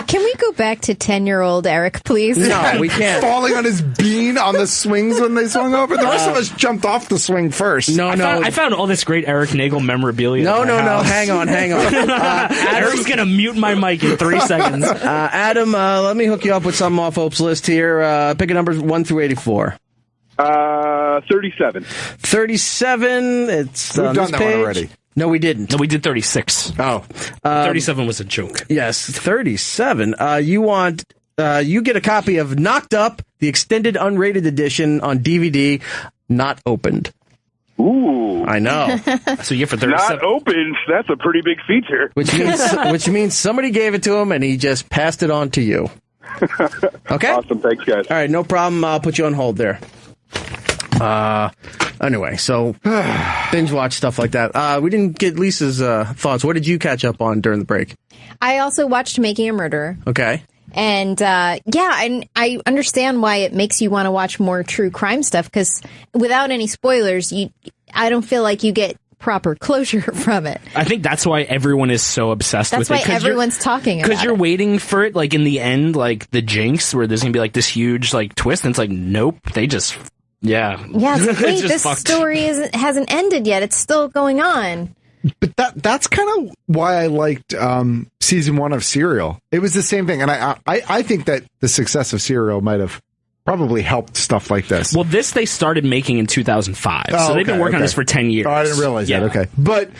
Can we go back to 10-year-old Eric, please? No, we can't. Falling on his bean on the swings when they swung over. The rest of us jumped off the swing first. I found all this great Erik Nagel memorabilia. No. Hang on. Eric's going to mute my mic in 3 seconds. Adam, let me hook you up with something off Hope's list here. Pick a number 1 through 84. 37. 37. It's We've on done this that page. one already. No, we didn't. No, we did 36. Oh. 37 was a joke. Yes, 37. You get a copy of Knocked Up, the extended unrated edition on DVD, not opened. Ooh. I know. So you get for 37. Not opened. That's a pretty big feature. Which means somebody gave it to him and he just passed it on to you. Okay? Awesome. Thanks, guys. All right, no problem. I'll put you on hold there. Anyway, so binge watch stuff like that. We didn't get Lisa's thoughts. What did you catch up on during the break? I also watched Making a Murderer. Okay. And and I understand why it makes you want to watch more true crime stuff, because without any spoilers, I don't feel like you get proper closure from it. I think that's why everyone is so obsessed with it. That's why everyone's talking about it. Because you're waiting for it, in the end, the jinx, where there's going to be, this huge, twist, and it's nope, they just... Yeah. Yeah, it's wait, this story hasn't ended yet. It's still going on. But that's kind of why I liked season 1 of Serial. It was the same thing. And I think that the success of Serial might have probably helped stuff like this. Well, this they started making in 2005. So they've been working on this for 10 years. Oh, I didn't realize that. Okay. But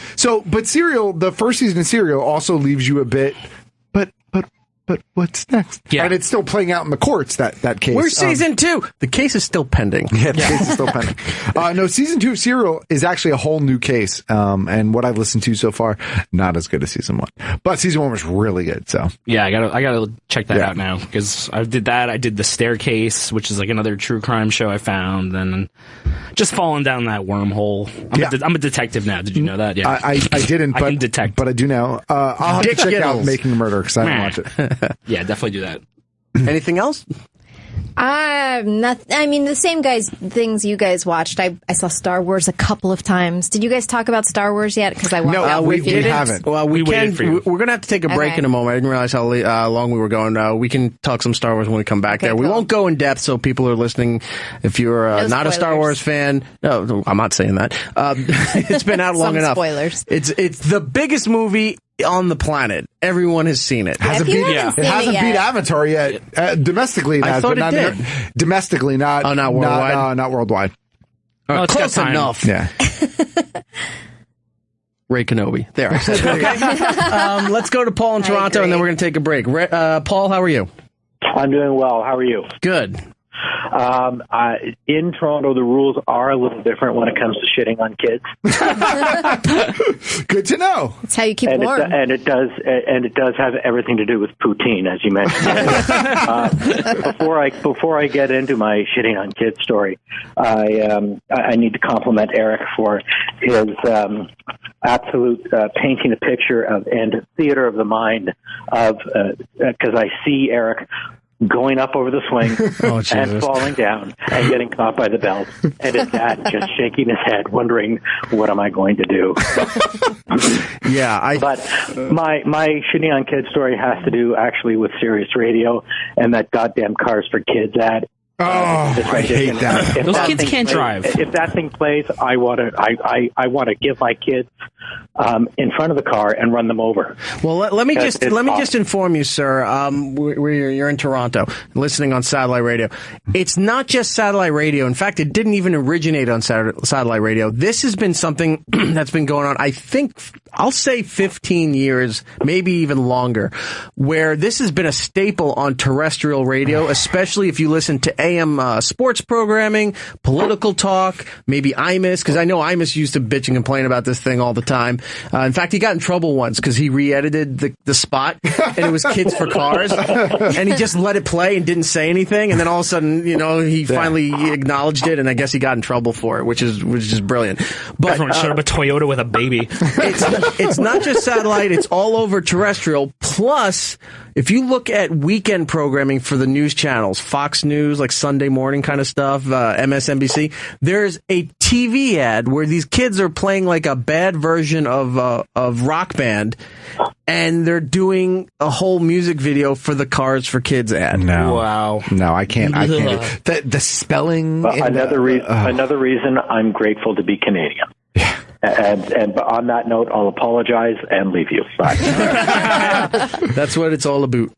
Serial, the first season of Serial also leaves you a bit, but what's next? Yeah. And it's still playing out in the courts, that case. Where's season 2? The case is still pending. Yeah, the case is still pending. No, season 2 of Serial is actually a whole new case. And what I've listened to so far, not as good as season 1. But season 1 was really good, so. Yeah, I gotta check that out now, because I did that. I did The Staircase, which is another true crime show I found, and just falling down that wormhole. I'm a detective now. Did you know that? Yeah. I didn't, but I can detect. But I do now. I'll have to check out Making a Murderer, because I haven't watched it. Yeah, definitely do that. Anything else? I mean, the same things you guys watched. I saw Star Wars a couple of times. Did you guys talk about Star Wars yet? Because I watched we haven't. Well, we waited for you. We're going to have to take a break in a moment. I didn't realize how long we were going. We can talk some Star Wars when we come back there. Cool. We won't go in depth, so people are listening. If you're not a Star Wars fan, no, I'm not saying that. It's been out long enough. Spoilers. It's the biggest movie on the planet. Everyone has seen it. It hasn't beat Avatar yet. Domestically, it has, but not domestically, not. Oh, not worldwide. Not worldwide. Close enough. Yeah. Ray Kenobi. There. Okay. Let's go to Paul in Toronto, and then we're going to take a break. Paul, how are you? I'm doing well. How are you? Good. In Toronto, the rules are a little different when it comes to shitting on kids. Good to know. That's how you keep warm. It does have everything to do with poutine, as you mentioned. Before I get into my shitting on kids story, I need to compliment Erik for his absolute painting a picture of and theater of the mind of because I see Erik going up over the swing and falling down and getting caught by the belt, and his dad just shaking his head, wondering, what am I going to do? But my shitting on kids story has to do actually with Sirius Radio and that goddamn Cars for Kids ad. Oh, I hate that. Those kids can't drive. If that thing plays, I want to give my kids in front of the car and run them over. Well, let me just inform you, sir. You're in Toronto, listening on satellite radio. It's not just satellite radio. In fact, it didn't even originate on satellite radio. This has been something that's been going on, I think, I'll say 15 years, maybe even longer, where this has been a staple on terrestrial radio, especially if you listen to AM sports programming, political talk, maybe Imus, because I know Imus used to bitch and complain about this thing all the time. In fact, he got in trouble once because he re-edited the spot, and it was Kids for Cars, and he just let it play and didn't say anything, and then all of a sudden, he finally acknowledged it, and I guess he got in trouble for it, which is brilliant. But everyone showed up a Toyota with a baby. It's not just satellite, it's all over terrestrial. Plus, if you look at weekend programming for the news channels, Fox News, like Sunday morning kind of stuff, MSNBC, there's a TV ad where these kids are playing like a bad version of Rock Band, and they're doing a whole music video for the Cars for Kids ad. No. Wow. No, I can't. The spelling. Another reason I'm grateful to be Canadian. Yeah. And on that note, I'll apologize and leave you. Bye. That's what it's all about.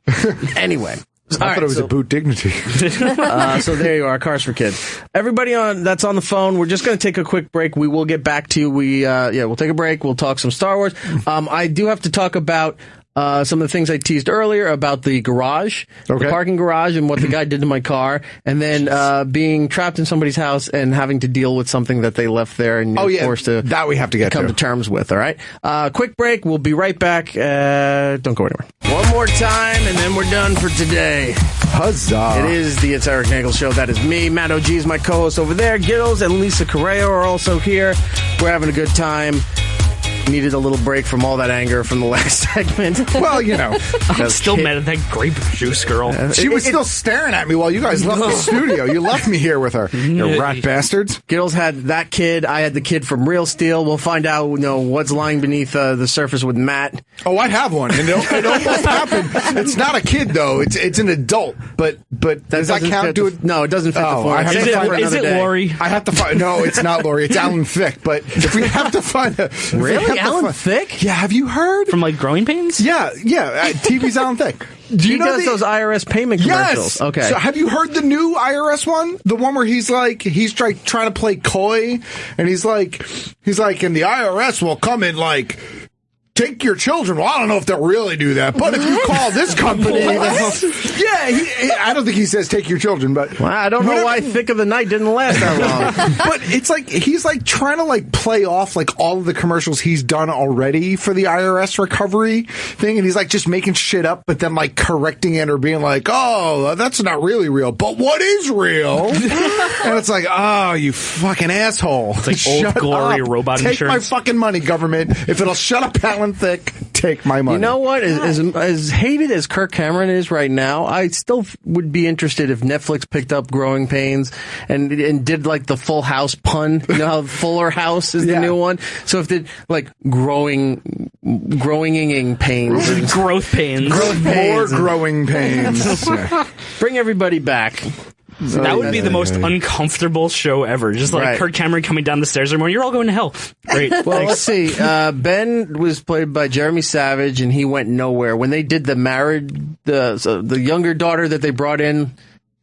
Anyway. I thought it was about dignity. So there you are, Cars for Kids. Everybody that's on the phone, we're just going to take a quick break. We will get back to you. We'll take a break. We'll talk some Star Wars. I do have to talk about some of the things I teased earlier about the garage, the parking garage, and what the guy did to my car, and then being trapped in somebody's house and having to deal with something that they left there, and you're forced to that we have to come to terms with. All right, quick break. We'll be right back. Don't go anywhere. One more time, and then we're done for today. Huzzah! It is the It's Erik Nagel Show. That is me. Matt OG is my co-host over there. Giddles and Lisa Correa are also here. We're having a good time. Needed a little break from all that anger from the last segment. Well, I'm still mad at that grape juice girl. She was still staring at me while you guys left the studio. You left me here with her. You rat bastards. Giddles had that kid. I had the kid from Real Steel. We'll find out, what's lying beneath the surface with Matt. Oh, I have one. And it almost happened. It's not a kid, though. It's an adult. But does that count? No, it doesn't fit the form. Is it Lori? I have to find. No, it's not Lori. It's Alan Thicke. But if we have to find a really. Alan Thicke? Yeah, have you heard? From like Growing Pains? Yeah. TV's Alan Thicke. He does those IRS payment commercials. Yes. Okay. So have you heard the new IRS one? The one where he's trying to play coy, and he's like, and the IRS will come in like, take your children. Well, I don't know if they'll really do that, but if you call this company, I don't think he says take your children, but I don't know why Thick of the Night didn't last that long. But it's like he's like trying to like play off like all of the commercials he's done already for the IRS recovery thing, and he's like just making shit up, but then like correcting it or being like, oh, that's not really real, but what is real? And it's like, oh, you fucking asshole! It's like Old Glory robot Take insurance. my fucking money, government. If it'll shut up Alan Thicke, take my money. You know what? As hated as Kirk Cameron is right now, I still would be interested if Netflix picked up Growing Pains and did like the Full House pun. You know how Fuller House is the new one? So if they like growing pains. Growth pains. More growing pains. Bring everybody back. That would be the most uncomfortable show ever. Just like Kirk Cameron coming down the stairs and you're all going to hell. Great. Well, let's see. Ben was played by Jeremy Savage, and he went nowhere. When they did the the younger daughter that they brought in,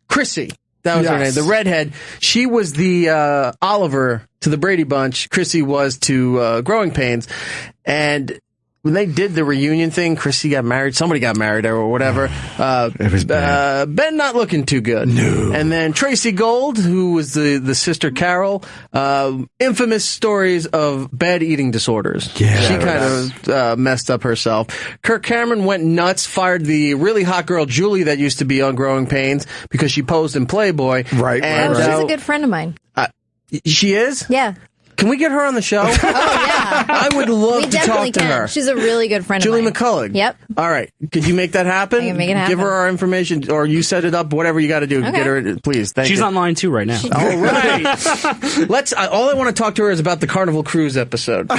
Chrissy, that was her name, the redhead. She was the Oliver to the Brady Bunch. Chrissy was to Growing Pains, and when they did the reunion thing, Chrissy got married, somebody got married or whatever. It was bad. Ben not looking too good. No. And then Tracy Gold, who was the sister Carol, infamous stories of bad eating disorders. Yeah. She kind of messed up herself. Kirk Cameron went nuts, fired the really hot girl Julie that used to be on Growing Pains because she posed in Playboy. Right. And, she's a good friend of mine. She is? Yeah. Can we get her on the show? Oh, yeah. I would love to talk to her. She's a really good friend Julie of mine. McCullough. Yep. All right. Could you make that happen? I can make it happen. Give her our information, or you set it up, whatever you got to do. Okay. Get her, please. Thank you. She's online too right now. All right. All I want to talk to her is about the Carnival Cruise episode.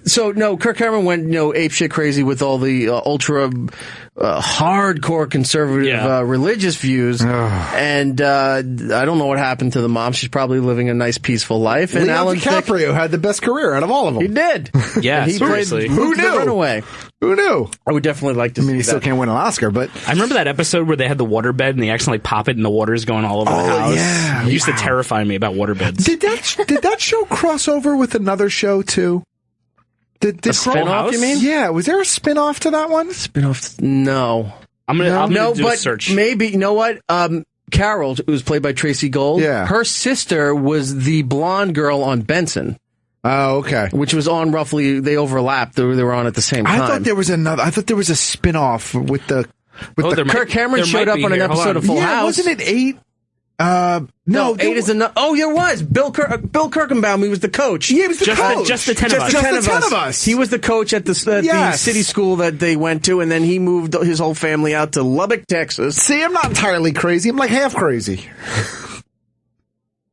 So Kirk Cameron went, apeshit crazy with all the ultra hardcore conservative religious views, and I don't know what happened to the mom. She's probably living a nice, peaceful life. And Leo Alan DiCaprio had the best career out of all of them. He did. Yeah, he seriously. Who knew? Runaway. Who knew? I would definitely like to see he still can't win an Oscar, but I remember that episode where they had the waterbed and they accidentally pop it and the water's going all over the house. Yeah. It used to terrify me about waterbeds. Did that show cross over with another show too? Did a spin-off, you mean? Yeah, was there a spin-off to that one? Spin-off? No. I'm gonna do a search. Maybe, you know what? Carol, who was played by Tracy Gold, her sister was the blonde girl on Benson. Oh, okay. Which was on roughly, they overlapped. They were on at the same time. I thought there was a spin-off with the Kirk Cameron showed up on an episode of Full House. Wasn't it 8? No, 8 is enough. Oh, there was. Bill Kirkenbaum, he was the coach. Yeah, he was the coach. Just the 10 of us. He was the coach at the city school that they went to, and then he moved his whole family out to Lubbock, Texas. See, I'm not entirely crazy. I'm like half crazy.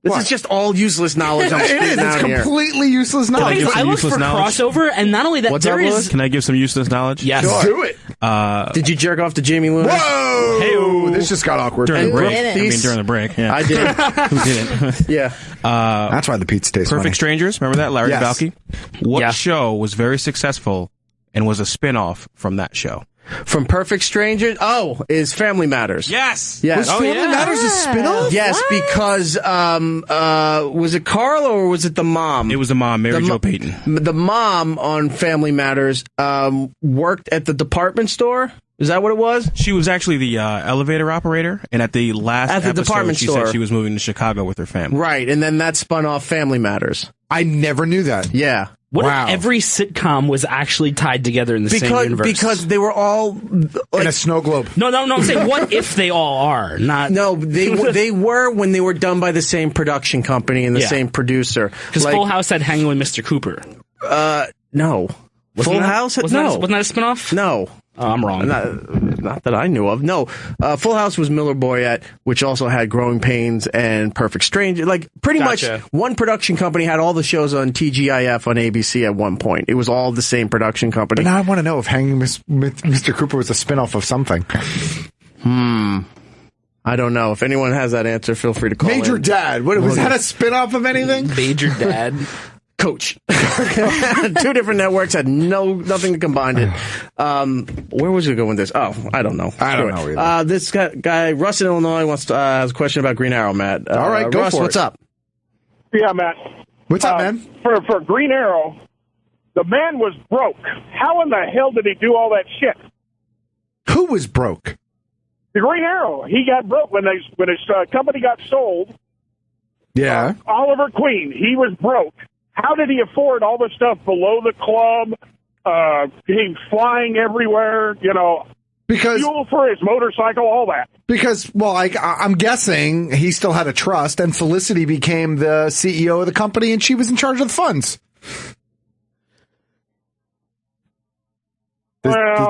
This is just all useless knowledge. I'm it is. It's completely useless knowledge. I looked for crossover, and not only that, Can I give some useless knowledge? Yes. Sure. Do it. Did you jerk off to Jamie Luna? Whoa! Hey-o. This just got awkward. During the break. During the break. Yeah. I did. Who didn't? Yeah. That's why the pizza tastes Perfect funny. Strangers. Remember that? Larry Yes. Balky? What show was very successful and was a spin-off from that show? From Perfect Strangers? Oh, is Family Matters. Yes. Was Family Matters a spin-off? Yes, because was it Carl or was it the mom? It was the mom, Mary Jo Payton. The mom on Family Matters worked at the department store. Is that what it was? She was actually the elevator operator, and at the last episode, department she store. said she was moving to Chicago with her family. Right, and then that spun off Family Matters. I never knew that. Yeah. What if every sitcom was actually tied together in the same universe? Because they were all in a snow globe. No, I'm saying what if they all are? Not No, they were when they were done by the same production company and the same producer. Because Full House had Hanging with Mr. Cooper. No. Wasn't that a spinoff? No. Oh, I'm wrong. Not that I knew of. No. Full House was Miller Boyette, which also had Growing Pains and Perfect Stranger. Like, pretty much one production company had all the shows on TGIF on ABC at one point. It was all the same production company. But now I want to know if Hanging with Mr. Cooper was a spinoff of something. I don't know. If anyone has that answer, feel free to call Major in. Dad. Was that a spinoff of anything? Major Dad. Coach. 2 different networks had nothing to combine it. Where was we going with this? Oh, I don't know. I don't know either. This guy, Russ in Illinois, has a question about Green Arrow, Matt. All right, go Russ, for it. what's up? Yeah, Matt. What's up, man? For Green Arrow, the man was broke. How in the hell did he do all that shit? Who was broke? The Green Arrow. He got broke when his company got sold. Yeah. Oliver Queen. He was broke. How did he afford all the stuff below the club? He flying everywhere, because fuel for his motorcycle, all that. Because, well, I'm guessing he still had a trust, and Felicity became the CEO of the company, and she was in charge of the funds.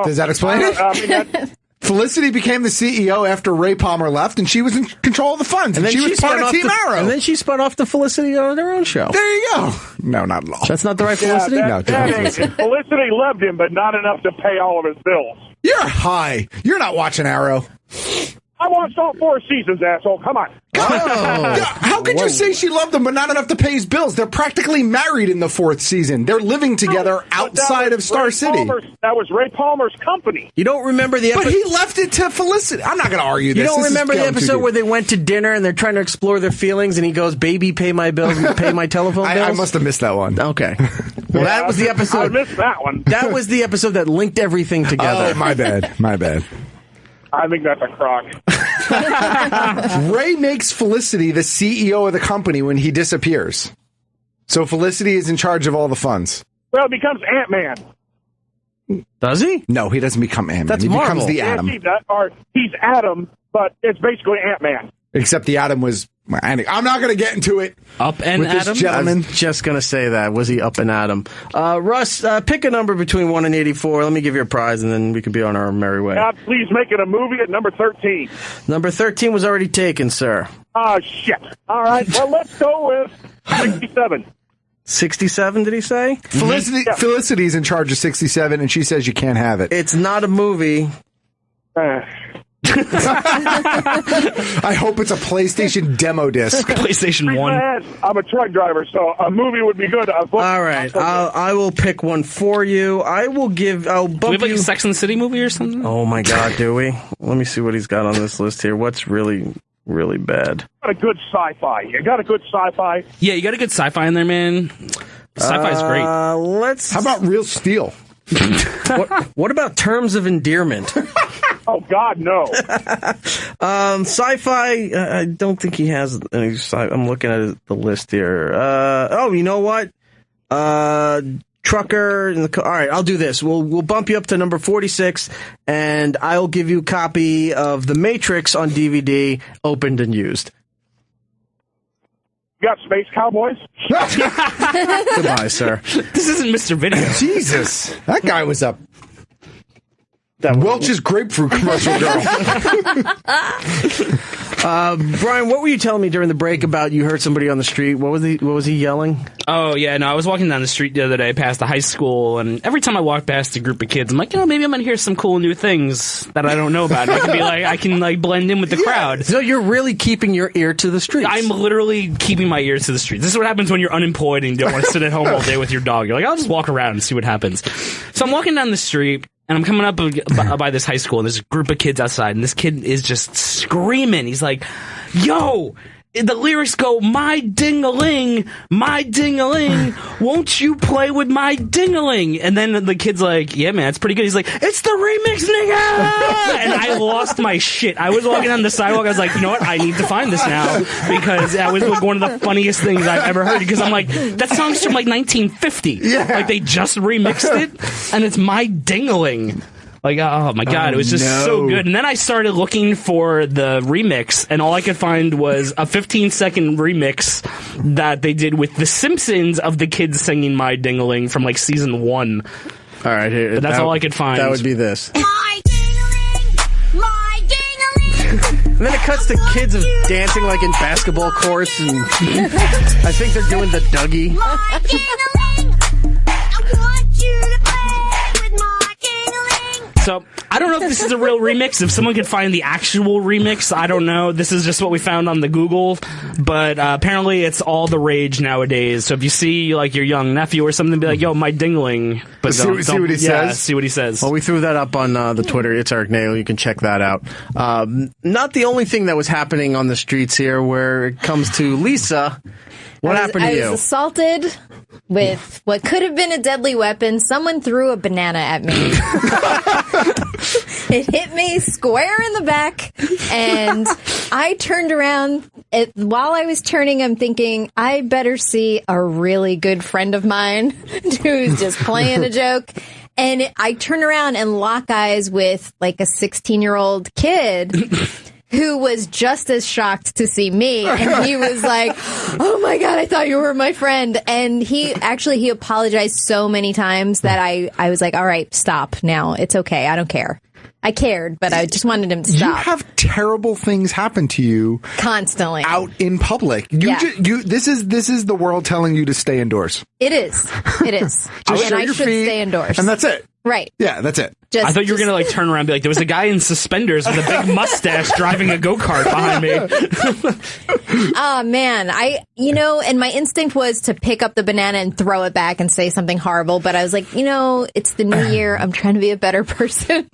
Does that explain it? Felicity became the CEO after Ray Palmer left, and she was in control of the funds. And then she was part of Team Arrow. And then she spun off to Felicity on their own show. There you go. No, not at all. That's not the right Felicity? No, Felicity loved him, but not enough to pay all of his bills. You're high. You're not watching Arrow. I watched all 4 seasons, asshole. Come on. How could you say she loved him but not enough to pay his bills? They're practically married in the 4th season. They're living together outside of Star City. That was Ray Palmer's company. You don't remember the episode? But he left it to Felicity. I'm not going to argue this. You don't remember the episode where they went to dinner and they're trying to explore their feelings and he goes, baby, pay my bills and pay my telephone bills? I must have missed that one. Okay. Well, that was the episode. I missed that one. That was the episode that linked everything together. Oh, my bad. My bad. I think that's a crock. Ray makes Felicity the CEO of the company when he disappears. So Felicity is in charge of all the funds. Well, it becomes Ant-Man. Does he? No, he doesn't become Ant-Man. That's he Marvel. becomes the Atom. He's Atom, but it's basically Ant-Man. Except the Atom was... I'm not going to get into it. Up and with Atom? This gentleman. I was just going to say that. Was he up and Atom? Russ, pick a number between 1 and 84. Let me give you a prize, and then we can be on our merry way. Please make it a movie at number 13. Number 13 was already taken, sir. Oh, shit. All right, well, let's go with 67. 67, did he say? Felicity's in charge of 67, and she says you can't have it. It's not a movie. I hope it's a PlayStation demo disc. PlayStation 1. I'm a truck driver, so a movie would be good. All right, I will pick one for you. I'll bump do we have like you. a Sex and the City movie or something? Oh my God, do we? Let me see what he's got on this list here. What's really, really bad? Got a good sci-fi. You got a good sci-fi? Yeah, you got a good sci-fi in there, man. Sci-fi's great. How about Real Steel? What about Terms of Endearment? Oh, God, no. Sci-fi, I don't think he has any I'm looking at the list here. You know what? Trucker. All right, I'll do this. We'll bump you up to number 46, and I'll give you a copy of The Matrix on DVD, opened and used. You got Space Cowboys? Goodbye, sir. This isn't Mr. Video. Jesus. That guy was up. That Welch's grapefruit commercial girl. Brian, what were you telling me during the break about you heard somebody on the street? What was he yelling? Oh, yeah, no, I was walking down the street the other day past a high school, and every time I walk past a group of kids, I'm like, maybe I'm going to hear some cool new things that I don't know about. I can blend in with the crowd. So you're really keeping your ear to the streets. I'm literally keeping my ears to the streets. This is what happens when you're unemployed and you don't want to sit at home all day with your dog. You're like, I'll just walk around and see what happens. So I'm walking down the street, and I'm coming up by this high school, and there's a group of kids outside, and this kid is just screaming. He's like, yo, the lyrics go, my ding-a-ling, won't you play with my ding-a-ling? And then the kid's like, yeah, man, it's pretty good. He's like, it's the remix, nigga! And I lost my shit. I was walking down the sidewalk, I was like, you know what, I need to find this now, because that was like one of the funniest things I've ever heard, because I'm like, that song's from like 1950. Yeah. Like, they just remixed it, and it's my ding-a-ling. Like, oh my God, it was just so good. And then I started looking for the remix, and all I could find was a 15-second remix that they did with The Simpsons of the kids singing My Ding-a-ling from like season 1. All right, here. But that's all I could find. That would be this. My ding-a-ling, my ding-a-ling. And then it cuts to kids dancing like in basketball courts, and I think they're doing the Dougie. My ding-a-ling, I want you to play with my ding-a-ling. So, I don't know if this is a real remix. If someone could find the actual remix, I don't know. This is just what we found on the Google. But apparently it's all the rage nowadays. So if you see like your young nephew or something, be like, yo, my dingling. But see what he says. See what he says. Well, we threw that up on the Twitter. It's Erik Nagel. You can check that out. Not the only thing that was happening on the streets here where it comes to Lisa. What happened to you? I was assaulted with what could have been a deadly weapon. Someone threw a banana at me. It hit me square in the back, and I turned around. While I was turning, I'm thinking, I better see a really good friend of mine who's just playing a joke. And I turn around and lock eyes with like a 16-year-old kid who was just as shocked to see me. And he was like, oh my God, I thought you were my friend. And he apologized so many times that I was like, all right, stop now. It's okay. I don't care. I cared, but I just wanted him to stop. You have terrible things happen to you constantly out in public. This is the world telling you to stay indoors. It is. It is. Just and show I your should feet, stay indoors. and that's it. Right. Yeah, that's it. I thought you were going to like turn around and be like, there was a guy in suspenders with a big mustache driving a go-kart behind me. Oh, man. And my instinct was to pick up the banana and throw it back and say something horrible. But I was like, it's the new year. I'm trying to be a better person.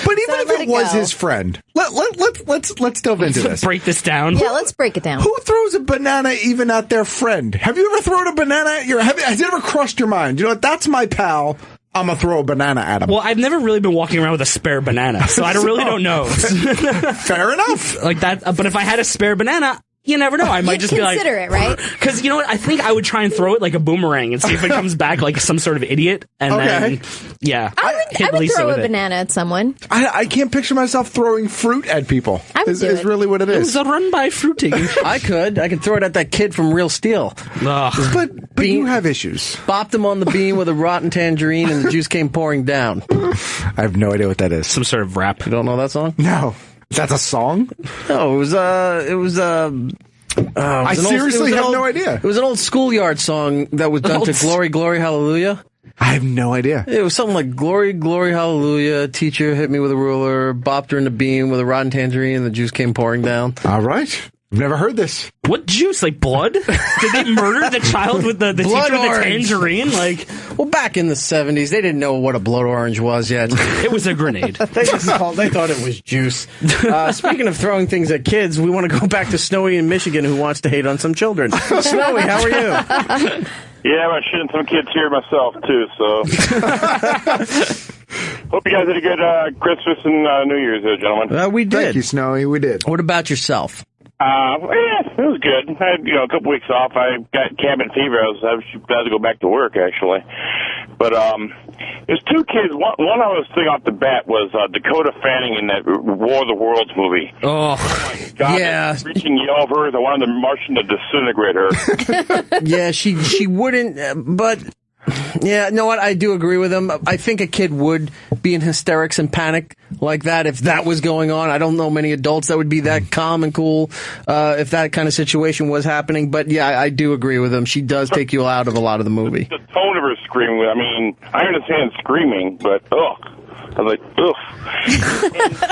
But even if it was his friend, let's delve into this. Break this down. Yeah, let's break it down. Who throws a banana even at their friend? Have you ever thrown a banana at has it ever crossed your mind? You know what? That's my pal. I'm going to throw a banana at him. Well, I've never really been walking around with a spare banana, so I really don't know. Fair enough. Like that. But if I had a spare banana, you never know. I might just be like, consider it, right? Because you know what? I think I would try and throw it like a boomerang and see if it comes back like some sort of idiot. And then, yeah, I would throw a banana at someone. I can't picture myself throwing fruit at people. I would is really what it is. It was a run by fruiting. I could throw it at that kid from Real Steel. But you have issues. Bopped him on the bean with a rotten tangerine, and the juice came pouring down. I have no idea what that is. Some sort of rap. You don't know that song? No. That's a song? No, it was I seriously have no idea. It was an old schoolyard song that was done to Glory, Glory, Hallelujah. I have no idea. It was something like Glory, Glory, Hallelujah. Teacher hit me with a ruler, bopped her in the bean with a rotten tangerine, and the juice came pouring down. All right. I've never heard this. What juice? Like blood? Did they murder the child with the teacher with the tangerine? Like, well, back in the 70s, they didn't know what a blood orange was yet. It was a grenade. They thought it was juice. Speaking of throwing things at kids, we want to go back to Snowy in Michigan, who wants to hate on some children. Snowy, how are you? Yeah, I'm shitting some kids here myself too. So. Hope you guys had a good Christmas and New Year's, gentlemen. We did. Thank you, Snowy. We did. What about yourself? Yeah, it was good. I had, a couple weeks off. I got cabin fever. I was about to go back to work, actually. But there's two kids. One I was thinking off the bat was Dakota Fanning in that War of the Worlds movie. Oh, my God, yeah. Reaching yell of her, I wanted the Martian to disintegrate her. Yeah, she wouldn't, but... Yeah, know what? I do agree with him. I think a kid would be in hysterics and panic like that if that was going on. I don't know many adults that would be that calm and cool if that kind of situation was happening. But yeah, I do agree with him. She does take you out of a lot of the movie. The tone of her screaming, I mean, I understand screaming, but ugh. I was like, ugh.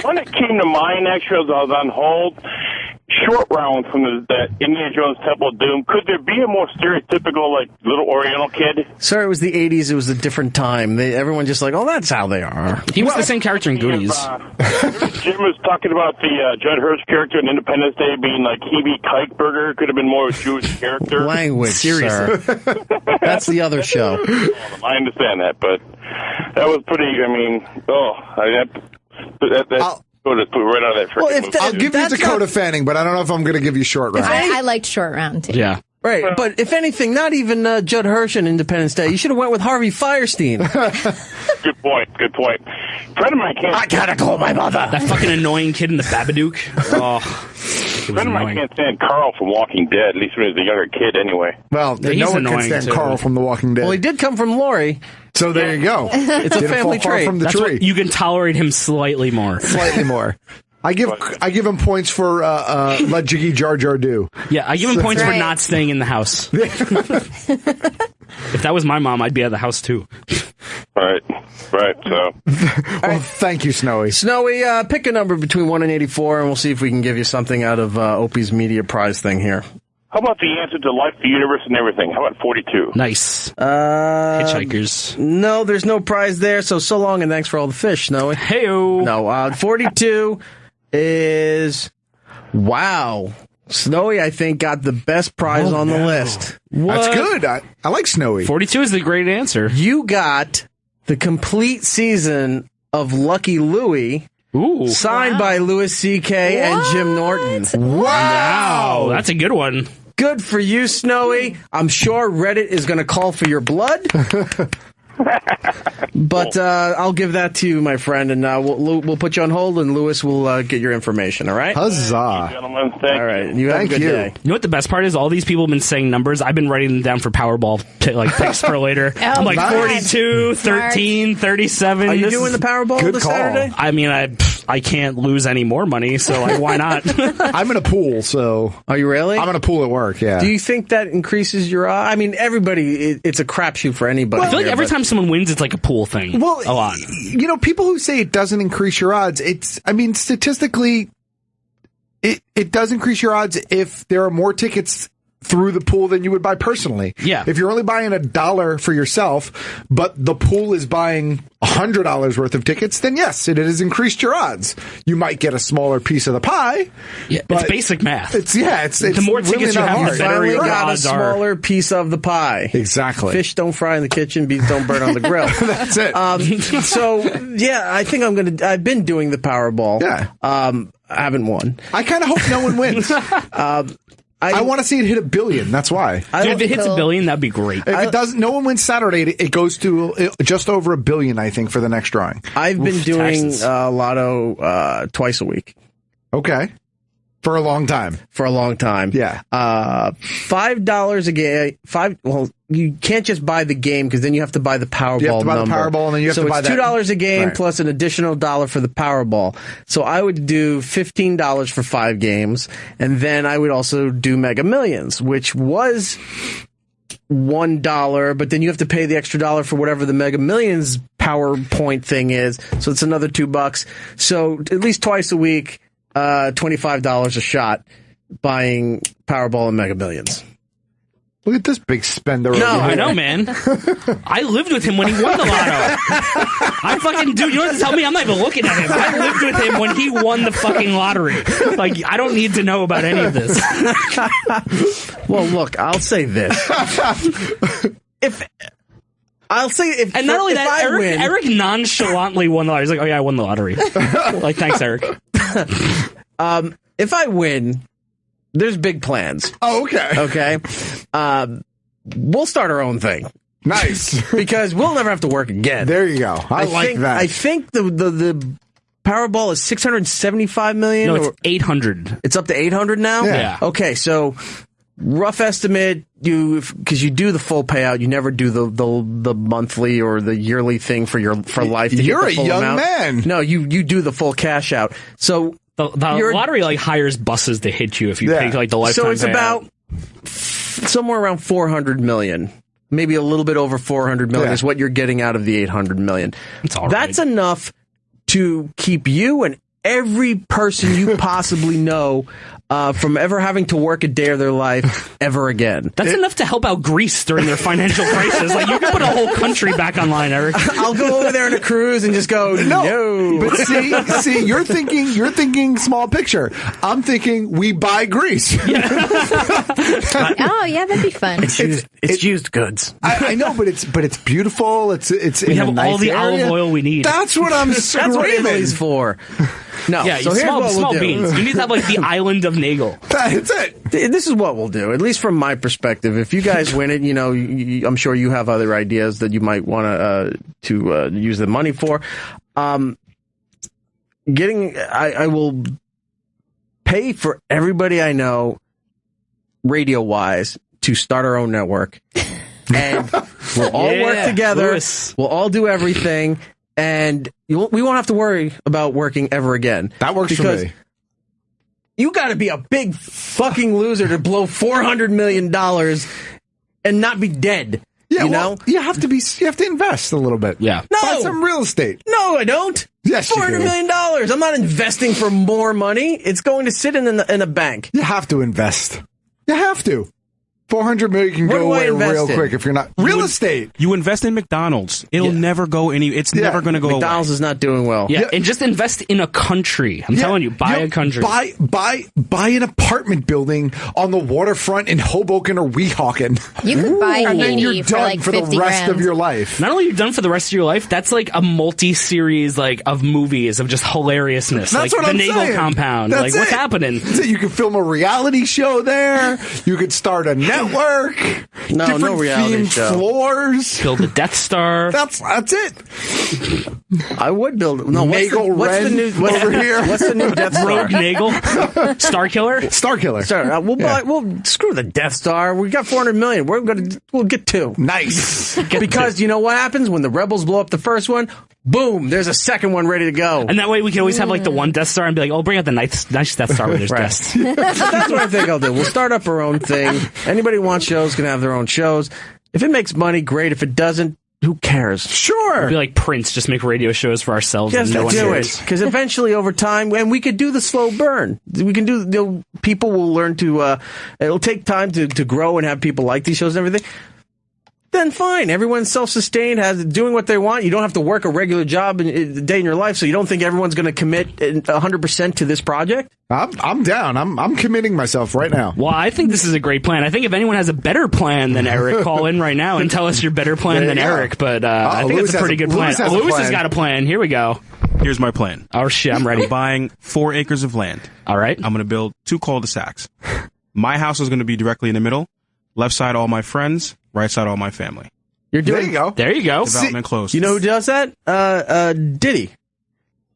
One that came to mind, actually, as I was on hold, Short Round from the Indiana Jones Temple of Doom. Could there be a more stereotypical, like, little Oriental kid? Sir, it was the 80s. It was a different time. Everyone just like, oh, that's how they are. He was the same character in Goonies. Jim was talking about the Judd Hirsch character in Independence Day being like Hebe Kikeberger. Could have been more of a Jewish character. Language, seriously. That's the other show. I understand that, but that was pretty, I mean, that's... Right out of that I'll give you Dakota Fanning, but I don't know if I'm going to give you Short Round. I liked Short Round, too. Yeah. Right, but if anything, not even Judd Hirsch in Independence Day. You should have went with Harvey Fierstein. Good point. Friend of mine can't... I gotta call my mother. That fucking annoying kid in the Babadook. Oh, friend of mine can't stand Carl from Walking Dead, at least when he was a younger kid anyway. Well, no one can stand Carl from The Walking Dead. Well, he did come from Laurie. So there you go. It's a family trait. From the tree. You can tolerate him slightly more. Slightly more. I give him points for let Jiggy Jar Jar do. Yeah, I give him points for not staying in the house. If that was my mom, I'd be at the house too. Right. So, well, thank you, Snowy. Snowy, pick a number between 1 and 84, and we'll see if we can give you something out of Opie's media prize thing here. How about the answer to life, the universe, and everything? How about 42? Nice. Hitchhikers. No, there's no prize there. So long, and thanks for all the fish, Snowy. Hey-o. No, 42 is wow. Snowy, I think, got the best prize on the list. What? That's good. I like Snowy. 42 is the great answer. You got the complete season of Lucky Louie. Ooh. Signed by Louis C.K. and Jim Norton. Wow. That's a good one. Good for you, Snowy. I'm sure Reddit is going to call for your blood. But I'll give that to you, my friend, and we'll put you on hold, and Lewis will get your information, all right? Huzzah. Gentlemen, thank all right. You have a good day. You know what the best part is? All these people have been saying numbers. I've been writing them down for Powerball picks for later. I'm like nice. 42, 13, 37. Are you doing the Powerball this Saturday? I mean, I can't lose any more money, so like, why not? I'm in a pool, so. Are you really? I'm in a pool at work, yeah. Do you think that increases your odds? I mean, everybody, it's a crapshoot for anybody. I feel like every time someone wins, it's like a pool thing. Well, a lot. You know, people who say it doesn't increase your odds, statistically, it does increase your odds if there are more tickets through the pool than you would buy personally. Yeah. If you're only buying $1 for yourself, but the pool is buying $100 worth of tickets, then yes, it has increased your odds. You might get a smaller piece of the pie. Yeah, it's basic math. It's the more really tickets you not have, hard. the better Finally your got a odds are. smaller piece of the pie. Exactly. Fish don't fry in the kitchen, beets don't burn on the grill. That's it. So, yeah, I think I've been doing the Powerball. Yeah. I haven't won. I kind of hope no one wins. I want to see it hit $1 billion. That's why. Dude, if it hits $1 billion, that'd be great. If it doesn't, no one wins Saturday. It goes to just over $1 billion, I think, for the next drawing. I've been doing Lotto twice a week. Okay. For a long time. Yeah. $5 a game. Well, you can't just buy the game because then you have to buy the Powerball. You have to buy number. the Powerball, and then you have so to buy it's that. $2 a game Right. plus an additional $1 for the Powerball. So I would do $15 for 5 games, and then I would also do Mega Millions, which was $1, but then you have to pay the extra $1 for whatever the Mega Millions PowerPoint thing is. So it's another $2. So at least twice a week, $25 a shot buying Powerball and Mega Millions. Look at this big spender. No, over here. I know, man. I lived with him when he won the lotto. I fucking dude, you don't have to tell me. I'm not even looking at him. I lived with him when he won the fucking lottery. Like, I don't need to know about any of this. Well, look, I'll say this. And not only that, Eric nonchalantly won the lottery. He's like, oh yeah, I won the lottery. Like, thanks, Eric. If I win, there's big plans. Oh, okay. Okay. We'll start our own thing. Nice. Because we'll never have to work again. There you go. I like think, that. I think the Powerball is $675 million. No, it's 800. It's up to 800 now? Yeah. Okay, so rough estimate, because you do the full payout, you never do the monthly or the yearly thing for life. To You're get the full a young amount. man. No, you do the full cash out. So the lottery like hires buses to hit you if you pay like the lifetime. So it's payout. about somewhere around 400 million. Maybe a little bit over 400 million is what you're getting out of the 800 million. That's enough to keep you and every person you possibly know from ever having to work a day of their life ever again. That's enough to help out Greece during their financial crisis. Like, you can put a whole country back online, Eric. I'll go over there in a cruise and just go, no. But see, you're thinking small picture. I'm thinking we buy Greece. Oh, yeah, that'd be fun. It's used goods. I know, but it's beautiful. It's We in have a nice all the area. olive oil we need. That's what I'm screaming. That's what Italy's for. No, Yeah, so you here's what we'll small do. beans. You need to have like the island of Nagel. That's it. This is what we'll do, at least from my perspective. If you guys win it, I'm sure you have other ideas that you might want to use the money for. I will pay for everybody I know, radio-wise, to start our own network. And we'll all work together. Lewis. We'll all do everything. And we won't have to worry about working ever again. That works for me. You got to be a big fucking loser to blow $400 million and not be dead. Yeah, you know? you have to invest a little bit. Yeah. No. Buy some real estate. No, I don't. Yes, you $400 do. million. I'm not investing for more money. It's going to sit in a bank. You have to invest. You have to. 400 million can What go do I away invest real in? quick if you're not real estate. You invest in McDonald's. It'll never go it's never going to go McDonald's away. is not doing well. Yeah, and just invest in a country. I'm telling you, buy a country. Buy an apartment building on the waterfront in Hoboken or Weehawken. You could buy and then you're Haiti for done like for the 50 rest grand. of your life. Not only are you done for the rest of your life, that's like a multi-series like of movies of just hilariousness. That's like what the I'm Nagel saying. Compound. That's like what's it. happening? So you could film a reality show there. You could start a network. network. No, different no reality themed show. floors. Build the Death Star. That's it. I would build. No, what's the new Death Star? Rogue Nagel, Star Killer. We'll screw the Death Star. We got 400 million. We'll get 2. Nice. Because you know what happens when the rebels blow up the first one? Boom! There's a second one ready to go. And that way we can always have like the one Death Star and be like, oh, bring out the nice Death Star where there's deaths. That's what I think I'll do. We'll start up our own thing. Anybody who wants shows can have their own shows. If it makes money, great. If it doesn't, who cares? Sure. We'll be like Prince, just make radio shows for ourselves. Just and no one do cares. it. Because eventually, over time, and we could do the slow burn. We can do, people will learn to, it'll take time to grow and have people like these shows and everything. Then fine. Everyone's self-sustained, doing what they want. You don't have to work a regular job a day in your life, so you don't think everyone's going to commit 100% to this project? I'm down. I'm committing myself right now. Well, I think this is a great plan. I think if anyone has a better plan than Eric, call in right now and tell us your better plan than Eric. But I think it's a pretty good plan. Lewis has got a plan. Here we go. Here's my plan. Oh, shit. I'm ready. I'm buying 4 acres of land. All right. I'm going to build 2 cul-de-sacs. My house is going to be directly in the middle. Left side, all my friends. Right side, all my family. There you go. Development close. You know who does that? Diddy.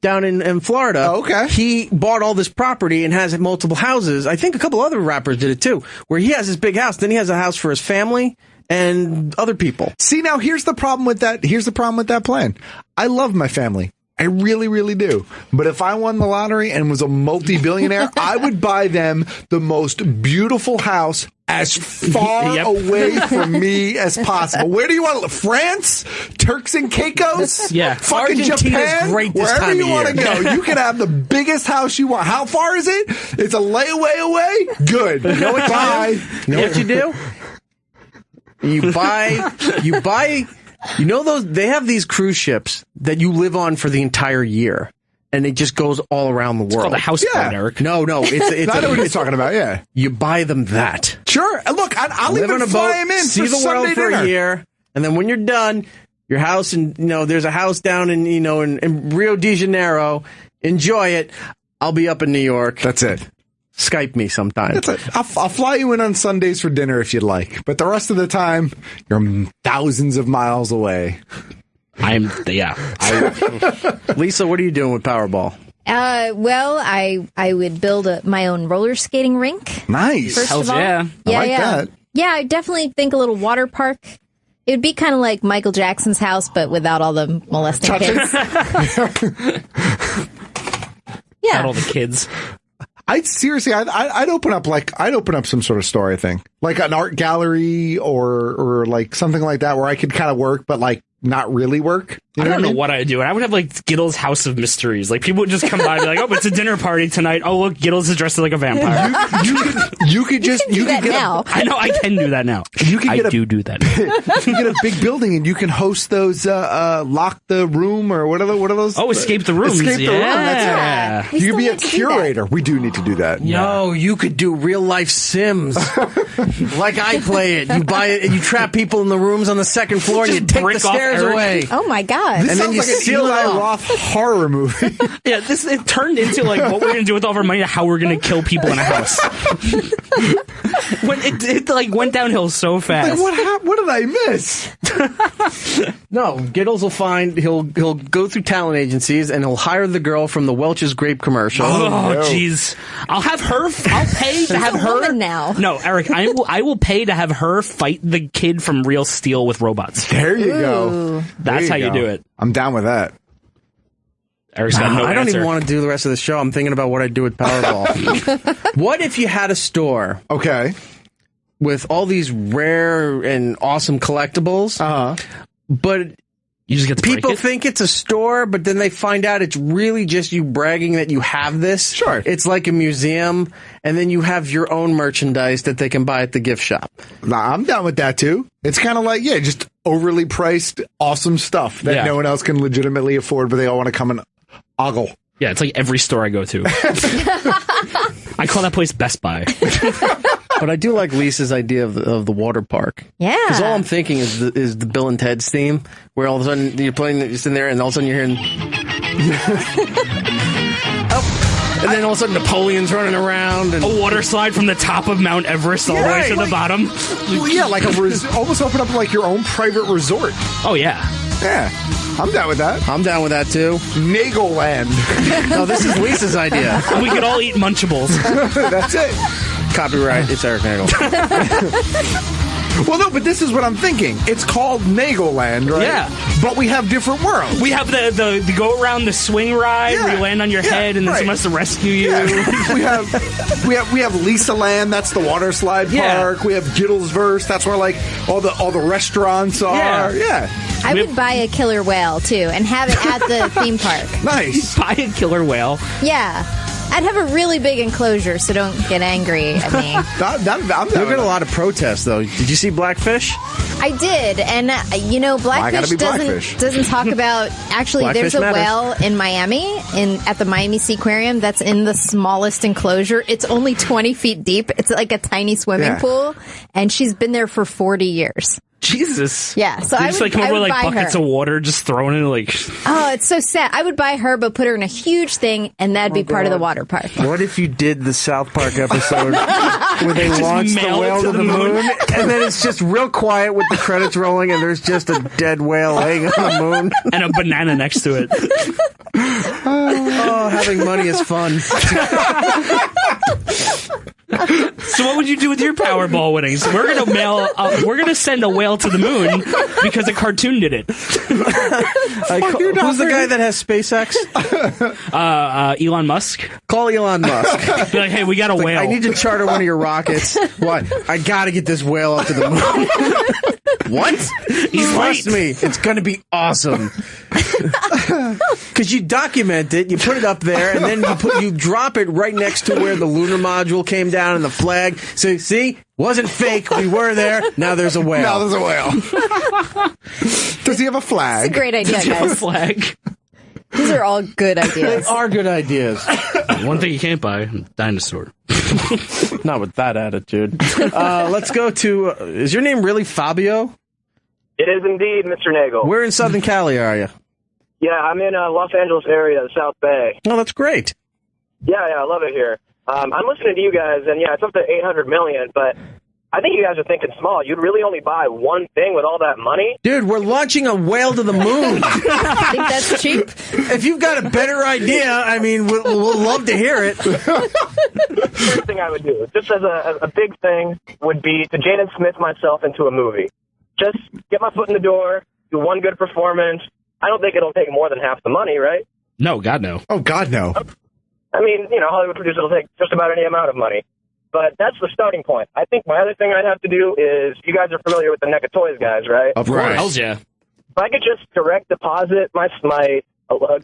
Down in Florida. Oh, okay. He bought all this property and has multiple houses. I think a couple other rappers did it too, where he has his big house. Then he has a house for his family and other people. See, now here's the problem with that. Here's the problem with that plan. I love my family. I really, really do. But if I won the lottery and was a multi-billionaire, I would buy them the most beautiful house as far away from me as possible. Where do you want to live? France? Turks and Caicos? Yeah. Fucking Argentina's Japan? great this Wherever time you of want to year. go. You can have the biggest house you want. How far is it? It's a layaway away? Good. You know what you Bye. do? You know what you do? You buy, you know those, they have these cruise ships that you live on for the entire year. And it just goes all around the world. It's called a houseboat, Eric. No, it's I know what you're talking about, yeah. You buy them that. Sure. Look, I'll Live even on a fly boat, him in see for the world Sunday for dinner. a year, and then when you're done, your house, and there's a house down in in Rio de Janeiro. Enjoy it. I'll be up in New York. That's it. Skype me sometime. That's it. I'll fly you in on Sundays for dinner if you'd like, but the rest of the time, you're thousands of miles away. Lisa, what are you doing with Powerball? Well, I would build my own roller skating rink. Nice. First Hells of all. yeah. I like that. Yeah, I definitely think a little water park. It would be kind of like Michael Jackson's house, but without all the molesting kids. Yeah. Not all the kids. I'd open up some sort of store, I think, like an art gallery or like something like that where I could kind of work, but like not really work. You I don't know mean? what I would do. And I would have like Gittle's House of Mysteries. Like people would just come by and be like, "Oh, it's a dinner party tonight. Oh, look, Gittle's is dressed like a vampire." You could get now. I know I can do that now. You can get do that. You can get a big building and you can host those lock the room or what are those? Oh, escape the rooms. Escape the room. That's it. We You could still be a need to do that. curator. We do need to do that. No, you could do real life Sims, like I play it. You buy it and you trap people in the rooms on the second floor and you take the break off stairs Eric. away. Oh my God. This And then sounds you like an seal it Eli off. Roth horror movie. Yeah, it turned into like what we're gonna do with all of our money to how we're gonna kill people in a house. When it like went downhill so fast. Like, what did I miss? No, Giddles will he'll go through talent agencies and he'll hire the girl from the Welch's grape commercial. Oh, jeez. I'll pay to have a her woman now. No, Eric, I will pay to have her fight the kid from Real Steel with robots. There you go. That's how you do it. I'm down with that. Eric's got no I don't answer. even want to do the rest of the show. I'm thinking about what I'd do with Powerball. What if you had a store Okay. with all these rare and awesome collectibles, but You just get to people break it? think it's a store, but then they find out it's really just you bragging that you have this. Sure. It's like a museum, and then you have your own merchandise that they can buy at the gift shop. Nah, I'm down with that too. It's kind of like, just overly priced, awesome stuff that no one else can legitimately afford, but they all want to come and ogle. Yeah, it's like every store I go to. I call that place Best Buy. But I do like Lisa's idea of the water park. Yeah. Because all I'm thinking is the Bill and Ted's theme, where all of a sudden you're sitting there, and all of a sudden you're hearing. And then all of a sudden Napoleon's running around. And a water slide from the top of Mount Everest all the way to the bottom. Well, yeah, like almost open up like your own private resort. Oh, yeah. Yeah. I'm down with that. I'm down with that, too. Nagel Land. No, this is Lisa's idea. We could all eat Munchables. That's it. Copyright. It's Erik Nagel. Well, no, but this is what I'm thinking. It's called Nagel Land, right? Yeah. But we have different worlds. We have the go around the swing ride where you land on your head and then someone has to rescue you. Yeah. we have Lisa Land. That's the water slide park. We have Gittlesverse. That's where like all the restaurants are. Yeah. I would buy a killer whale too and have it at the theme park. Nice. Buy a killer whale. Yeah. I'd have a really big enclosure, so don't get angry at me. You'll get a lot of protests, though. Did you see Blackfish? I did, and Blackfish doesn't talk about. Actually, Blackfish there's a matters. whale in Miami, at the Miami Seaquarium, that's in the smallest enclosure. It's only 20 feet deep. It's like a tiny swimming pool, and she's been there for 40 years. Jesus. Yeah, so They I just would, come I over would like buy buckets her. of water, just throwing it like. Oh, it's so sad. I would buy her, but put her in a huge thing, and that'd be part of the water park. What if you did the South Park episode where they Just launch the mail it whale to to the the moon, moon? and then it's just real quiet with the credits rolling, and there's just a dead whale laying on the moon? And a banana next to it. Oh, having money is fun. So what would you do with your Powerball winnings? We're gonna send a whale to the moon because a cartoon did it. Who's the guy that has SpaceX? Elon Musk. Call Elon Musk. Be like, hey, we got a whale. I need to charter one of your rockets. What? I gotta get this whale up to the moon. What? Trust me, it's gonna be awesome. Because you document it, you put it up there, and then you drop it right next to where the lunar module came down and the flag. So see, wasn't fake. We were there. Now there's a whale. Now there's a whale. Does he have a flag? It's a great idea, Does he have a guys. flag? These are all good They ideas. are good ideas. One thing you can't buy: dinosaur. Not with that attitude. Let's go to. Is your name really Fabio? It is indeed, Mr. Nagel. Where in Southern Cali are you? Yeah, I'm in Los Angeles area, the South Bay. Oh, that's great. Yeah, I love it here. I'm listening to you guys, and yeah, it's up to $800 million, but I think you guys are thinking small. You'd really only buy one thing with all that money? Dude, we're launching a whale to the moon. I think that's cheap. If you've got a better idea, I mean, we'll love to hear it. The first thing I would do, just as a big thing, would be to Jaden Smith myself into a movie. Just get my foot in the door, do one good performance. I don't think it'll take more than half the money, right? No, God no. Oh, God, no. I mean, Hollywood producers will take just about any amount of money. But that's the starting point. I think my other thing I'd have to do is, you guys are familiar with the NECA Toys guys, right? Of course. Hells yeah. If I could just direct deposit a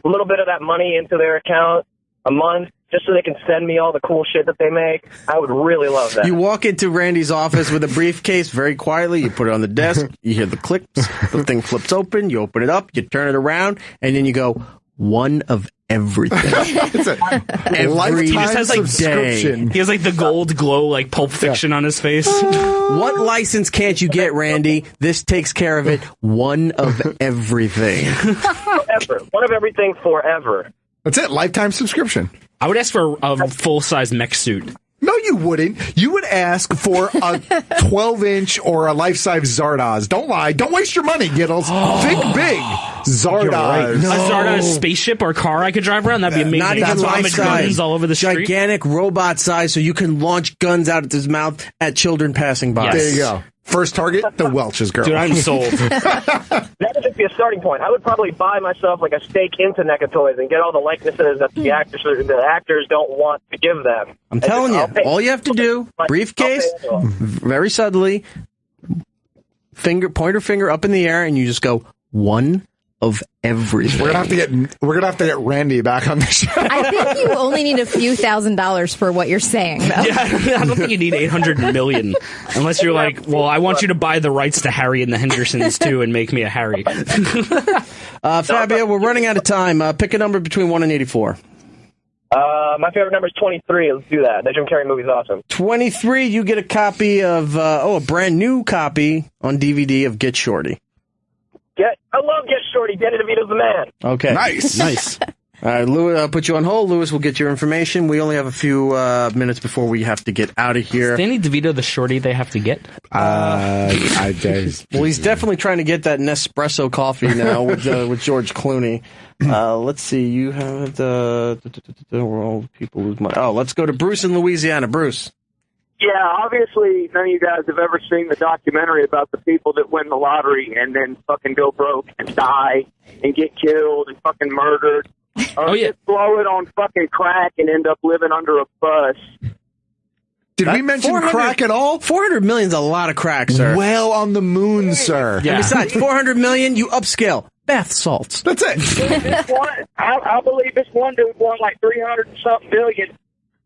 little bit of that money into their account a month, just so they can send me all the cool shit that they make, I would really love that. You walk into Randy's office with a briefcase very quietly. You put it on the desk. You hear the clicks. The thing flips open. You open it up. You turn it around. And then you go, one of everything. It's a Every lifetime He just has like subscription. He has like the gold glow, like Pulp Fiction on his face. What license can't you get, Randy? This takes care of it. One of everything. Forever. One of everything forever. That's it. Lifetime subscription. I would ask for a full-size mech suit. No, you wouldn't. You would ask for a 12-inch or a life-size Zardoz. Don't lie. Don't waste your money, Giddles. Think big. Zardoz. A Zardoz spaceship or car I could drive around? That'd be amazing. Not even Atomic life size. guns all over the street. Gigantic robot size so you can launch guns out of his mouth at children passing by. Yes. There you go. First target, the Welch's girl. Dude, I'm sold. That would just be a starting point. I would probably buy myself like a stake into NECA Toys and get all the likenesses that the actors don't want to give them. I'm telling you, all you have to do, briefcase, very subtly, pointer finger up in the air, and you just go, one of everything. We're gonna have to get Randy back on the show. I think you only need a few $1,000s for what you're saying, though. Yeah, I don't think you need 800 million. Unless you're like, well, I want you to buy the rights to Harry and the Hendersons, too, and make me a Harry. Fabio, we're running out of time. Pick a number between 1 and 84. My favorite number is 23. Let's do that. That Jim Carrey movie's awesome. 23, you get a copy of, a brand new copy on DVD of Get Shorty. I love Get Shorty. Danny DeVito's the man. Okay. Nice. Nice. All right, Louis, I'll put you on hold. Louis will get your information. We only have a few minutes before we have to get out of here. Is Danny DeVito the shorty they have to get? Well, he's definitely trying to get that Nespresso coffee now with George Clooney. Let's see. You have the world people lose money. Oh, let's go to Bruce in Louisiana. Bruce. Yeah, obviously none of you guys have ever seen the documentary about the people that win the lottery and then fucking go broke and die and get killed and fucking murdered. Or just blow it on fucking crack and end up living under a bus. Did we mention crack at all? 400 million's a lot of crack, sir. Well on the moon, sir. Yeah. And besides, 400 million, you upscale. Bath salts. That's it. I believe this one dude won like 300 and something million.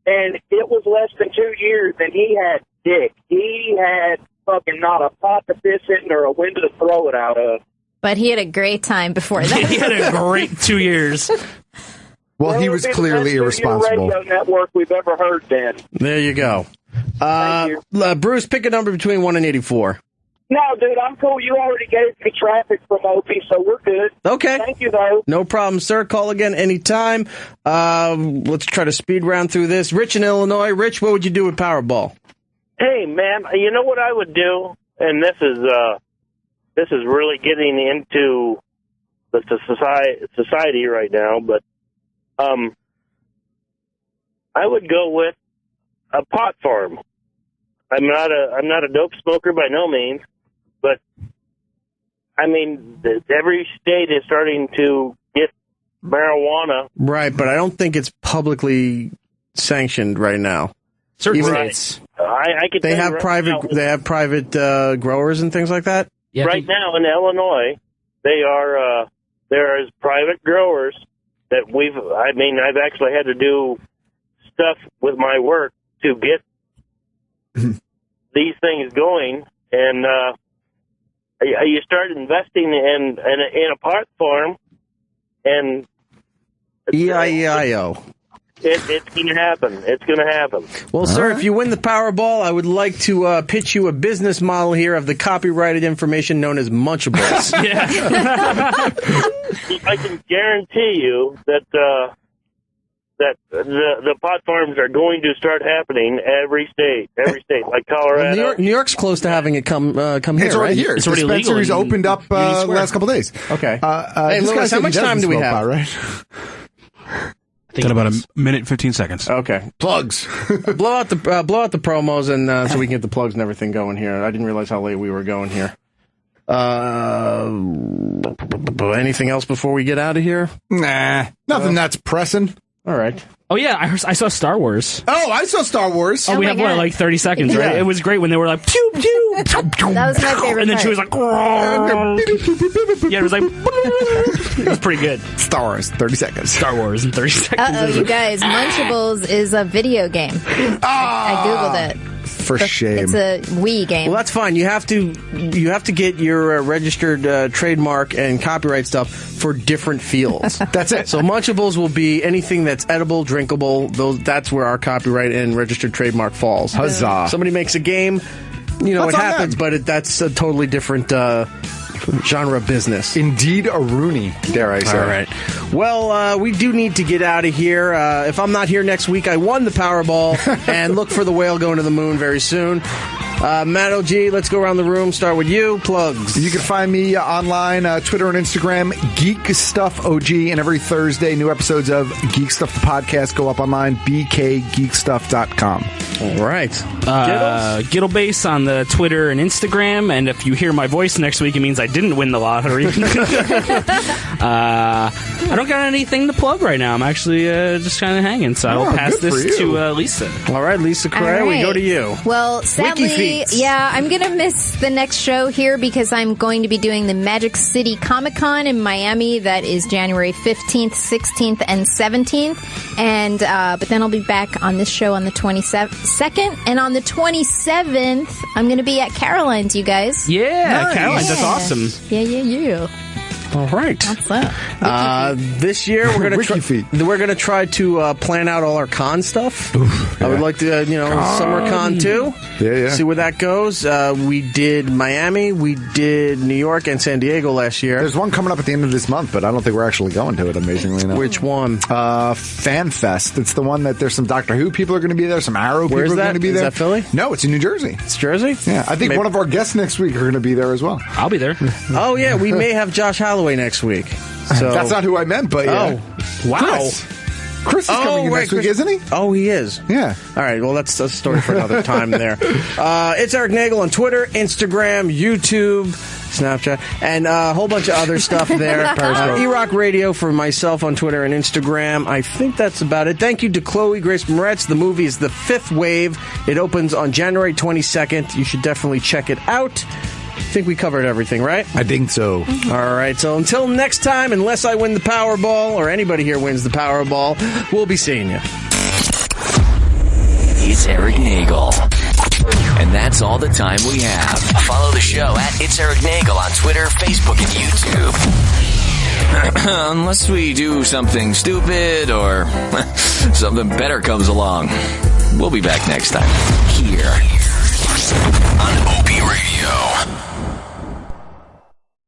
And it was less than 2 years, and he had dick. He had fucking not a pot to piss in or a window to throw it out of. But he had a great time before that. He had a great 2 years. Well, he was clearly irresponsible. Radio network we've ever heard, Dan. There you go. Bruce, pick a number between 1 and 84. No, dude, I'm cool. You already gave me traffic from Opie, so we're good. Okay. Thank you, though. No problem, sir. Call again anytime. Let's try to speed round through this. Rich in Illinois. Rich, what would you do with Powerball? Hey, man, you know what I would do? And this is really getting into the society right now, but I would go with a pot farm. I'm not a dope smoker by no means, but I mean every state is starting to get marijuana. Right, but I don't think it's publicly sanctioned right now. Certain states. I could they tell you have right private. now, They have private growers and things like that. Yeah, right now in Illinois, they are there is private growers that I've actually had to do stuff with my work to get these things going, and you start investing in a pot farm, and E-I-E-I-O. It's going to happen. It's going to happen. Well, sir, if you win the Powerball, I would like to pitch you a business model here of the copyrighted information known as Munchables. I can guarantee you that the pot farms are going to start happening every state, like Colorado. Well, New York's close to having it come here. It's already right? here. It's already Dispensaries legal. opened up the last couple days. Okay. Hey, Louis, how much time do we have? Got about a minute, 15 seconds. Okay. Plugs. blow out the promos, and so we can get the plugs and everything going here. I didn't realize how late we were going here. Anything else before we get out of here? Nah, nothing that's pressing. All right. Oh, yeah, I saw Star Wars. Oh, I saw Star Wars. Oh, we have, what, like 30 seconds, right? Yeah. It was great when they were like, pew, pew. That was my favorite And then part. she was like, yeah, it was like, it was pretty good. Star Wars, 30 seconds. Star Wars in 30 seconds. Uh-oh, you guys, Munchables is a video game. I Googled it. For shame. It's a Wii game. Well, that's fine. You have to get your registered trademark and copyright stuff for different fields. That's it. So Munchables will be anything that's edible, drinkable. That's where our copyright and registered trademark falls. Huzzah. Somebody makes a game, That's it on happens, them. but that's a totally different genre of business. Indeed a Rooney, dare I say. All right. Well, we do need to get out of here. If I'm not here next week, I won the Powerball, and look for the whale going to the moon very soon. Matt OG, let's go around the room. Start with you. Plugs. You can find me online, Twitter and Instagram, Geek Stuff OG, and every Thursday, new episodes of Geek Stuff the podcast go up online, bkgeekstuff.com. All right. Gittlebase on the Twitter and Instagram, and if you hear my voice next week, it means I didn't win the lottery. I don't got anything to plug right now. I'm actually just kind of hanging, so I'll pass this to Lisa. All right, Lisa Correa, All we go right. to you. Well, sadly, Wiki-feets. yeah, I'm going to miss the next show here because I'm going to be doing the Magic City Comic-Con in Miami. That is January 15th, 16th, and 17th. And but then I'll be back on this show on the 22nd. And on the 27th, I'm going to be at Caroline's, you guys. Yeah, Nice. Caroline's, that's awesome. Yeah. All right. What's that? This year we're gonna try to plan out all our con stuff. I would like to, Summer Con too. Yeah. See where that goes. We did Miami, we did New York, and San Diego last year. There's one coming up at the end of this month, but I don't think we're actually going to it. Amazingly enough. Which one? Fan Fest. It's the one that there's some Doctor Who people are going to be there. Some Arrow people are going to be there. Is that Philly? No, it's in New Jersey. It's Jersey. Yeah, I think one of our guests next week are going to be there as well. I'll be there. Oh yeah, we may have Josh Holloway next week. So that's not who I meant, but yeah. Oh, wow. Chris is coming in next week, isn't he? Oh, he is. Yeah. All right. Well, that's a story for another time there. It's Erik Nagel on Twitter, Instagram, YouTube, Snapchat, and a whole bunch of other stuff there. E-Rock Radio for myself on Twitter and Instagram. I think that's about it. Thank you to Chloe Grace Moretz. The movie is The Fifth Wave. It opens on January 22nd. You should definitely check it out. I think we covered everything, right? I think so. All right, so until next time, unless I win the Powerball, or anybody here wins the Powerball, we'll be seeing you. It's Erik Nagel. And that's all the time we have. Follow the show at It's Erik Nagel on Twitter, Facebook, and YouTube. Unless we do something stupid or something better comes along. We'll be back next time here on OP Radio.